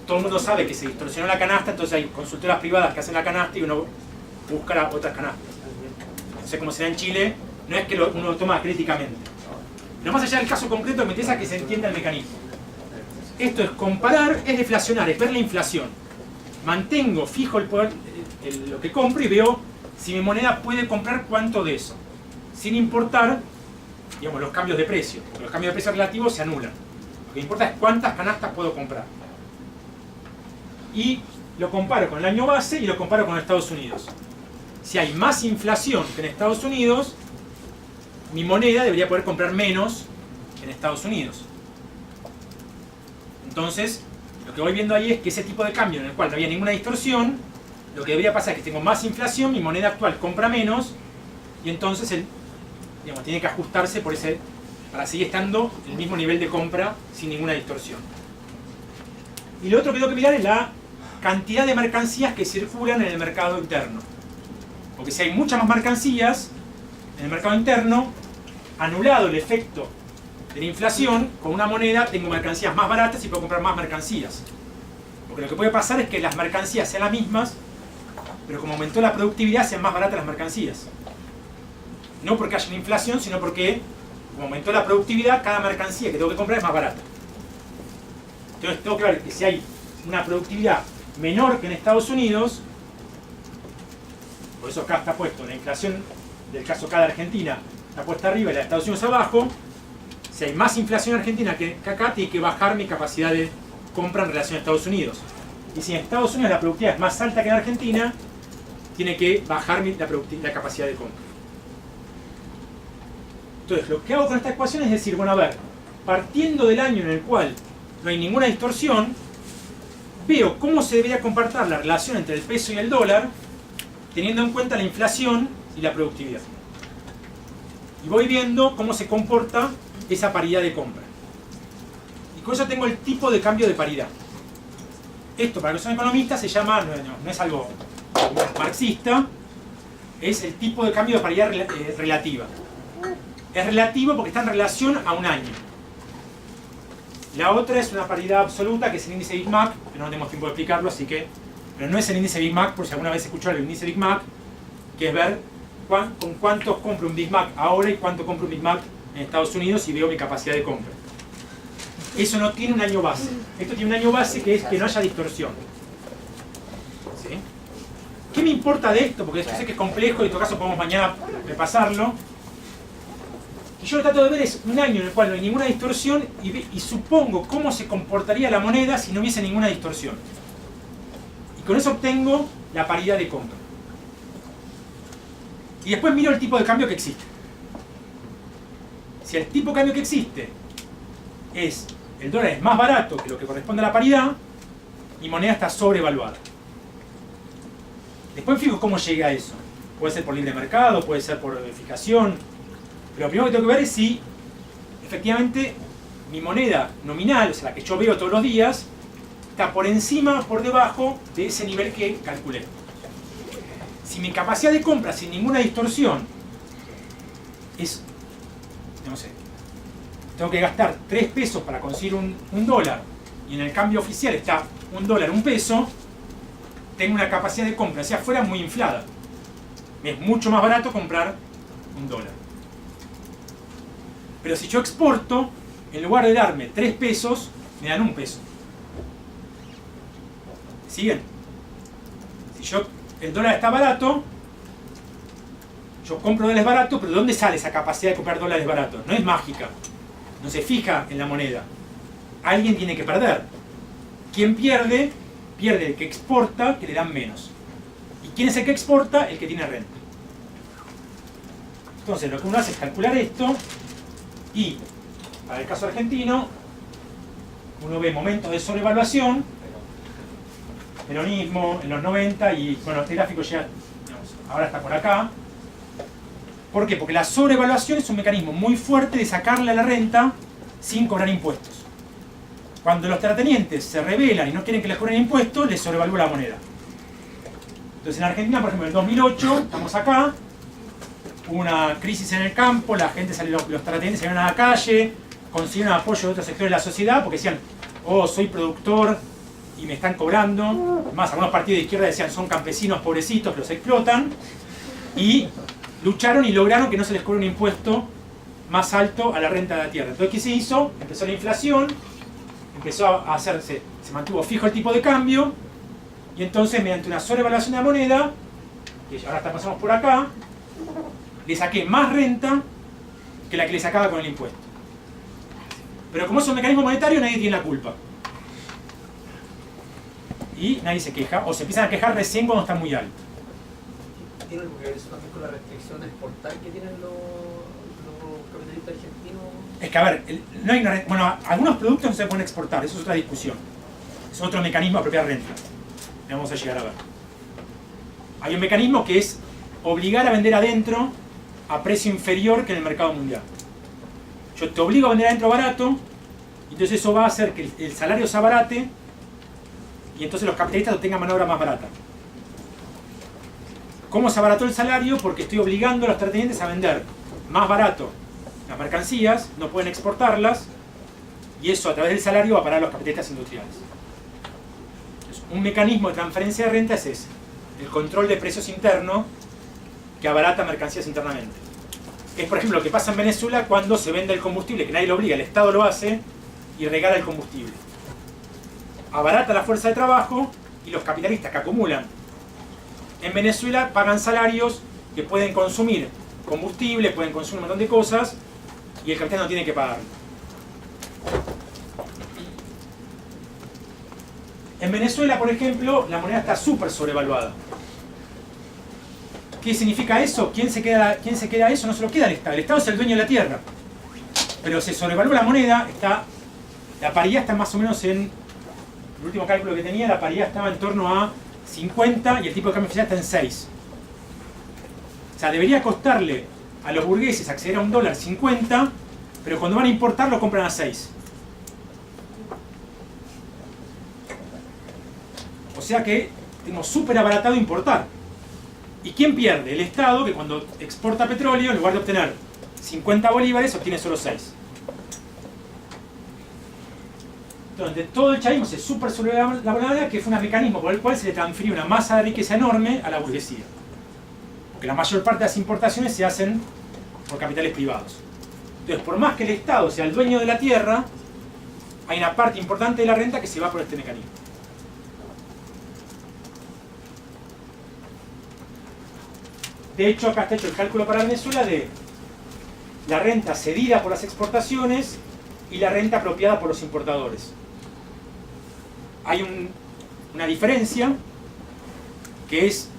todo el mundo sabe que se distorsionó la canasta, entonces hay consultoras privadas que hacen la canasta y uno busca otras canastas. No sé cómo será en Chile, no es que uno lo toma críticamente. Pero más allá del caso concreto, me interesa que se entienda el mecanismo. Esto es comparar, es deflacionar, es ver la inflación. Mantengo fijo el poder, lo que compro y veo si mi moneda puede comprar cuánto de eso. Sin importar, digamos, los cambios de precio. Porque los cambios de precio relativos se anulan. Lo que importa es cuántas canastas puedo comprar. Y lo comparo con el año base y lo comparo con Estados Unidos. Si hay más inflación que en Estados Unidos, mi moneda debería poder comprar menos que en Estados Unidos. Entonces, lo que voy viendo ahí es que ese tipo de cambio en el cual no había ninguna distorsión, lo que debería pasar es que tengo más inflación, mi moneda actual compra menos, y entonces tiene que ajustarse para seguir estando el mismo nivel de compra sin ninguna distorsión. Y lo otro que tengo que mirar es la cantidad de mercancías que circulan en el mercado interno. Porque si hay muchas más mercancías en el mercado interno, anulado el efecto de la inflación, con una moneda tengo mercancías más baratas y puedo comprar más mercancías. Porque lo que puede pasar es que las mercancías sean las mismas, pero como aumentó la productividad sean más baratas las mercancías. No porque haya una inflación, sino porque como aumentó la productividad, cada mercancía que tengo que comprar es más barata. Entonces tengo que ver que si hay una productividad menor que en Estados Unidos, por eso acá está puesto la inflación del caso acá de Argentina, está puesta arriba y la de Estados Unidos abajo. Si hay más inflación en Argentina que acá, tiene que bajar mi capacidad de compra en relación a Estados Unidos. Y si en Estados Unidos la productividad es más alta que en Argentina, tiene que bajar la capacidad de compra. Entonces, lo que hago con esta ecuación es decir, bueno, a ver, partiendo del año en el cual no hay ninguna distorsión, veo cómo se debería comportar la relación entre el peso y el dólar, teniendo en cuenta la inflación y la productividad. Y voy viendo cómo se comporta esa paridad de compra. Y con eso tengo el tipo de cambio de paridad. Esto, para los que son economistas, se llama, no es algo marxista, es el tipo de cambio de paridad relativa. Es relativo porque está en relación a un año. La otra es una paridad absoluta, que es el índice Big Mac, que no tenemos tiempo de explicarlo, así que... Pero no es el índice Big Mac, por si alguna vez escuchó el índice Big Mac, que es ver con cuántos compro un Big Mac ahora y cuánto compro un Big Mac en Estados Unidos y veo mi capacidad de compra. eso no tiene un año base. Esto tiene un año base que es que no haya distorsión. ¿Sí? ¿Qué me importa de esto? Porque yo sé que es complejo y en todo caso podemos mañana repasarlo. Y yo lo que trato de ver es un año en el cual no hay ninguna distorsión y supongo cómo se comportaría la moneda si no hubiese ninguna distorsión. Y con eso obtengo la paridad de compra. Y después miro el tipo de cambio que existe. Si el tipo de cambio que existe es el dólar es más barato que lo que corresponde a la paridad, mi moneda está sobrevaluada. Después fijo cómo llega a eso. Puede ser por libre mercado, puede ser por fijación. Pero lo primero que tengo que ver es si efectivamente mi moneda nominal, o sea, la que yo veo todos los días, está por encima o por debajo de ese nivel que calculé. Si mi capacidad de compra sin ninguna distorsión es, no sé, tengo que gastar 3 pesos para conseguir un dólar y en el cambio oficial está un dólar, un peso, tengo una capacidad de compra hacia afuera muy inflada. Me es mucho más barato comprar un dólar. Pero si yo exporto, en lugar de darme 3 pesos, me dan 1 peso. ¿Siguen? Si el dólar está barato, yo compro dólares baratos, pero ¿de dónde sale esa capacidad de comprar dólares baratos? No es mágica. No se fija en la moneda. Alguien tiene que perder. ¿Quién pierde? Pierde el que exporta, que le dan menos. ¿Y quién es el que exporta? El que tiene renta. Entonces lo que uno hace es calcular esto y, para el caso argentino, uno ve momentos de sobrevaluación, peronismo en los 90 y, bueno, este gráfico ya, digamos, ahora está por acá. ¿Por qué? Porque la sobrevaluación es un mecanismo muy fuerte de sacarle a la renta sin cobrar impuestos. Cuando los terratenientes se rebelan y no quieren que les cobren impuestos, les sobrevalúa la moneda. Entonces en Argentina, por ejemplo, en el 2008, estamos acá, hubo una crisis en el campo, la gente salió, los terratenientes salieron a la calle, consiguieron apoyo de otros sectores de la sociedad porque decían, oh, soy productor y me están cobrando. Además, algunos partidos de izquierda decían, son campesinos pobrecitos que los explotan. Y lucharon y lograron que no se les cobre un impuesto más alto a la renta de la tierra. Entonces, ¿qué se hizo? Empezó la inflación, empezó a hacerse, se mantuvo fijo el tipo de cambio, y entonces, mediante una sobrevaluación de la moneda, que ahora pasamos por acá, le saqué más renta que la que le sacaba con el impuesto. Pero como es un mecanismo monetario, nadie tiene la culpa. Y nadie se queja, o se empiezan a quejar recién cuando está muy alto. ¿Tiene algo que ver eso también con la restricción de exportar que tienen los capitalistas argentinos? Es que, a ver, no hay una, bueno, algunos productos no se pueden exportar, eso es otra discusión. Es otro mecanismo de apropiar renta. Vamos a llegar a ver. Hay un mecanismo que es obligar a vender adentro a precio inferior que en el mercado mundial. Yo te obligo a vender adentro barato, entonces eso va a hacer que el salario se abarate y entonces los capitalistas obtengan mano de obra más barata. ¿Cómo se abarató el salario? Porque estoy obligando a los terratenientes a vender más barato las mercancías, no pueden exportarlas, y eso a través del salario va a parar a los capitalistas industriales. Entonces, un mecanismo de transferencia de renta es ese, el control de precios interno que abarata mercancías internamente. Es, por ejemplo, lo que pasa en Venezuela cuando se vende el combustible, que nadie lo obliga, el Estado lo hace y regala el combustible. Abarata la fuerza de trabajo y los capitalistas que acumulan en Venezuela pagan salarios que pueden consumir combustible, pueden consumir un montón de cosas y el capital no tiene que pagar. En Venezuela, por ejemplo, la moneda está súper sobrevaluada. ¿Qué significa eso? ¿Quién se queda eso? No se lo queda el Estado. El Estado es el dueño de la tierra. Pero se sobrevalúa la moneda, la paridad está más o menos en, el último cálculo que tenía, la paridad estaba en torno a 50 y el tipo de cambio oficial está en 6. O sea, debería costarle a los burgueses acceder a un dólar 50, pero cuando van a importar lo compran a 6. O sea que tenemos súper abaratado importar. ¿Y quién pierde? El Estado, que cuando exporta petróleo, en lugar de obtener 50 bolívares, obtiene solo 6. Entonces, todo el chavismo se súper sobrevalúa la moneda, que fue un mecanismo por el cual se le transfirió una masa de riqueza enorme a la burguesía. Porque la mayor parte de las importaciones se hacen por capitales privados. Entonces, por más que el Estado sea el dueño de la tierra, hay una parte importante de la renta que se va por este mecanismo. De hecho, acá está hecho el cálculo para Venezuela de la renta cedida por las exportaciones y la renta apropiada por los importadores. Hay una diferencia que es,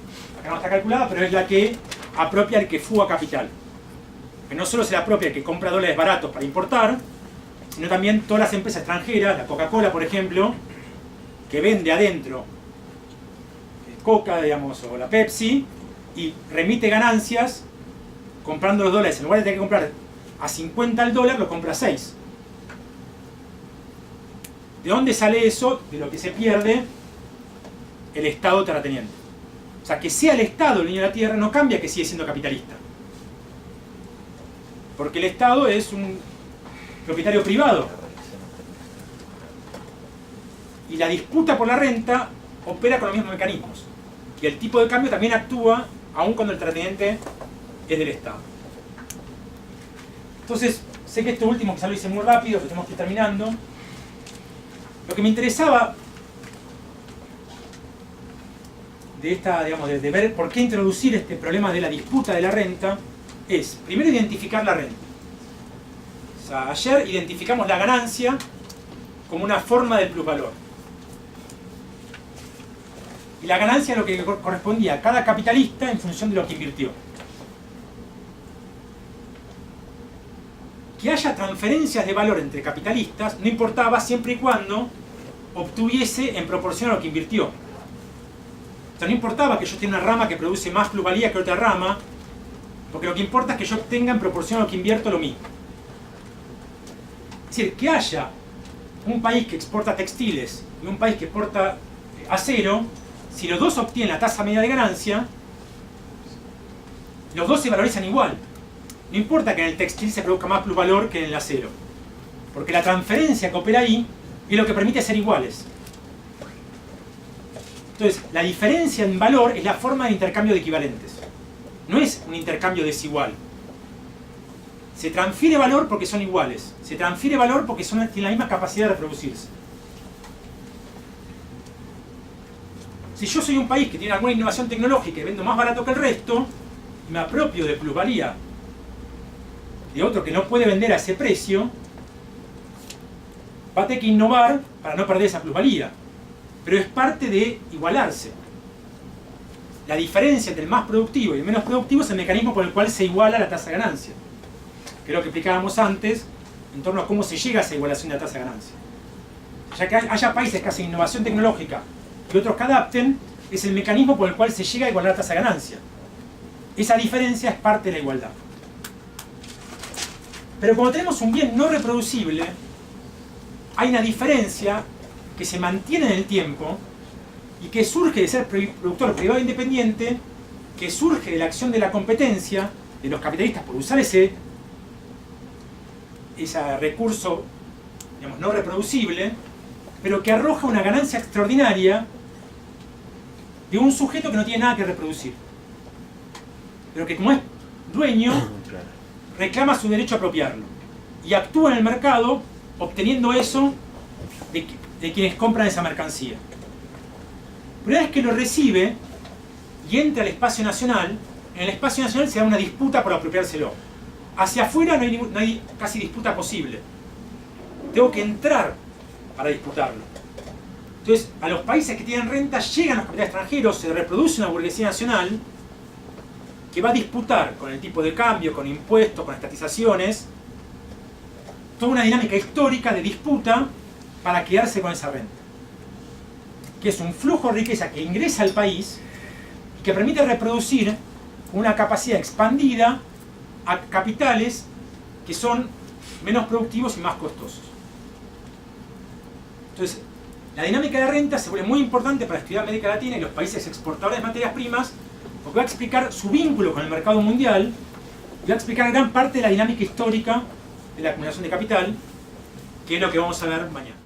acá no está calculada, pero es la que apropia el que fuga capital. Que no solo se le apropia el que compra dólares baratos para importar, sino también todas las empresas extranjeras, la Coca-Cola, por ejemplo, que vende adentro Coca, digamos, o la Pepsi, y remite ganancias comprando los dólares. En lugar de tener que comprar a 50 el dólar, lo compra a 6. ¿De dónde sale eso? De lo que se pierde el Estado terrateniente. O sea, que sea el Estado el dueño de la tierra no cambia que sigue siendo capitalista. Porque el Estado es un propietario privado. Y la disputa por la renta opera con los mismos mecanismos. Y el tipo de cambio también actúa aun cuando el terrateniente es del Estado. Entonces, sé que esto último quizá lo hice muy rápido, que tenemos que ir terminando. Lo que me interesaba de esta, digamos, de ver por qué introducir este problema de la disputa de la renta es, primero, identificar la renta. O sea, ayer identificamos la ganancia como una forma del plusvalor. Y la ganancia es lo que correspondía a cada capitalista en función de lo que invirtió. Que haya transferencias de valor entre capitalistas no importaba siempre y cuando obtuviese en proporción a lo que invirtió. O sea, no importaba que yo tenga una rama que produce más plusvalía que otra rama, porque lo que importa es que yo obtenga en proporción a lo que invierto lo mismo. Es decir, que haya un país que exporta textiles y un país que exporta acero, si los dos obtienen la tasa media de ganancia, los dos se valorizan igual. No importa que en el textil se produzca más plusvalor que en el acero, porque la transferencia que opera ahí es lo que permite ser iguales. Entonces, la diferencia en valor es la forma de intercambio de equivalentes. No es un intercambio desigual. Se transfiere valor porque son iguales. Se transfiere valor porque tienen la misma capacidad de reproducirse. Si yo soy un país que tiene alguna innovación tecnológica y vendo más barato que el resto, me apropio de plusvalía de otro que no puede vender a ese precio, va a tener que innovar para no perder esa plusvalía. Pero es parte de igualarse. La diferencia entre el más productivo y el menos productivo es el mecanismo por el cual se iguala la tasa de ganancia. Que es lo que explicábamos antes en torno a cómo se llega a esa igualación de la tasa de ganancia. Ya que haya países que hacen innovación tecnológica y otros que adapten, es el mecanismo por el cual se llega a igualar la tasa de ganancia. Esa diferencia es parte de la igualdad. Pero cuando tenemos un bien no reproducible, hay una diferencia que se mantiene en el tiempo y que surge de ser productor privado independiente, que surge de la acción de la competencia de los capitalistas por usar ese recurso, digamos, no reproducible, pero que arroja una ganancia extraordinaria de un sujeto que no tiene nada que reproducir, pero que como es dueño reclama su derecho a apropiarlo y actúa en el mercado obteniendo eso de quienes compran esa mercancía. Pero una vez que lo recibe y entra al espacio nacional, en el espacio nacional se da una disputa por apropiárselo. Hacia afuera no hay casi disputa posible. Tengo que entrar para disputarlo. Entonces, a los países que tienen renta llegan los capitales extranjeros, se reproduce una burguesía nacional que va a disputar con el tipo de cambio, con impuestos, con estatizaciones, toda una dinámica histórica de disputa para quedarse con esa renta. Que es un flujo de riqueza que ingresa al país y que permite reproducir una capacidad expandida a capitales que son menos productivos y más costosos. Entonces, la dinámica de renta se vuelve muy importante para estudiar América Latina y los países exportadores de materias primas, porque va a explicar su vínculo con el mercado mundial y va a explicar gran parte de la dinámica histórica de la acumulación de capital, que es lo que vamos a ver mañana.